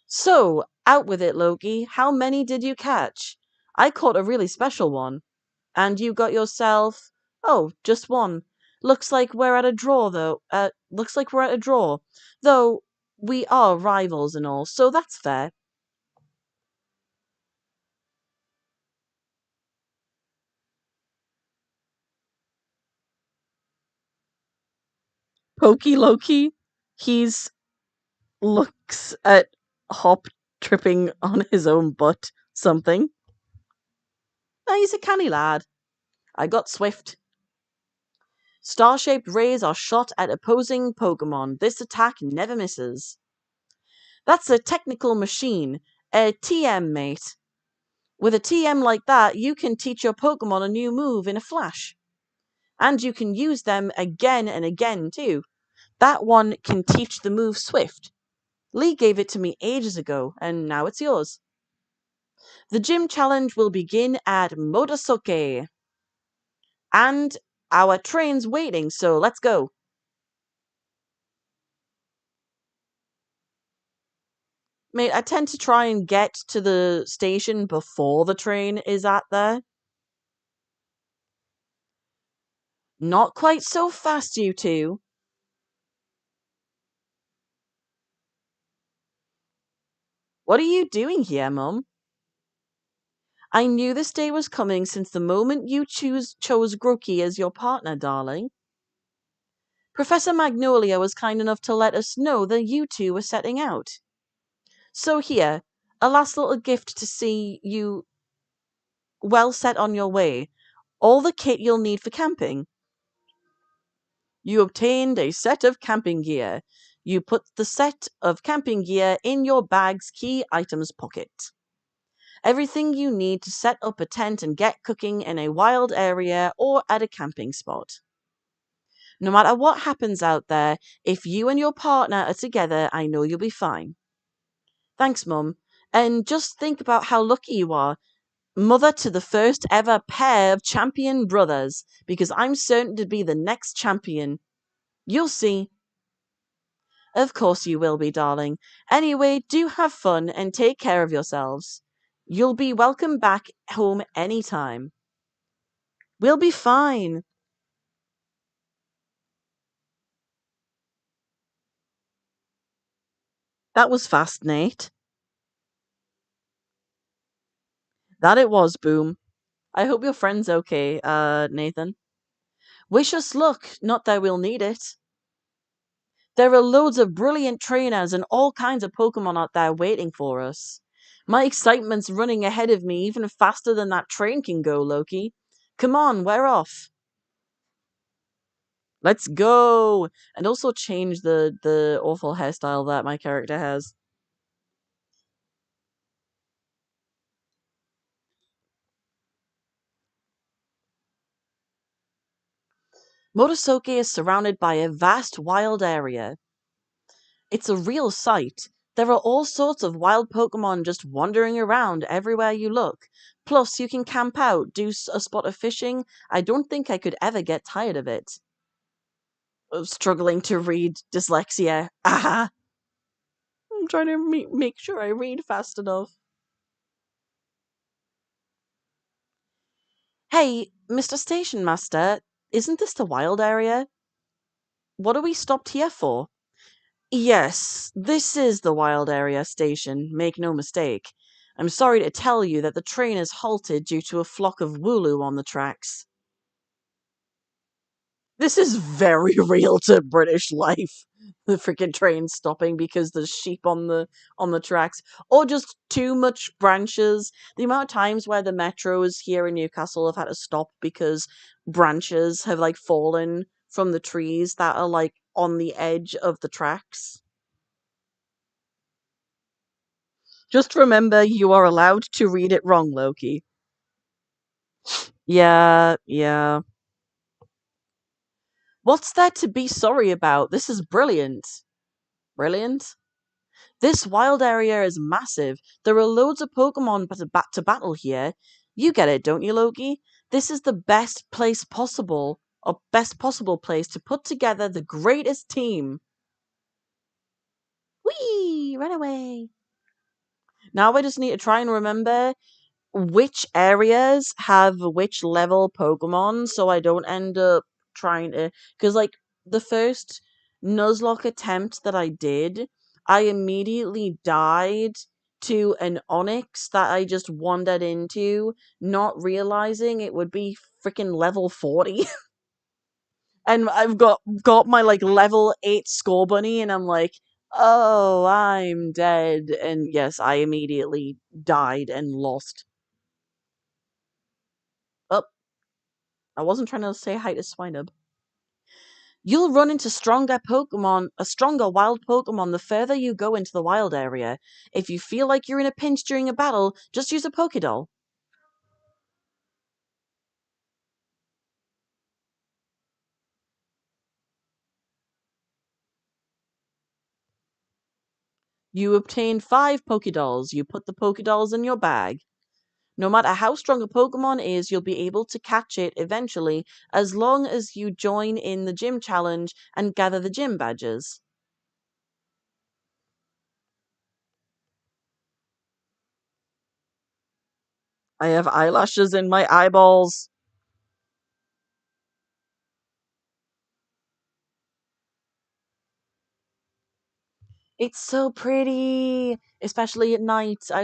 So, out with it, Loki. How many did you catch? I caught a really special one. And you got yourself. Oh, just one. Looks like we're at a draw, though. Looks like we're at a draw. Though we are rivals and all, so that's fair. Pokey Loki, he's looks at Hop tripping on his own butt. Something. He's a canny lad. I got Swift. Star-shaped rays are shot at opposing Pokemon. This attack never misses. That's a technical machine. A TM, mate. With a TM like that, you can teach your Pokemon a new move in a flash. And you can use them again and again, too. That one can teach the move Swift. Lee gave it to me ages ago, and now it's yours. The gym challenge will begin at Motosuke. And our train's waiting, so let's go. Mate, I tend to try and get to the station before the train is at there. Not quite so fast, you two. What are you doing here, Mum? I knew this day was coming since the moment you chose Grookey as your partner, darling. Professor Magnolia was kind enough to let us know that you two were setting out. So here, a last little gift to see you well set on your way. All the kit you'll need for camping. You obtained a set of camping gear. You put the set of camping gear in your bag's key items pocket. Everything you need to set up a tent and get cooking in a wild area or at a camping spot. No matter what happens out there, if you and your partner are together, I know you'll be fine. Thanks, Mum. And just think about how lucky you are. Mother to the first ever pair of champion brothers, because I'm certain to be the next champion. You'll see. Of course you will be, darling. Anyway, do have fun and take care of yourselves. You'll be welcome back home any time. We'll be fine. That was fast, Nate. That it was, Boom. I hope your friend's okay, Nathan. Wish us luck, not that we'll need it. There are loads of brilliant trainers and all kinds of Pokemon out there waiting for us. My excitement's running ahead of me even faster than that train can go, Loki. Come on, we're off. Let's go! And also change the awful hairstyle that my character has. Motosoke is surrounded by a vast wild area. It's a real sight. There are all sorts of wild Pokemon just wandering around everywhere you look. Plus, you can camp out, do a spot of fishing. I don't think I could ever get tired of it. Struggling to read dyslexia. Ah! I'm trying to make sure I read fast enough. Hey, Mr. Station Master, isn't this the wild area? What are we stopped here for? Yes, this is the wild area station, make no mistake. I'm sorry to tell you that the train is halted due to a flock of Wooloo on the tracks. This is very real to British life. The freaking train stopping because there's sheep on the tracks, or just too much branches. The amount of times where the metros here in Newcastle have had to stop because branches have like fallen from the trees that are like on the edge of the tracks. Just remember you are allowed to read it wrong, Loki. Yeah, yeah. What's there to be sorry about? This is brilliant. Brilliant? This wild area is massive. There are loads of Pokemon to battle here. You get it, don't you, Loki? This is the best place possible, or best possible place to put together the greatest team. Whee! Run away. Now I just need to try and remember which areas have which level Pokemon so I don't end up trying to. Because, like, the first Nuzlocke attempt that I did, I immediately died to an Onyx that I just wandered into, not realizing it would be freaking level 40. And I've got my like level 8 score bunny and I'm like, oh, I'm dead. And yes, I immediately died and lost. Oh, I wasn't trying to say hi to Swinub. You'll run into a stronger wild Pokemon the further you go into the wild area. If you feel like you're in a pinch during a battle, just use a Pokédoll. You obtain 5 Pokédolls. You put the Pokédolls in your bag. No matter how strong a Pokemon is, you'll be able to catch it eventually as long as you join in the gym challenge and gather the gym badges. I have eyelashes in my eyeballs. It's so pretty, especially at night. I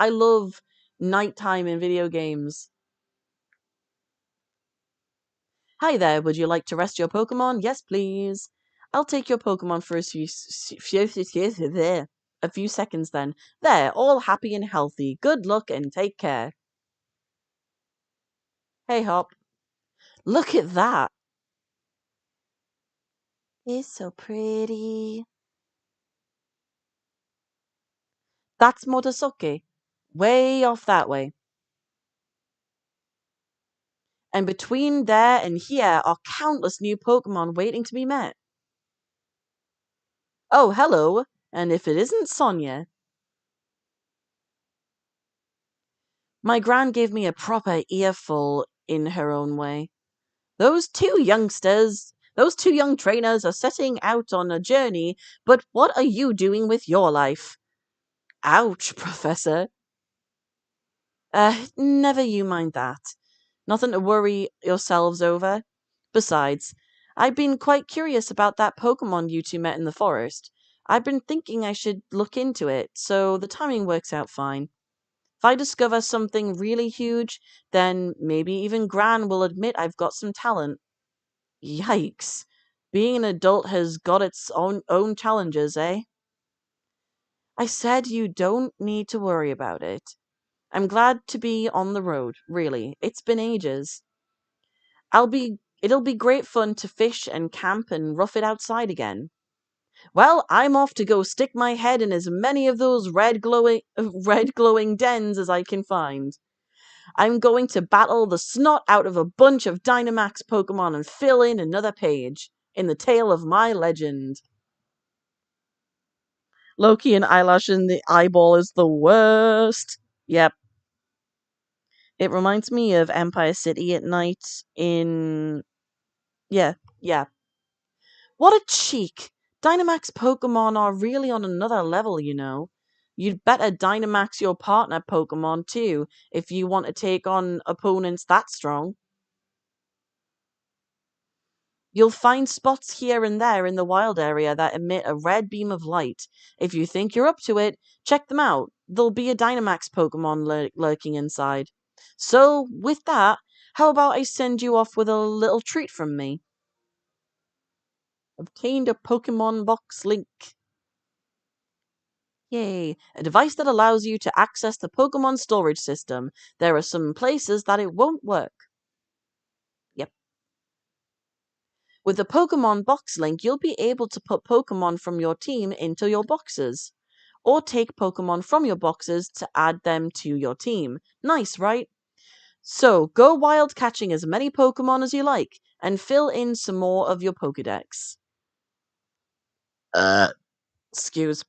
love nighttime in video games. Hi there, would you like to rest your Pokemon? Yes, please. I'll take your Pokemon for a few seconds then. There, all happy and healthy. Good luck and take care. Hey, Hop. Look at that. It's so pretty. That's Motosoke. Way off that way. And between there and here are countless new Pokemon waiting to be met. Oh, hello. And if it isn't Sonia, my gran gave me a proper earful in her own way. Those two young trainers are setting out on a journey, but what are you doing with your life? Ouch, Professor. Never you mind that. Nothing to worry yourselves over. Besides, I've been quite curious about that Pokemon you two met in the forest. I've been thinking I should look into it, so the timing works out fine. If I discover something really huge, then maybe even Gran will admit I've got some talent. Yikes. Being an adult has got its own challenges, eh? I said you don't need to worry about it. I'm glad to be on the road, really. It's been ages. It'll be great fun to fish and camp and rough it outside again. Well, I'm off to go stick my head in as many of those red glowing dens as I can find. I'm going to battle the snot out of a bunch of Dynamax Pokemon and fill in another page in the tale of my legend. Loki and eyelash in the eyeball is the worst. Yep. It reminds me of Empire City at night in. Yeah, yeah. What a cheek! Dynamax Pokemon are really on another level, you know. You'd better Dynamax your partner Pokemon too, if you want to take on opponents that strong. You'll find spots here and there in the wild area that emit a red beam of light. If you think you're up to it, check them out. There'll be a Dynamax Pokemon lurking inside. So, with that, how about I send you off with a little treat from me? Obtained a Pokemon box link. Yay, a device that allows you to access the Pokemon storage system. There are some places that it won't work. Yep. With the Pokemon box link, you'll be able to put Pokemon from your team into your boxes, or take Pokemon from your boxes to add them to your team. Nice, right? So, go wild catching as many Pokemon as you like, and fill in some more of your Pokedex. Excuse.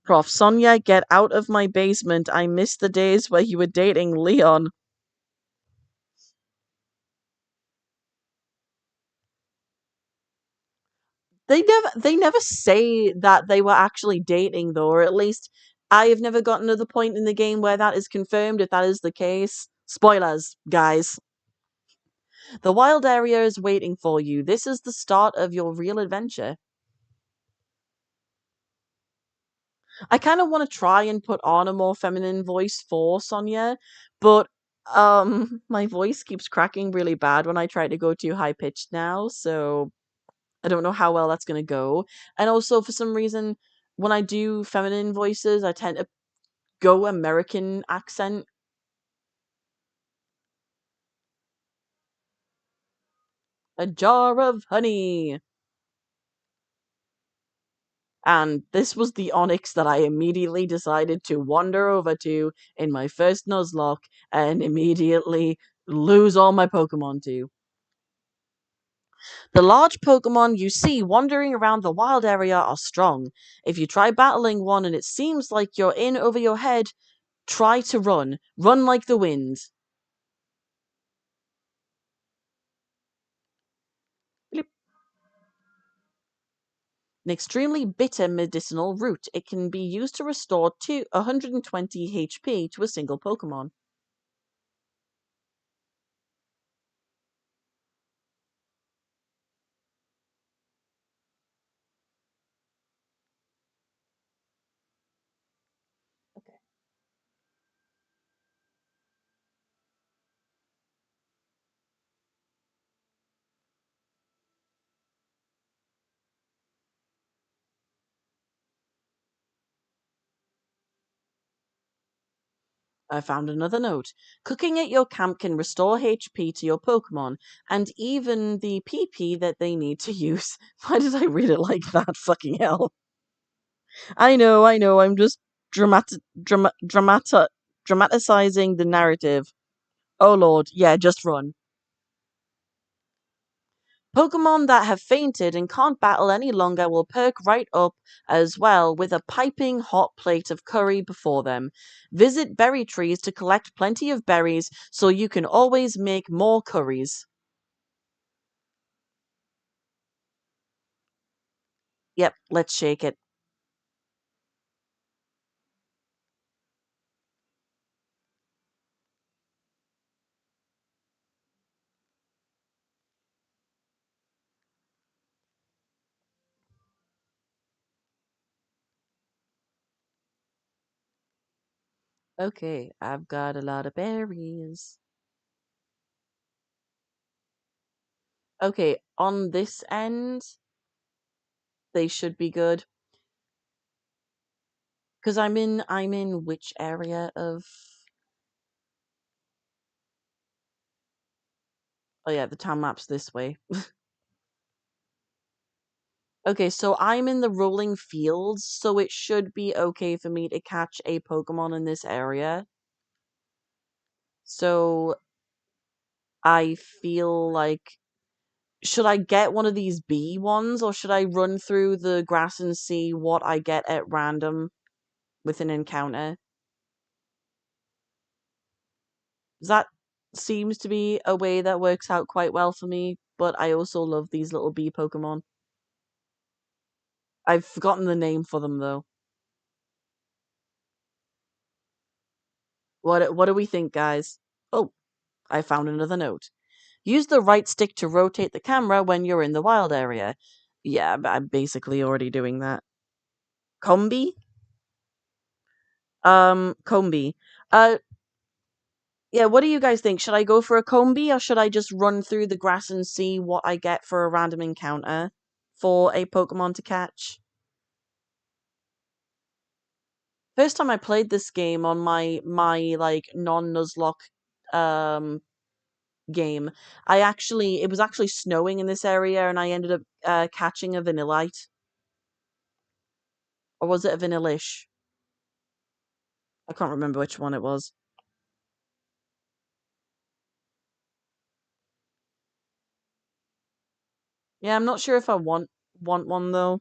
Prof. Sonia, get out of my basement. I miss the days where you were dating Leon. They never say that they were actually dating though, or at least I have never gotten to the point in the game where that is confirmed if that is the case. Spoilers, guys. The wild area is waiting for you. This is the start of your real adventure. I kind of want to try and put on a more feminine voice for Sonia, but my voice keeps cracking really bad when I try to go too high pitched now, so I don't know how well that's going to go. And also, for some reason, when I do feminine voices, I tend to go American accent. A jar of honey. And this was the Onyx that I immediately decided to wander over to in my first Nuzlocke and immediately lose all my Pokemon to. The large Pokemon you see wandering around the wild area are strong. If you try battling one and it seems like you're in over your head, try to run. Run like the wind. Blip. An extremely bitter medicinal root. It can be used to restore 120 HP to a single Pokemon. Okay. I found another note. Cooking at your camp can restore HP to your Pokemon, and even the PP that they need to use. Why did I read it like that? Fucking hell. I know, I'm just dramatizing the narrative. Oh lord, yeah, just run. Pokemon that have fainted and can't battle any longer will perk right up as well with a piping hot plate of curry before them. Visit berry trees to collect plenty of berries so you can always make more curries. Yep, let's shake it. Okay, I've got a lot of berries. Okay, on this end, they should be good. Because I'm in which area of... Oh yeah, the town map's this way. Okay, so I'm in the rolling fields, so it should be okay for me to catch a Pokemon in this area. So I feel like, should I get one of these bee ones, or should I run through the grass and see what I get at random with an encounter? That seems to be a way that works out quite well for me, but I also love these little bee Pokemon. I've forgotten the name for them though. What do we think, guys? Oh, I found another note. Use the right stick to rotate the camera when you're in the wild area. Yeah, I'm basically already doing that. Combi? Combi. Uh, yeah, what do you guys think? Should I go for a combi, or should I just run through the grass and see what I get for a random encounter for a Pokemon to catch? First time I played this game on my like non-Nuzlocke um game, it was actually snowing in this area, and I ended up catching a Vanillite. Or was it a Vanillish? I can't remember which one it was. Yeah, I'm not sure if I want one though.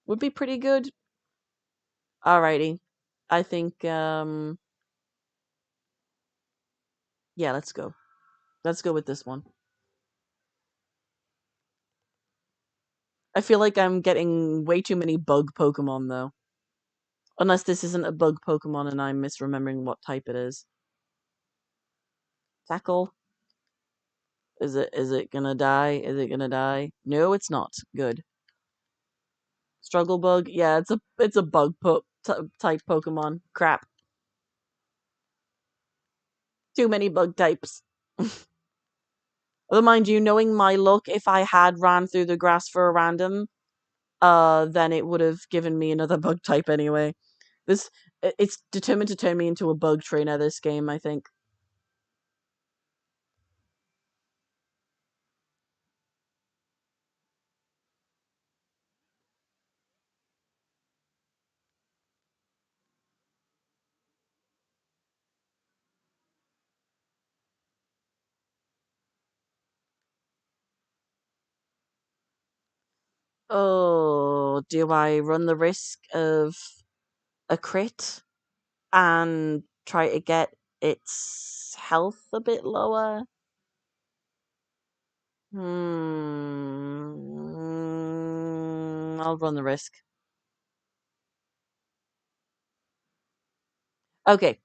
Would be pretty good. Alrighty. I think yeah, let's go. Let's go with this one. I feel like I'm getting way too many bug Pokemon though. Unless this isn't a bug Pokemon and I'm misremembering what type it is. Tackle? Is it gonna die? Is it gonna die? No, it's not. Good. Struggle bug? Yeah, it's a bug type Pokemon. Crap. Too many bug types. Although mind you, knowing my luck, if I had ran through the grass for a random, then it would have given me another bug type anyway. It's determined to turn me into a bug trainer, this game, I think. Oh, do I run the risk of a crit and try to get its health a bit lower? I'll run the risk. Okay.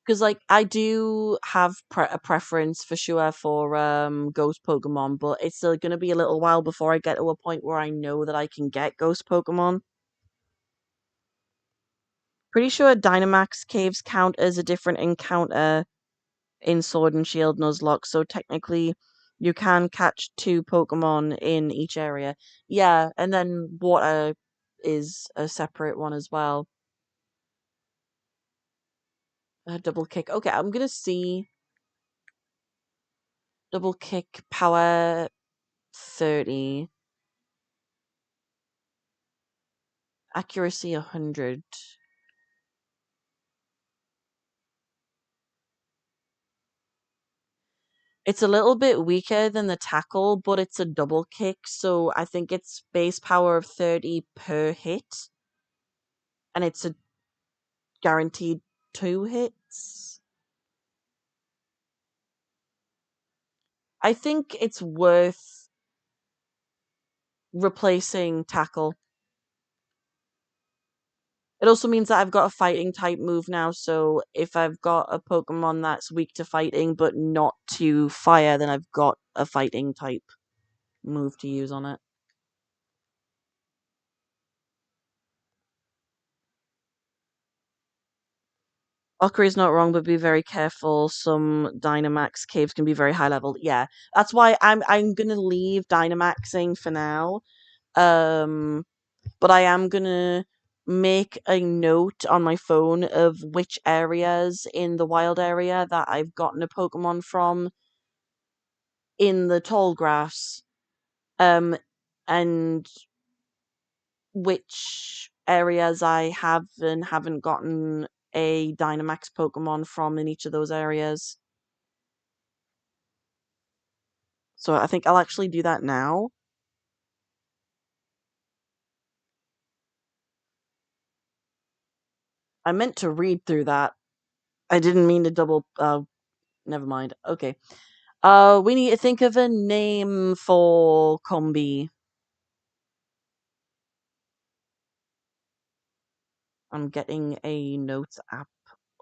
Because like I do have a preference for sure for ghost Pokemon, but it's still gonna be a little while before I get to a point where I know that I can get ghost Pokemon. Pretty sure Dynamax caves count as a different encounter in Sword and Shield Nuzlocke, so technically you can catch two Pokemon in each area. Yeah, and then water is a separate one as well. Double kick. Okay, I'm gonna see double kick power 30. Accuracy 100. It's a little bit weaker than the tackle, but it's a double kick, so I think it's base power of 30 per hit, and it's a guaranteed 2 hits. I think it's worth replacing tackle. It also means that I've got a fighting type move now, so if I've got a Pokemon that's weak to fighting but not to fire, then I've got a fighting type move to use on it. Valkyrie's not wrong, but be very careful. Some Dynamax caves can be very high level. Yeah, that's why I'm gonna leave Dynamaxing for now. Um, but I am gonna make a note on my phone of which areas in the wild area that I've gotten a Pokemon from in the tall grass, and which areas I have and haven't gotten a Dynamax Pokemon from in each of those areas. So I think I'll actually do that now. I meant to read through that. I didn't mean to double. Never mind. Okay. We need to think of a name for Combi. I'm getting a notes app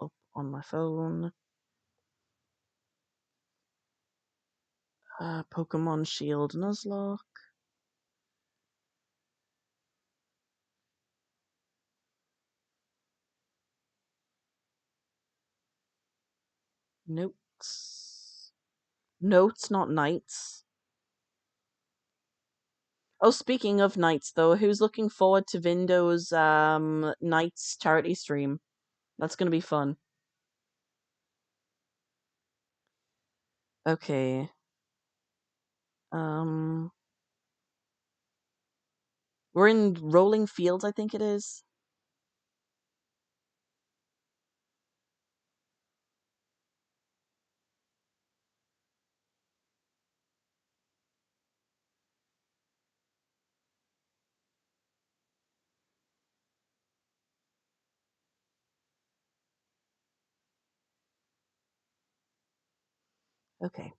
up on my phone. Pokemon Shield Nuzlocke. Notes. Notes, not nights. Oh, speaking of nights, though, who's looking forward to Vindo's nights charity stream? That's gonna be fun. Okay. Um, we're in Rolling Fields, I think it is. Okay.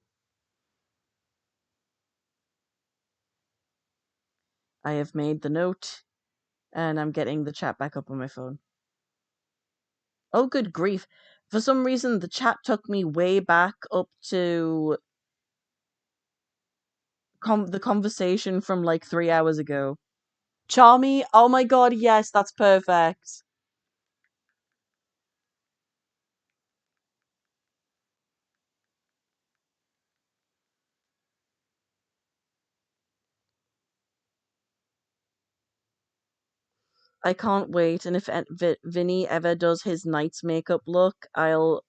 I have made the note, and I'm getting the chat back up on my phone. Oh, good grief. For some reason, the chat took me way back up to the conversation from like 3 hours ago. Charmy? Oh my god, yes, that's perfect. I can't wait. And if Vinny ever does his Knight's makeup look, I'll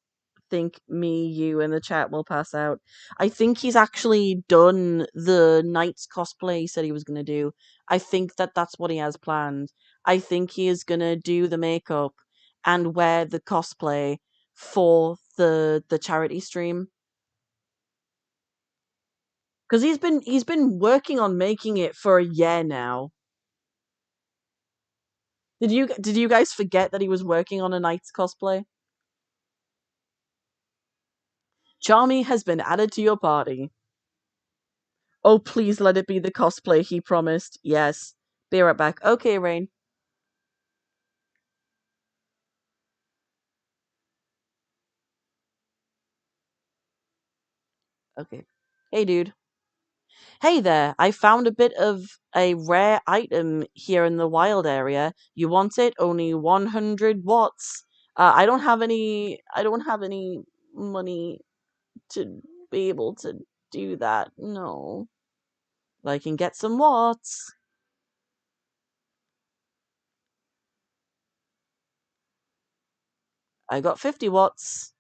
think me, you, and the chat will pass out. I think he's actually done the Knight's cosplay he said he was going to do. I think that that's what he has planned. I think he is going to do the makeup and wear the cosplay for the charity stream. Because he's been working on making it for a year now. Did you guys forget that he was working on a Knight's cosplay? Charmy has been added to your party. Oh, please let it be the cosplay he promised. Yes. Be right back. Okay, Rain. Okay. Hey, dude. Hey there. I found a bit of a rare item here in the wild area. You want it? Only 100 watts. I don't have any. I don't have any money to be able to do that. No. But I can get some watts. I got 50 watts.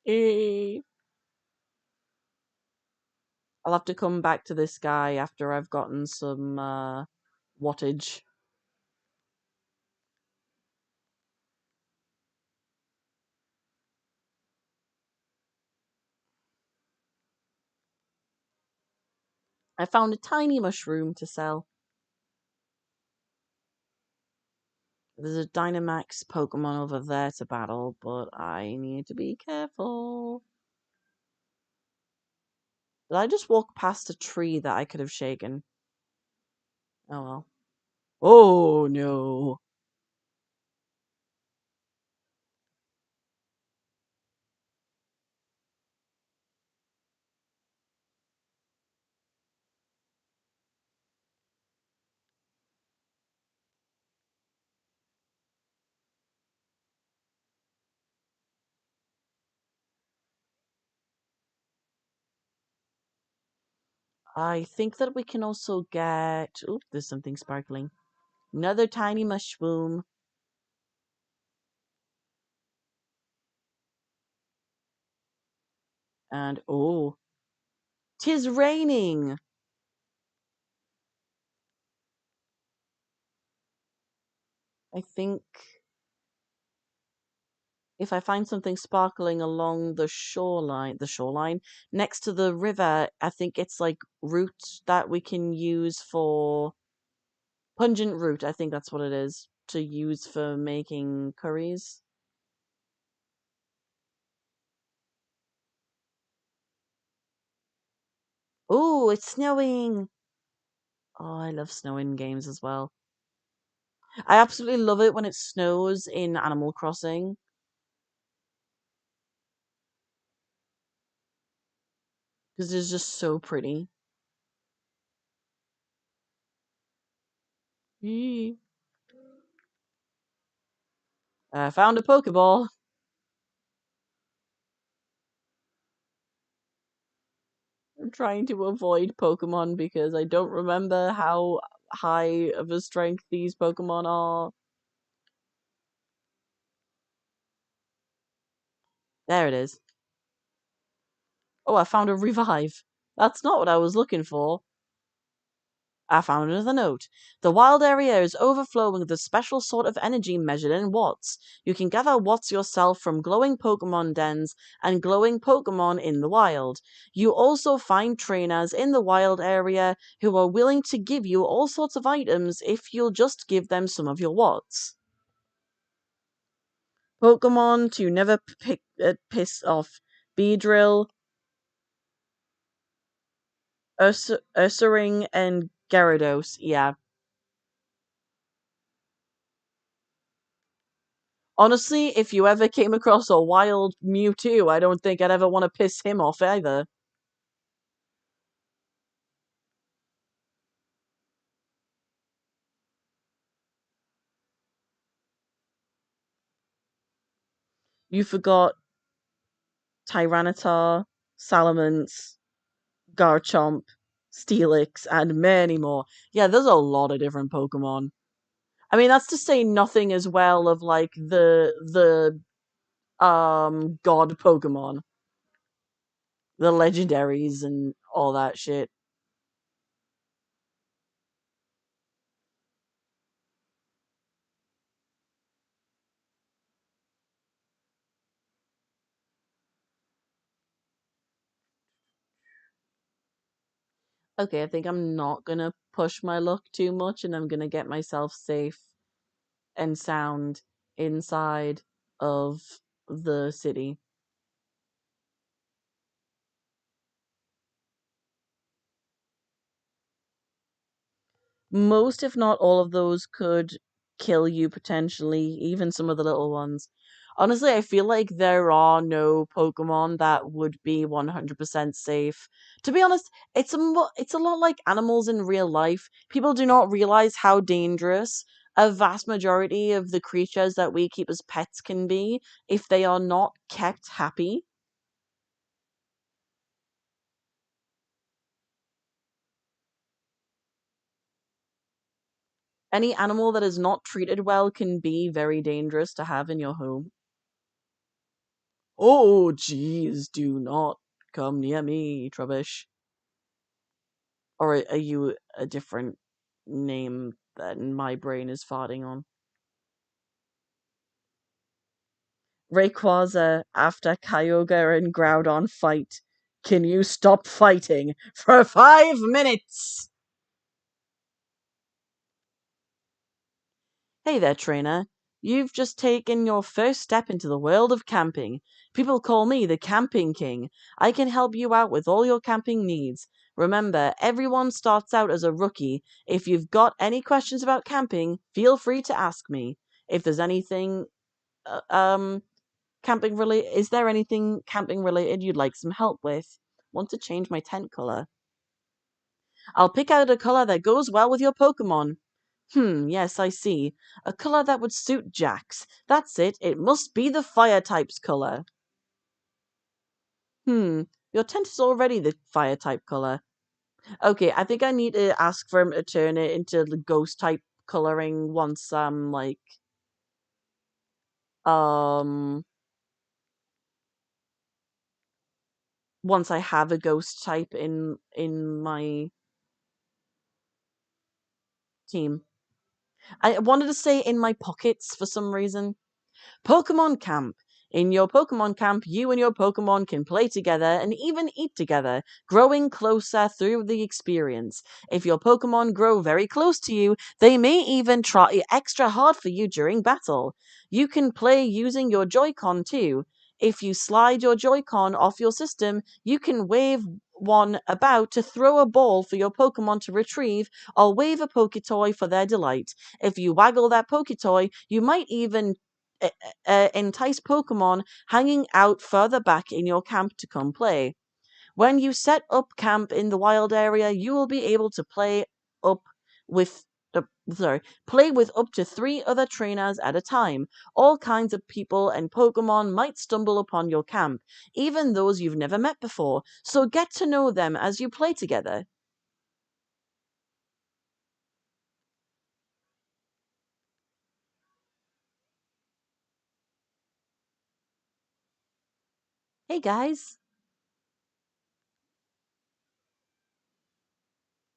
Eh. I'll have to come back to this guy after I've gotten some wattage. I found a tiny mushroom to sell. There's a Dynamax Pokemon over there to battle, but I need to be careful. Did I just walk past a tree that I could have shaken? Oh well. Oh no. I think that we can also get. Oop, there's something sparkling. Another tiny mushroom. And oh, 'tis raining. I think if I find something sparkling along the shoreline next to the river, I think it's like root that we can use for pungent root. I think that's what it is to use for making curries. Oh, it's snowing. Oh, I love snow in games as well. I absolutely love it when it snows in Animal Crossing because it's just so pretty. Eee. I found a Pokeball. I'm trying to avoid Pokemon because I don't remember how high of a strength these Pokemon are. There it is. Oh, I found a revive. That's not what I was looking for. I found another note. The wild area is overflowing with a special sort of energy measured in watts. You can gather watts yourself from glowing Pokemon dens and glowing Pokemon in the wild. You also find trainers in the wild area who are willing to give you all sorts of items if you'll just give them some of your watts. Pokemon to never piss off. Beedrill, Ursaring, and Gyarados. Yeah. Honestly, if you ever came across a wild Mewtwo, I don't think I'd ever want to piss him off either. You forgot Tyranitar, Salamence, Garchomp, Steelix, and many more. Yeah, there's a lot of different Pokemon. I mean, that's to say nothing as well of like the god Pokemon, the legendaries and all that shit. Okay, I think I'm not gonna push my luck too much and I'm gonna get myself safe and sound inside of the city. Most, if not all of those, could kill you potentially, even some of the little ones. Honestly, I feel like there are no Pokemon that would be 100% safe. To be honest, it's a lot like animals in real life. People do not realize how dangerous a vast majority of the creatures that we keep as pets can be if they are not kept happy. Any animal that is not treated well can be very dangerous to have in your home. Oh, jeez, do not come near me, Trubbish. Or are you a different name than my brain is farting on? Rayquaza, after Kyogre and Groudon fight. Can you stop fighting for 5 minutes? Hey there, trainer. You've just taken your first step into the world of camping. People call me the Camping King. I can help you out with all your camping needs. Remember, everyone starts out as a rookie. If you've got any questions about camping, feel free to ask me. If there's anything, uh, um, camping related, is there anything camping related you'd like some help with? Want to change my tent color? I'll pick out a color that goes well with your Pokemon. Yes, I see. A color that would suit Jax. That's it. It must be the fire type's color. Your tent is already the fire type color. Okay, I think I need to ask for him to turn it into the ghost type coloring once um once I have a ghost type in my team. I wanted to say in my pockets for some reason. Pokemon Camp. In your Pokemon Camp, you and your Pokemon can play together and even eat together, growing closer through the experience. If your Pokemon grow very close to you, they may even try extra hard for you during battle. You can play using your Joy-Con too. If you slide your Joy-Con off your system, you can wave one about to throw a ball for your Pokemon to retrieve, or wave a Poketoy for their delight. If you waggle that Poketoy, you might even entice Pokemon hanging out further back in your camp to come play. When you set up camp in the wild area, you will be able to up with play with up to 3 other trainers at a time. All kinds of people and Pokemon might stumble upon your camp, even those you've never met before, so get to know them as you play together. Hey guys.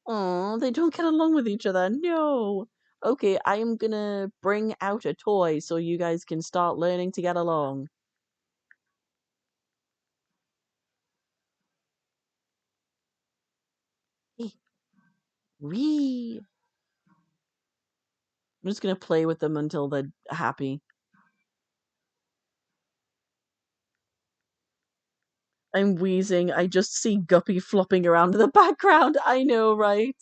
Oh, they don't get along with each other. No. Okay, I am gonna bring out a toy so you guys can start learning to get along. Hey, wee. I'm just gonna play with them until they're happy. I'm wheezing. I just see Guppy flopping around in the background. I know, right?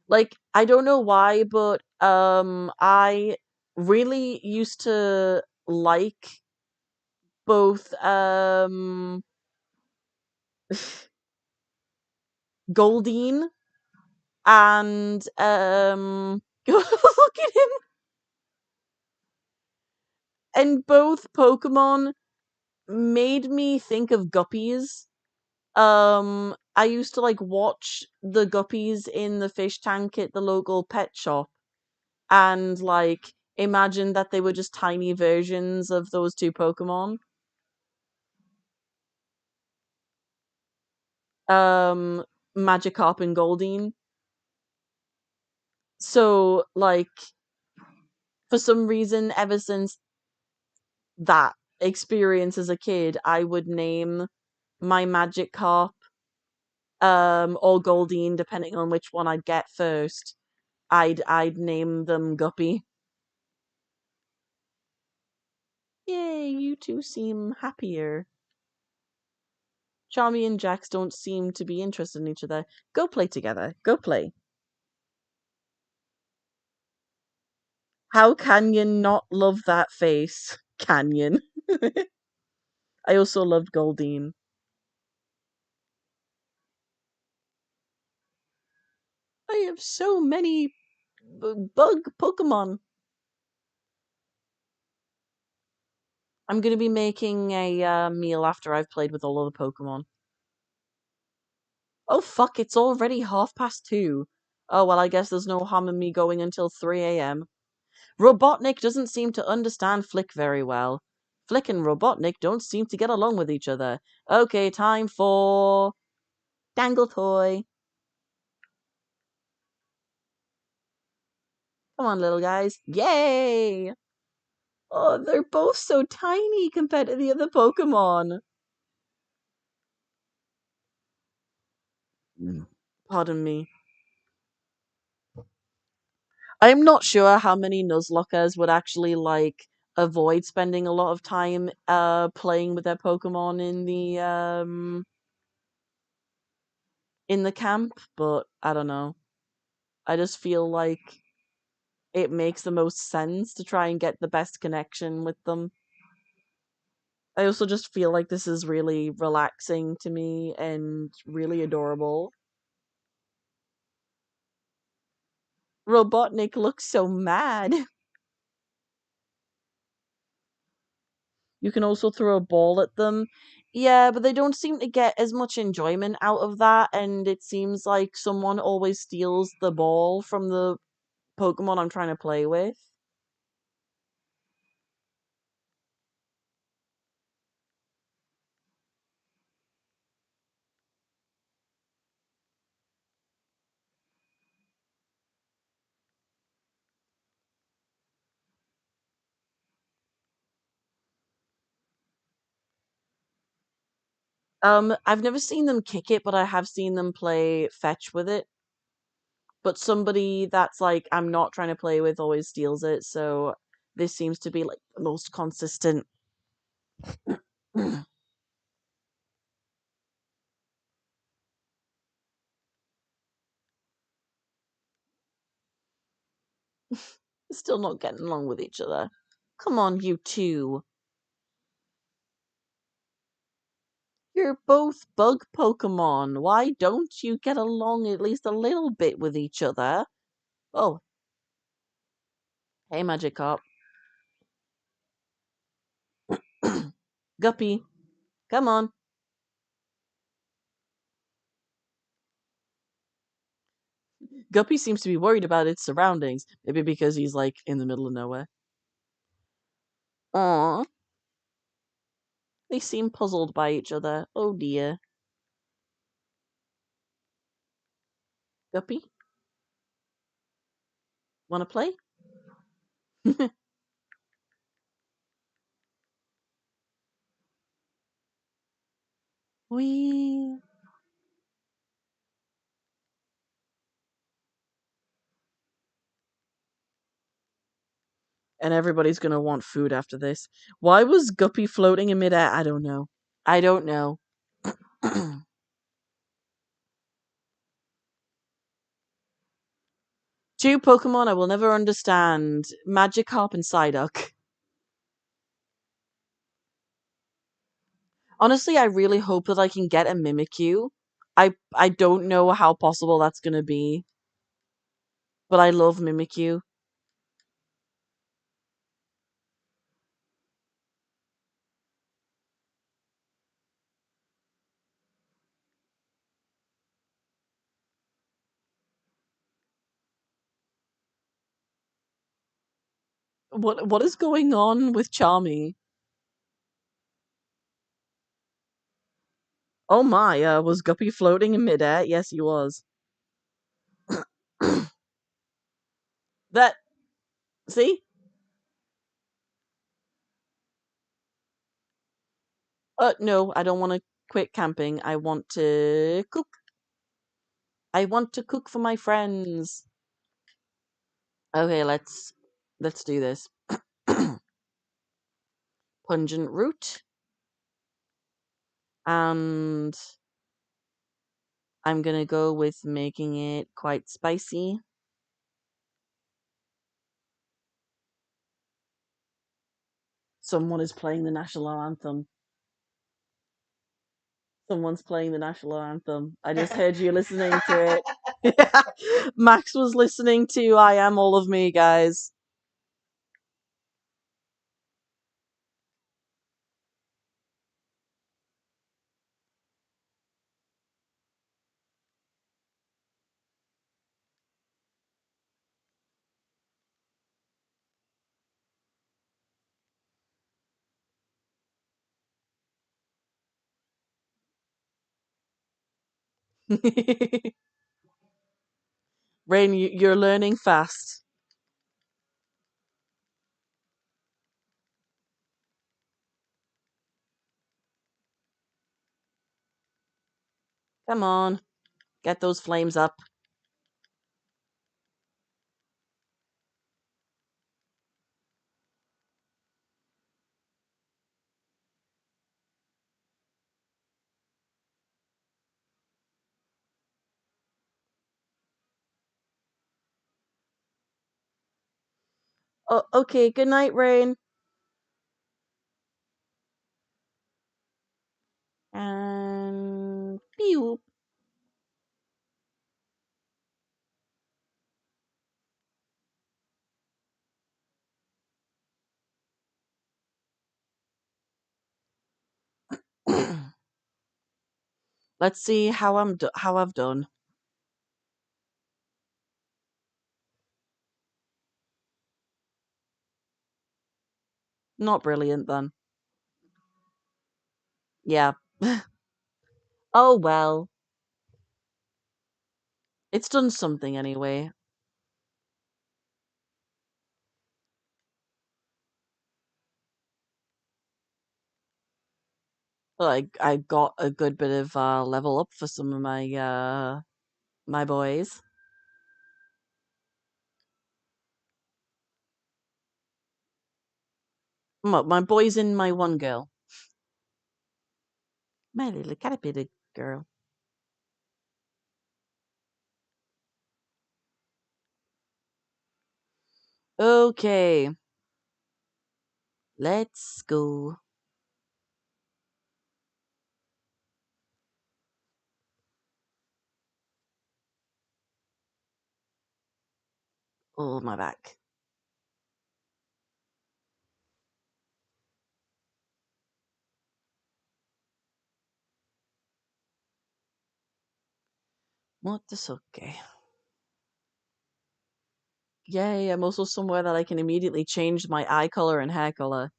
Like, I don't know why, but I really used to like both Goldeen and look at him. And both Pokemon made me think of guppies. I used to like watch the guppies in the fish tank at the local pet shop and like imagine that they were just tiny versions of those two Pokemon. Um Magikarp and Goldeen. So like for some reason ever since that experience as a kid, I would name my Magikarp or Goldeen, depending on which one I'd get first. I'd name them Guppy. Yay, you two seem happier. Charmy and Jax don't seem to be interested in each other. Go play together. Go play. How can you not love that face? Canyon. I also loved Goldeen. I have so many bug Pokemon. I'm gonna be making a meal after I've played with all of the Pokemon. Oh fuck, it's already 2:30. Oh well, I guess there's no harm in me going until 3 a.m. Robotnik doesn't seem to understand Flick very well. Flick and Robotnik don't seem to get along with each other. Okay, time for Dangle Toy. Come on, little guys. Yay! Oh, they're both so tiny compared to the other Pokemon. Pardon me. I'm not sure how many Nuzlockers would actually like avoid spending a lot of time playing with their Pokemon in the camp, but I don't know. I just feel like it makes the most sense to try and get the best connection with them. I also just feel like this is really relaxing to me and really adorable. Robotnik looks so mad. You can also throw a ball at them. Yeah, but they don't seem to get as much enjoyment out of that, and it seems like someone always steals the ball from the Pokemon I'm trying to play with. I've never seen them kick it, but I have seen them play fetch with it. But somebody that's like I'm not trying to play with always steals it, so this seems to be like the most consistent. Still not getting along with each other. Come on, you two. You're both bug Pokemon. Why don't you get along at least a little bit with each other? Oh, hey, Magikarp. Guppy, come on. Guppy seems to be worried about its surroundings. Maybe because he's like in the middle of nowhere. Aw, they seem puzzled by each other. Oh dear. Guppy, wanna play? Wee. And everybody's gonna want food after this. Why was Guppy floating in midair? I don't know. I don't know. Two Pokemon I will never understand. Magikarp and Psyduck. Honestly, I really hope that I can get a Mimikyu. I don't know how possible that's gonna be, but I love Mimikyu. What is going on with Charmy? Oh my, was Guppy floating in midair? Yes, he was. That see? No, I don't want to quit camping. I want to cook. I want to cook for my friends. Okay, let's do this. Pungent root, and I'm gonna go with making it quite spicy. Someone is playing the national anthem. Someone's playing the national anthem. I just heard you listening to it. Max was listening to I Am All of Me, guys. Rain, you're learning fast. Come on, get those flames up. Oh, okay. Good night, Rain. And pew. Let's see how I've done. Not brilliant then. Yeah. Oh well. It's done something anyway. Like I got a good bit of level up for some of my boys. My boys and my one girl. My little caterpillar girl. Okay, let's go. Oh, my back. What the okay. Yay, I'm also somewhere that I can immediately change my eye color and hair color.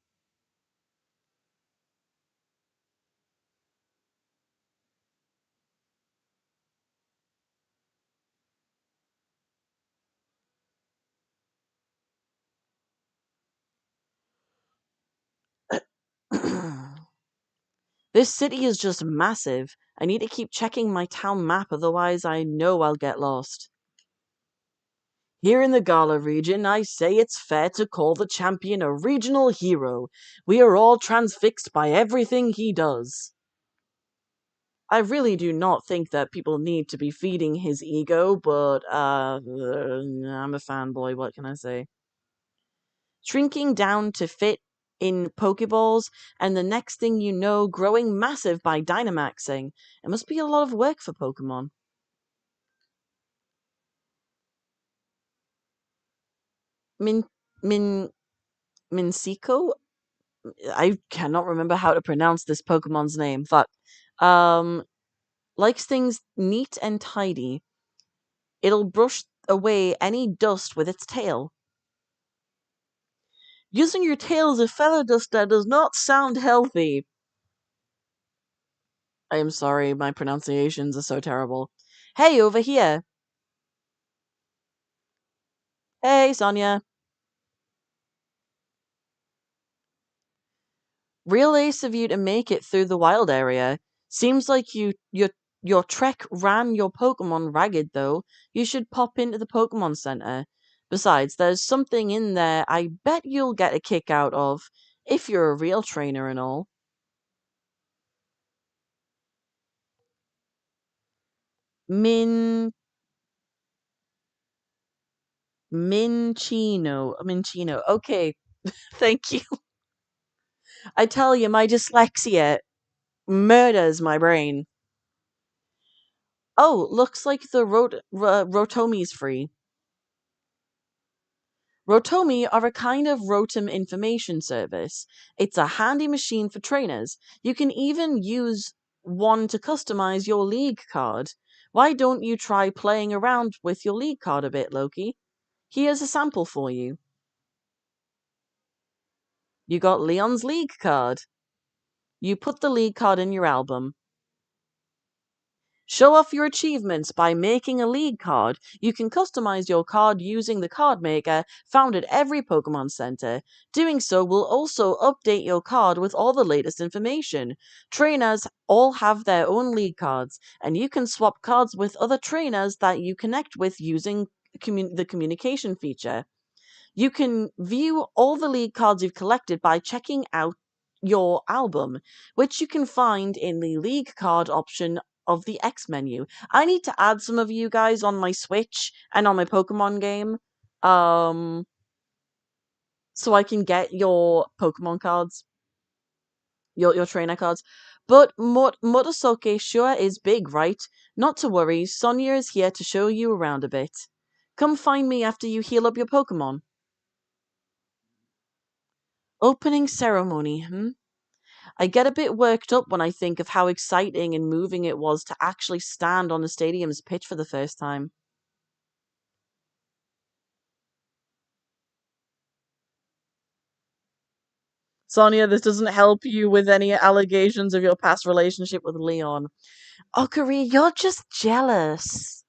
This city is just massive. I need to keep checking my town map, otherwise I know I'll get lost. Here in the Gala region, I say it's fair to call the champion a regional hero. We are all transfixed by everything he does. I really do not think that people need to be feeding his ego, but I'm a fanboy, what can I say? Shrinking down to fit in Pokeballs, and the next thing you know, growing massive by Dynamaxing. It must be a lot of work for Pokemon. Min Min Minsiko? I cannot remember how to pronounce this Pokemon's name. Fuck. Um, likes things neat and tidy. It'll brush away any dust with its tail. Using your tail as a feather duster does not sound healthy. I am sorry, my pronunciations are so terrible. Hey, over here. Hey, Sonia. Real ace of you to make it through the wild area. Seems like your trek ran your Pokemon ragged though. You should pop into the Pokemon Center. Besides, there's something in there I bet you'll get a kick out of, if you're a real trainer and all. Min Minchino. Okay, thank you. I tell you, my dyslexia murders my brain. Oh, looks like the Rotomi's free. Rotomi are a kind of Rotom information service. It's a handy machine for trainers. You can even use one to customize your league card. Why don't you try playing around with your league card a bit, Loki? Here's a sample for you. You got Leon's league card. You put the league card in your album. Show off your achievements by making a league card. You can customize your card using the card maker found at every Pokemon Center. Doing so will also update your card with all the latest information. Trainers all have their own league cards, and you can swap cards with other trainers that you connect with using the communication feature. You can view all the league cards you've collected by checking out your album, which you can find in the league card option of the X menu. I need to add some of you guys on my Switch and on my Pokemon game. Um, so I can get your Pokemon cards, your trainer cards. But Motosuke sure is big, right? Not to worry, Sonia is here to show you around a bit. Come find me after you heal up your Pokemon. Opening ceremony, hmm? I get a bit worked up when I think of how exciting and moving it was to actually stand on the stadium's pitch for the first time. Sonia, this doesn't help you with any allegations of your past relationship with Leon. Okari, you're just jealous.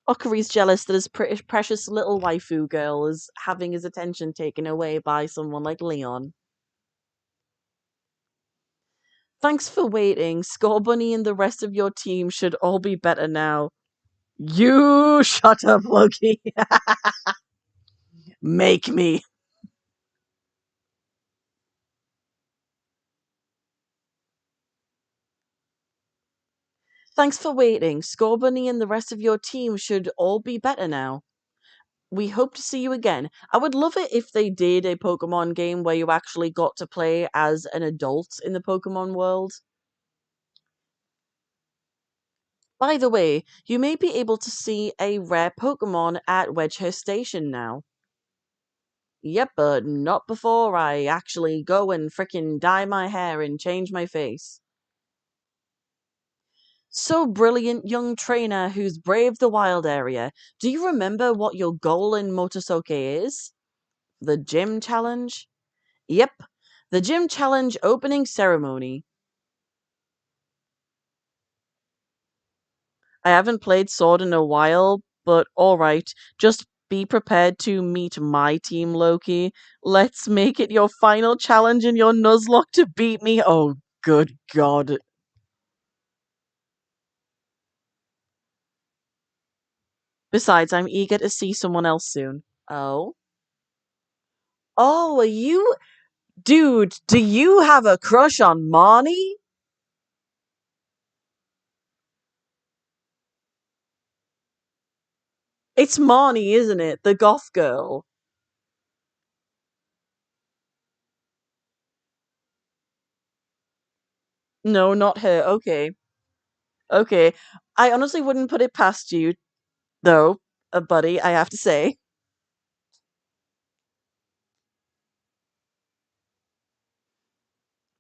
Okari's jealous that his precious little waifu girl is having his attention taken away by someone like Leon. Thanks for waiting. Scorbunny and the rest of your team should all be better now. You shut up, Loki. Make me. Thanks for waiting. Scorbunny and the rest of your team should all be better now. We hope to see you again. I would love it if they did a Pokemon game where you actually got to play as an adult in the Pokemon world. By the way, you may be able to see a rare Pokemon at Wedgehurst Station now. Yep, but not before I actually go and frickin' dye my hair and change my face. So brilliant, young trainer who's braved the wild area. Do you remember what your goal in Motosuke is? The gym challenge? Yep, the gym challenge opening ceremony. I haven't played Sword in a while, but alright, just be prepared to meet my team, Loki. Let's make it your final challenge in your Nuzlocke to beat me. Oh, good God. Besides, I'm eager to see someone else soon. Oh? Oh, are you. Dude, do you have a crush on Marnie? It's Marnie, isn't it? The goth girl. No, not her. Okay. Okay. I honestly wouldn't put it past you, though, buddy, I have to say.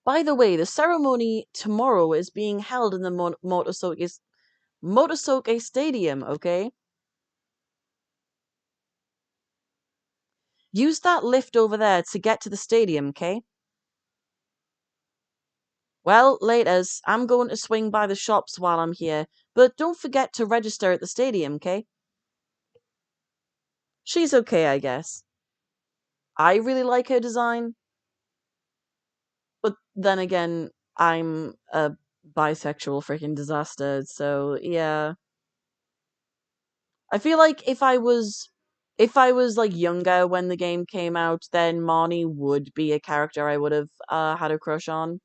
By the way, the ceremony tomorrow is being held in the Motosoke Stadium, okay? Use that lift over there to get to the stadium, okay? Well, laters, I'm going to swing by the shops while I'm here, but don't forget to register at the stadium, okay? She's okay, I guess. I really like her design, but then again, I'm a bisexual freaking disaster, so yeah. I feel like if I was like younger when the game came out, then Marnie would be a character I would have had a crush on.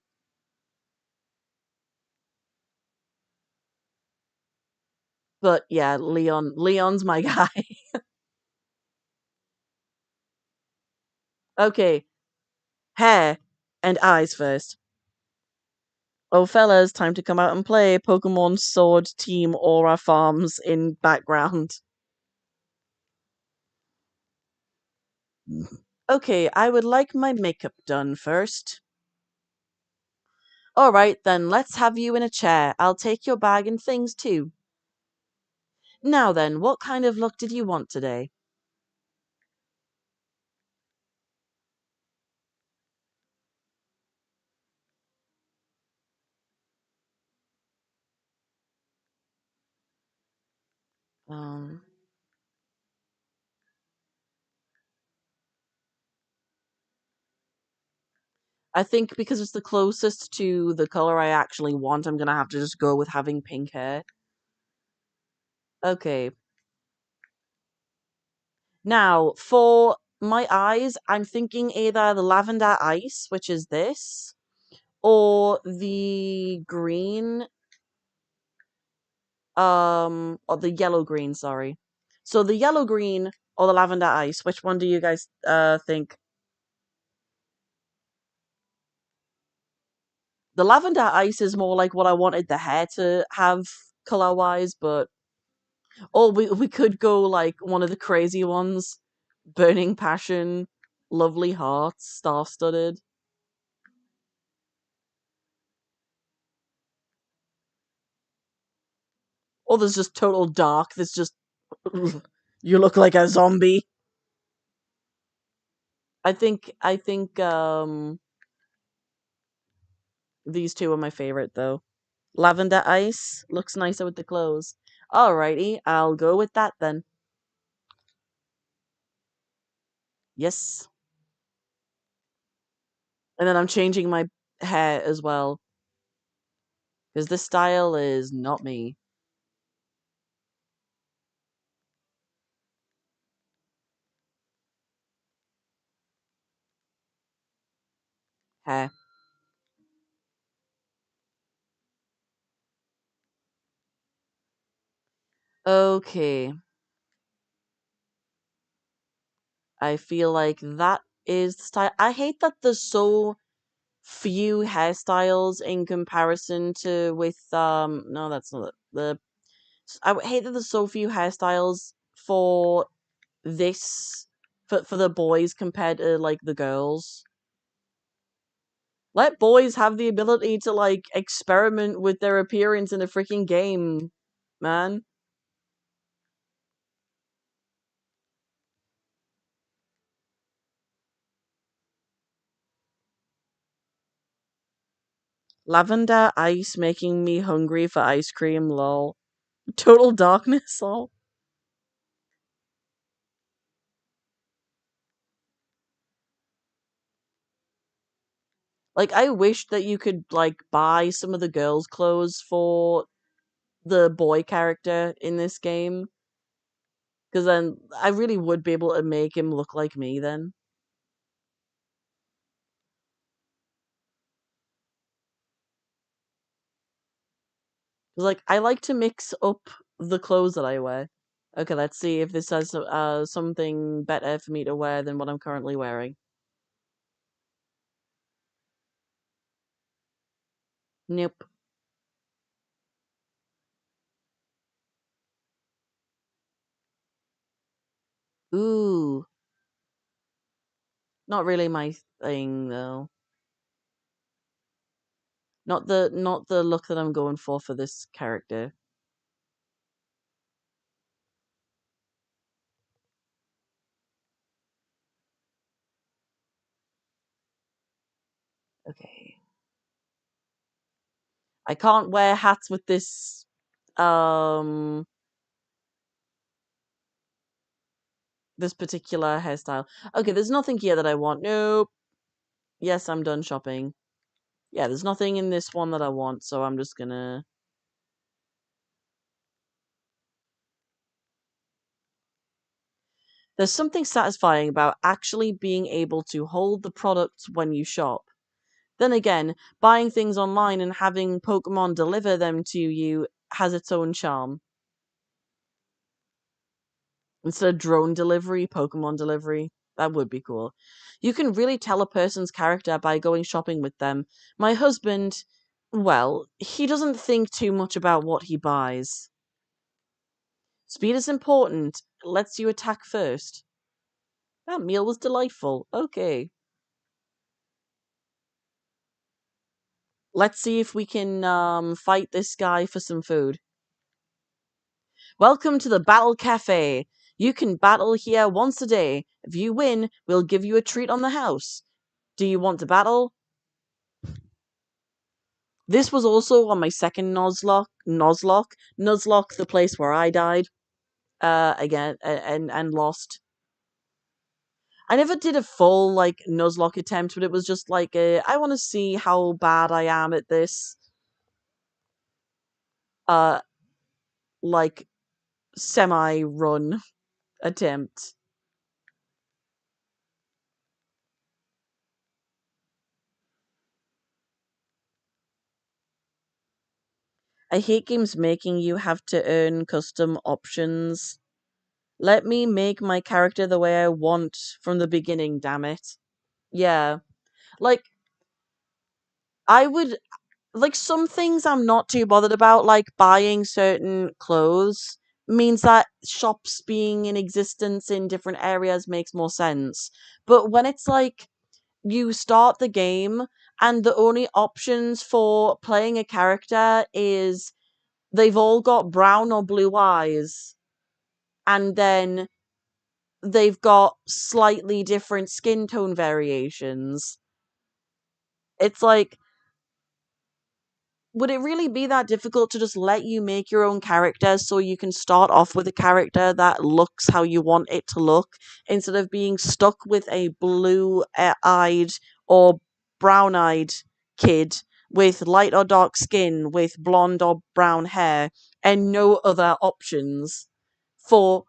But yeah, Leon's my guy. Okay, hair and eyes first. Oh fellas, time to come out and play Pokemon Sword Team Aura Farms in background. Okay, I would like my makeup done first. Alright, then let's have you in a chair. I'll take your bag and things too. Now then, what kind of look did you want today? Um, I think because it's the closest to the color I actually want, I'm gonna have to just go with having pink hair. Okay. Now, for my eyes, I'm thinking either the lavender ice, which is this, or the green, or the yellow green, sorry. So the yellow green or the lavender ice, which one do you guys think? The lavender ice is more like what I wanted the hair to have color wise, but or we could go like one of the crazy ones, burning passion, lovely hearts, star studded. Or there's just total dark. There's just you look like a zombie. I think these two are my favorite though. Lavender ice looks nicer with the clothes. Alrighty, I'll go with that then. Yes. And then I'm changing my hair as well. Because this style is not me. Hair. Okay. I feel like that is the style. I hate that there's so few hairstyles in comparison to with no, that's not it. Hate that there's so few hairstyles for this for the boys compared to like the girls. Let boys have the ability to like experiment with their appearance in a freaking game, man. Lavender ice making me hungry for ice cream, lol. Total darkness, lol. Like I wish that you could like buy some of the girls' clothes for the boy character in this game, because then I really would be able to make him look like me then. 'Cause, like I like to mix up the clothes that I wear. Okay, let's see if this has something better for me to wear than what I'm currently wearing. Nope. Ooh, not really my thing though. Not the look that I'm going for this character. Okay. I can't wear hats with um this particular hairstyle. Okay, there's nothing here that I want. Nope. Yes, I'm done shopping. Yeah, there's nothing in this one that I want, so I'm just gonna. There's something satisfying about actually being able to hold the products when you shop. Then again, buying things online and having Pokemon deliver them to you has its own charm. Instead of drone delivery, Pokemon delivery. That would be cool. You can really tell a person's character by going shopping with them. My husband, well, he doesn't think too much about what he buys. Speed is important. It lets you attack first. That meal was delightful. Okay. Let's see if we can fight this guy for some food. Welcome to the Battle Cafe. You can battle here once a day. If you win, we'll give you a treat on the house. Do you want to battle? This was also on my second Nuzlocke, the place where I died, again, and lost. I never did a full, like, Nuzlocke attempt, but it was just like, I want to see how bad I am at this, uh, like, semi-run attempt. I hate games making you have to earn custom options. Let me make my character the way I want from the beginning, damn it. Yeah. Like, I would like some things I'm not too bothered about, like buying certain clothes means that shops being in existence in different areas makes more sense. But when it's like you start the game and the only options for playing a character is they've all got brown or blue eyes, and then they've got slightly different skin tone variations. It's like, would it really be that difficult to just let you make your own character so you can start off with a character that looks how you want it to look instead of being stuck with a blue-eyed or brown-eyed kid with light or dark skin with blonde or brown hair and no other options for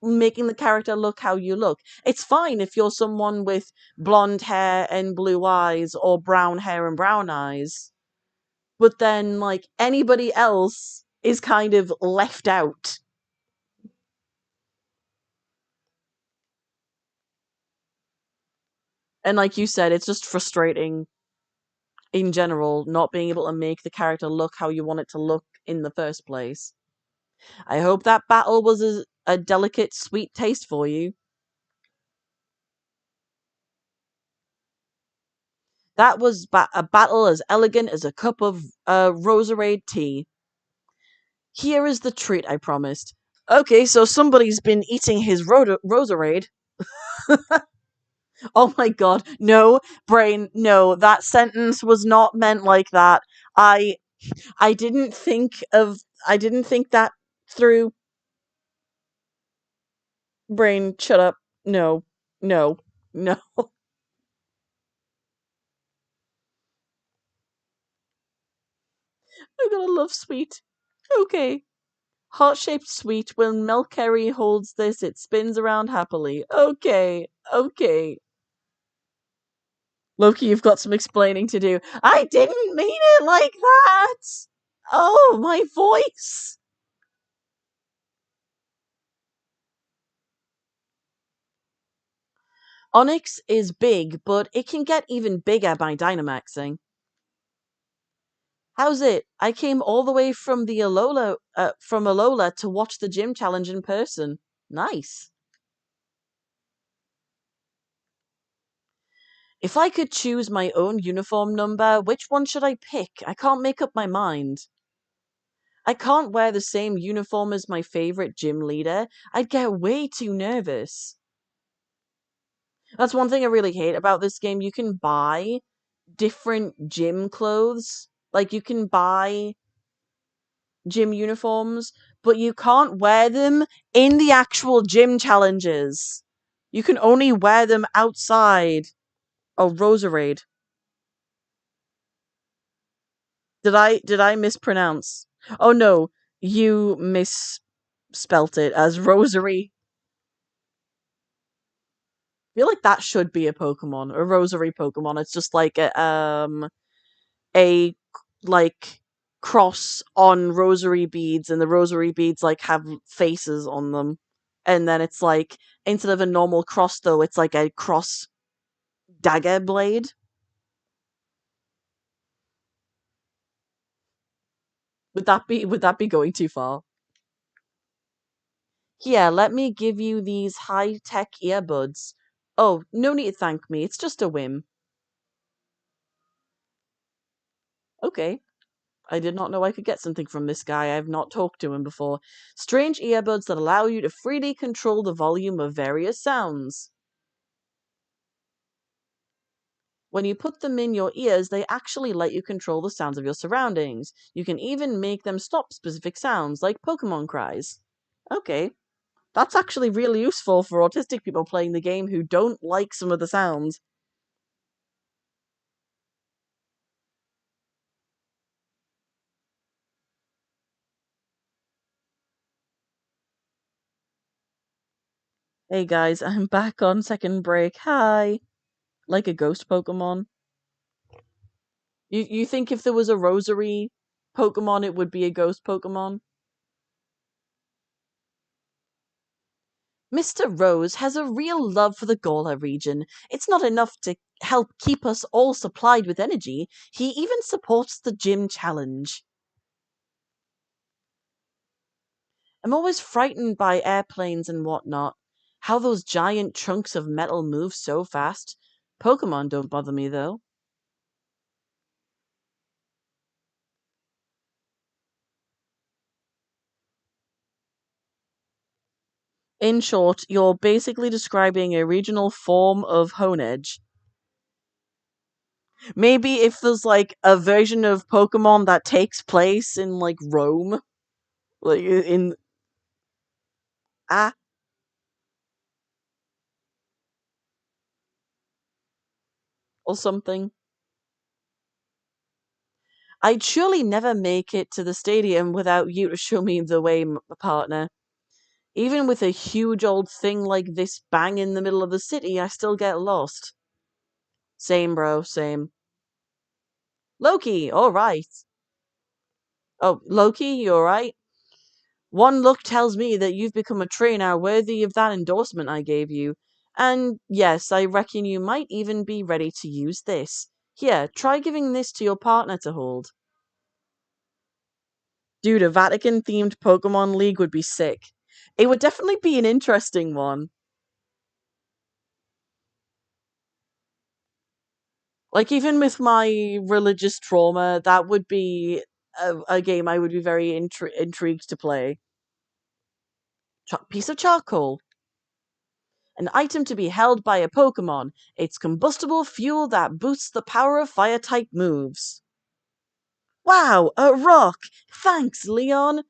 making the character look how you look? It's fine if you're someone with blonde hair and blue eyes or brown hair and brown eyes, but then like anybody else is kind of left out. And like you said, it's just frustrating in general not being able to make the character look how you want it to look in the first place. I hope that battle was a delicate, sweet taste for you. That was a battle as elegant as a cup of roserade tea. Here is the treat I promised. Okay, so somebody's been eating his roserade. Oh my god, no, brain, no, that sentence was not meant like that. I I didn't think of I didn't think that through. Brain, shut up. No. No. No. I'm gonna love sweet. Okay. Heart-shaped sweet. When Melkerry holds this, it spins around happily. Okay. Okay. Loki, you've got some explaining to do. I didn't mean it like that! Oh, my voice! Onyx is big, but it can get even bigger by Dynamaxing. How's it? I came all the way from Alola to watch the gym challenge in person. Nice. If I could choose my own uniform number, which one should I pick? I can't make up my mind. I can't wear the same uniform as my favorite gym leader. I'd get way too nervous. That's one thing I really hate about this game. You can buy different gym clothes. Like, you can buy gym uniforms, but you can't wear them in the actual gym challenges. You can only wear them outside. Oh, Roserade. Did I mispronounce? Oh no, you misspelt it as Rosary. I feel like that should be a Pokemon, a Rosary Pokemon. It's just like a like cross on rosary beads, and the rosary beads like have faces on them, and then it's like instead of a normal cross though, it's like a cross dagger blade. Would that be going too far? Here, let me give you these high tech earbuds. Oh, no need to thank me, it's just a whim. Okay. I did not know I could get something from this guy. I have not talked to him before. Strange earbuds that allow you to freely control the volume of various sounds. When you put them in your ears, they actually let you control the sounds of your surroundings. You can even make them stop specific sounds, like Pokemon cries. Okay. That's actually really useful for autistic people playing the game who don't like some of the sounds. Hey guys, I'm back on second break. Hi. Like a ghost Pokemon. You think if there was a rosary Pokemon, it would be a ghost Pokemon. Mr. Rose has a real love for the Gaula region. It's not enough to help keep us all supplied with energy. He even supports the gym challenge. I'm always frightened by airplanes and whatnot. How those giant chunks of metal move so fast. Pokemon don't bother me though. In short, you're basically describing a regional form of Honedge. Maybe if there's like a version of Pokemon that takes place in like Rome, like in ah or something. I'd surely never make it to the stadium without you to show me the way, partner. Even with a huge old thing like this bang in the middle of the city, I still get lost. Same, bro, same. Loki, alright. Oh, Loki, you alright? One look tells me that you've become a trainer worthy of that endorsement I gave you. And yes, I reckon you might even be ready to use this. Here, try giving this to your partner to hold. Dude, a Vatican themed Pokemon League would be sick. It would definitely be an interesting one. Like, even with my religious trauma, that would be a game I would be very intrigued to play. Piece of charcoal. An item to be held by a Pokemon. It's combustible fuel that boosts the power of fire type moves. Wow, a rock! Thanks, Leon!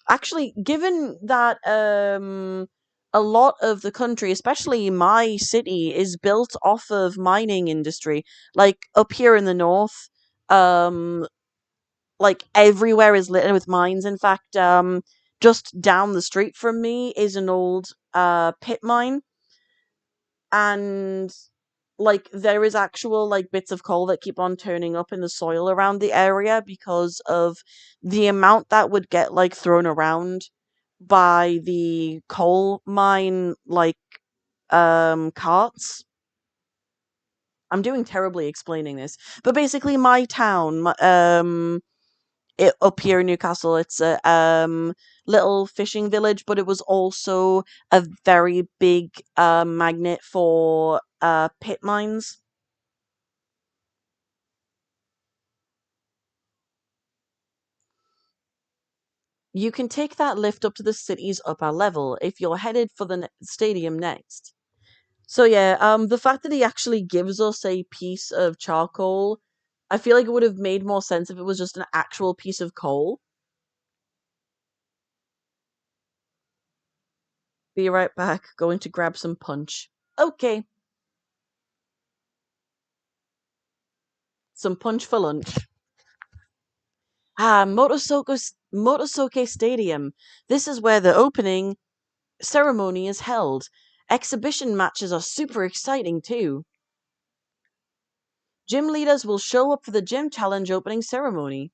Actually, given that a lot of the country, especially my city, is built off of mining industry, like up here in the north, um like everywhere is littered with mines. In fact, just down the street from me is an old pit mine, and like there is actual like bits of coal that keep on turning up in the soil around the area because of the amount that would get like thrown around by the coal mine like carts. I'm doing terribly explaining this, but basically my town, up here in Newcastle, it's a little fishing village, but it was also a very big magnet for pit mines. You can take that lift up to the city's upper level if you're headed for the stadium next. So yeah, the fact that he actually gives us a piece of charcoal, I feel like it would have made more sense if it was just an actual piece of coal. Be right back, going to grab some punch. Okay, some punch for lunch. Ah, Motosoke Stadium. This is where the opening ceremony is held. Exhibition matches are super exciting too. Gym leaders will show up for the gym challenge opening ceremony.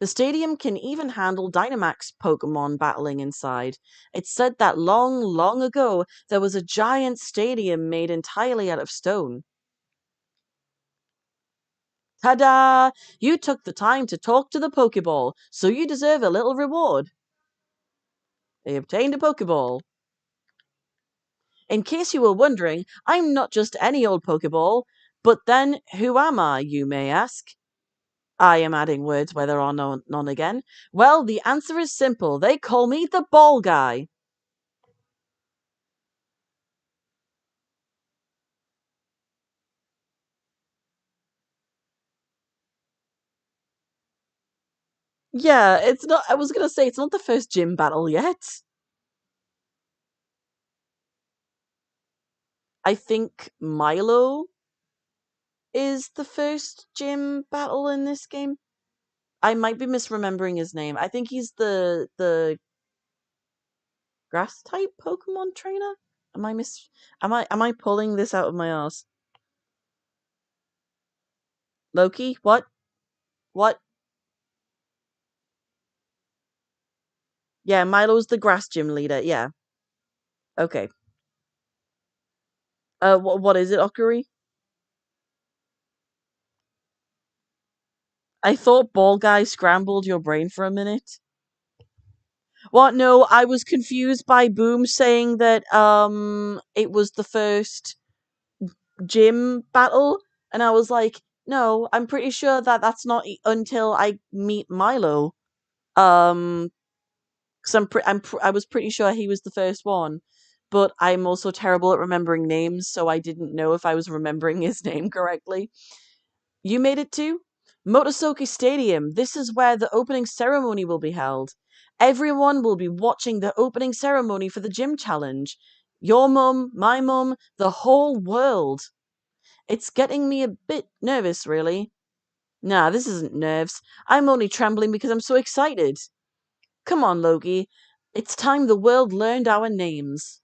The stadium can even handle Dynamax Pokemon battling inside. It's said that long, long ago there was a giant stadium made entirely out of stone. Ta-da! You took the time to talk to the Pokeball, so you deserve a little reward. They obtained a Pokeball. In case you were wondering, I'm not just any old Pokeball. But then, who am I, you may ask? I am adding words where there are none again. Well, the answer is simple. They call me the Ball Guy. Yeah, it's not. I was gonna say it's not the first gym battle yet. I think Milo is the first gym battle in this game. I might be misremembering his name. I think he's the grass type Pokemon trainer. Am I am I pulling this out of my ass? Loki? What? What? Yeah, Milo's the grass gym leader. Yeah. Okay. What is it, Okuri? I thought ball guy scrambled your brain for a minute. What? No, I was confused by Boom saying that it was the first gym battle, and I was like, no, I'm pretty sure that that's not until I meet Milo. Um, because I was pretty sure he was the first one, but I'm also terrible at remembering names, so I didn't know if I was remembering his name correctly. You made it too? Motosoki Stadium. This is where the opening ceremony will be held. Everyone will be watching the opening ceremony for the gym challenge. Your mum, my mum, the whole world. It's getting me a bit nervous, really. Nah, this isn't nerves. I'm only trembling because I'm so excited. Come on, Loki. It's time the world learned our names.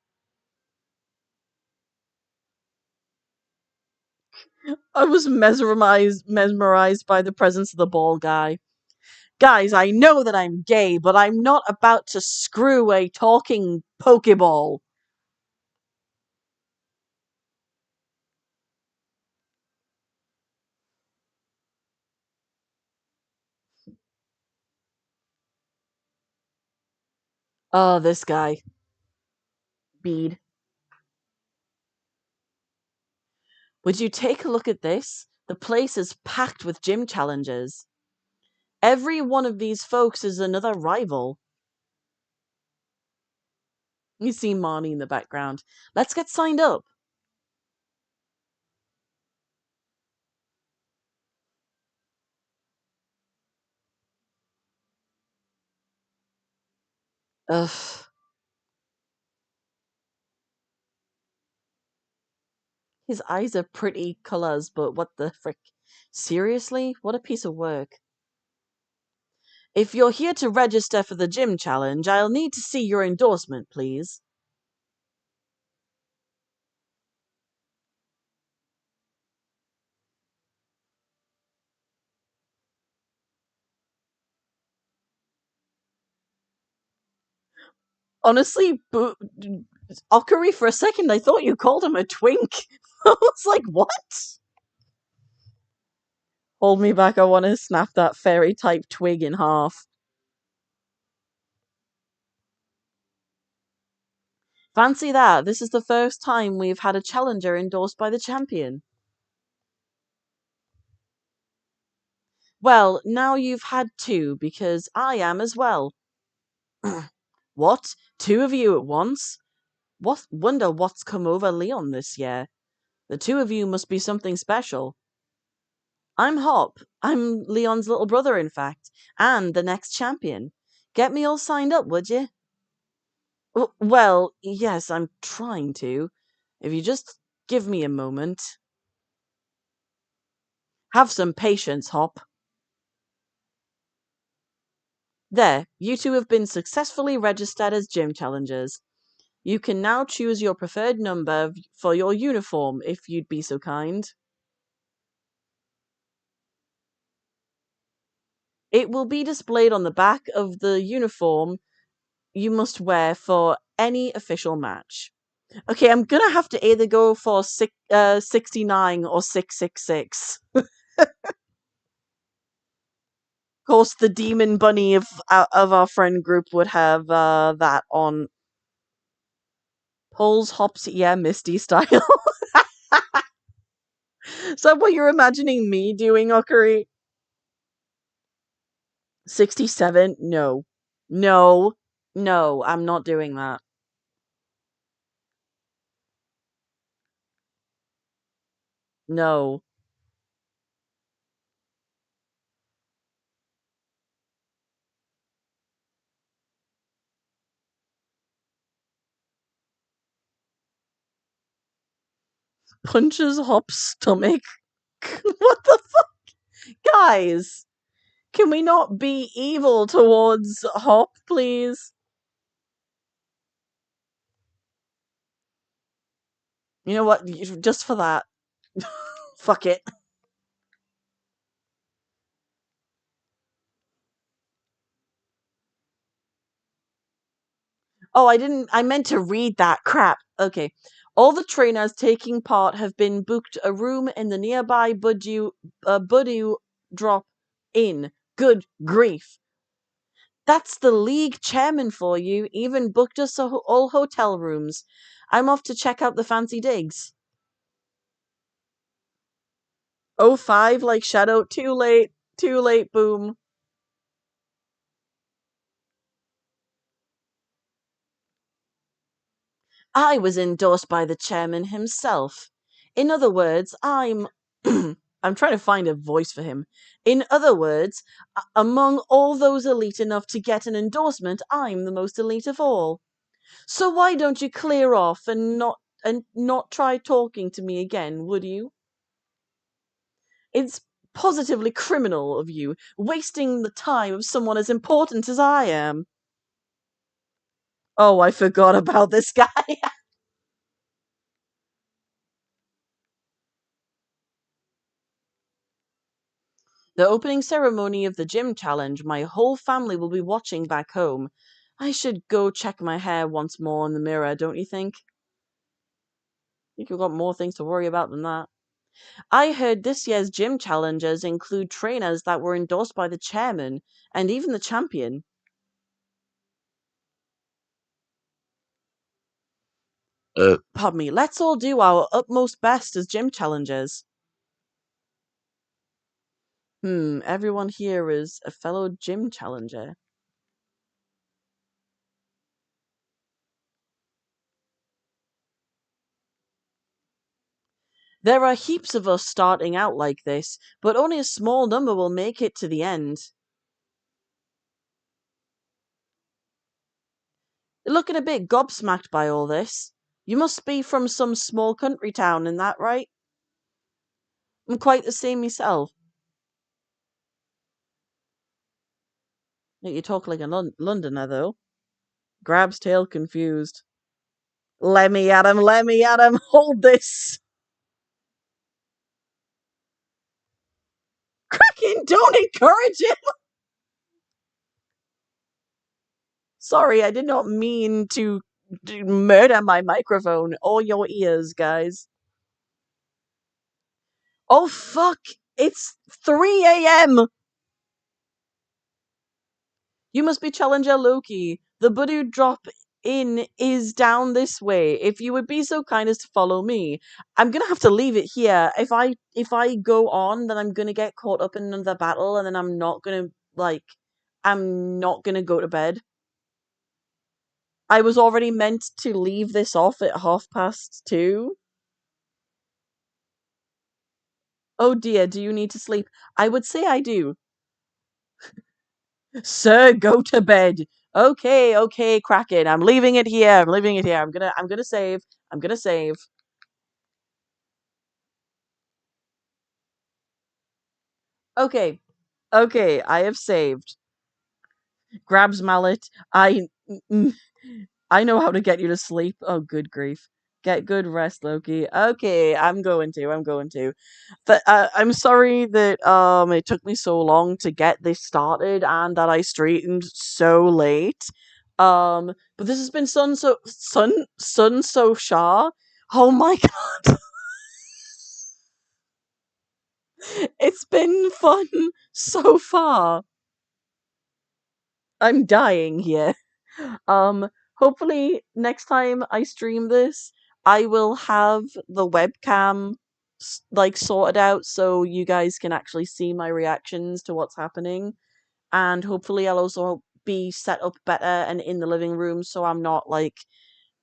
I was mesmerized by the presence of the ball guy. Guys, I know that I'm gay, but I'm not about to screw a talking Pokeball. Oh, this guy. Bead. Would you take a look at this? The place is packed with gym challengers. Every one of these folks is another rival. You see Marnie in the background. Let's get signed up. Ugh. His eyes are pretty colors, but what the frick? Seriously? What a piece of work. If you're here to register for the gym challenge, I'll need to see your endorsement, please. Honestly, Okari, for a second, I thought you called him a twink. I was like, what? Hold me back, I want to snap that fairy type twig in half. Fancy that, this is the first time we've had a challenger endorsed by the champion. Well, now you've had two, because I am as well. What? Two of you at once? Wonder what's come over Leon this year. The two of you must be something special. I'm Hop. I'm Leon's little brother, in fact, and the next champion. Get me all signed up, would you? Well, yes, I'm trying to. If you just give me a moment. Have some patience, Hop. There, you two have been successfully registered as gym challengers. You can now choose your preferred number for your uniform, if you'd be so kind. It will be displayed on the back of the uniform you must wear for any official match. Okay, I'm gonna have to either go for 69 or 666. Of course, the demon bunny of our friend group would have that on Pulls Hops, yeah, Misty style. Is that what you're imagining me doing, Okari? 67? No. No. No, I'm not doing that. No. Punches Hop's stomach. What the fuck? Guys, can we not be evil towards Hop, please? You know what? Just for that. Fuck it. Oh, I meant to read that. Crap. Okay. All the trainers taking part have been booked a room in the nearby Budu drop in. Good grief. That's the league chairman for you. Even booked us all hotel rooms. I'm off to check out the fancy digs. Oh, 05 like Shadow. Too late. Too late, boom. I was endorsed by the chairman himself. In other words, I'm. I'm trying to find a voice for him. In other words, among all those elite enough to get an endorsement, I'm the most elite of all. So why don't you clear off and not try talking to me again, would you? It's positively criminal of you, wasting the time of someone as important as I am. Oh, I forgot about this guy. The opening ceremony of the gym challenge, my whole family will be watching back home. I should go check my hair once more in the mirror, don't you think? I think you've got more things to worry about than that. I heard this year's gym challenges include trainers that were endorsed by the chairman and even the champion. Pardon me, let's all do our utmost best as gym challengers. Everyone here is a fellow gym challenger. There are heaps of us starting out like this, but only a small number will make it to the end. You're looking a bit gobsmacked by all this. You must be from some small country town, isn't that right? I'm quite the same myself. You talk like a Londoner, though. Grab's tail confused. Let me at him, hold this! Cracking, don't encourage him! Sorry, I did not mean to murder my microphone or your ears, guys. Oh, fuck! It's 3 a.m.! You must be Challenger Loki. The Budu drop in is down this way. If you would be so kind as to follow me. I'm gonna have to leave it here. If I go on, then I'm gonna get caught up in another battle and then I'm not gonna go to bed. I was already meant to leave this off at 2:30. Oh dear, do you need to sleep? I would say I do. Sir, go to bed. Okay, okay, Kraken. I'm leaving it here. I'm leaving it here. I'm gonna save. I'm gonna save. Okay. Okay, I have saved. Grabs mallet. I know how to get you to sleep. Oh, good grief. Get good rest, Loki. Okay, I'm going to. I'm going to. But I'm sorry that it took me so long to get this started and that I streamed so late. But this has been Sun So Shah. Oh my god, it's been fun so far. I'm dying here. Um, Hopefully next time I stream this, I will have the webcam like sorted out so you guys can actually see my reactions to what's happening. And hopefully I'll also be set up better and in the living room so I'm not like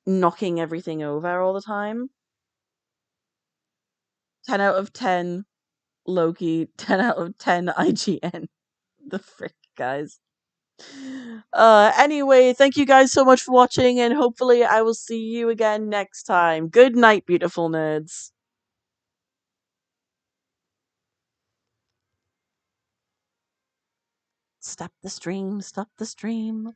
knocking everything over all the time. 10 out of 10 Loki, 10 out of 10 IGN. The frick, guys. Anyway, thank you guys so much for watching, and hopefully I will see you again next time. Good night, beautiful nerds. Stop the stream, stop the stream.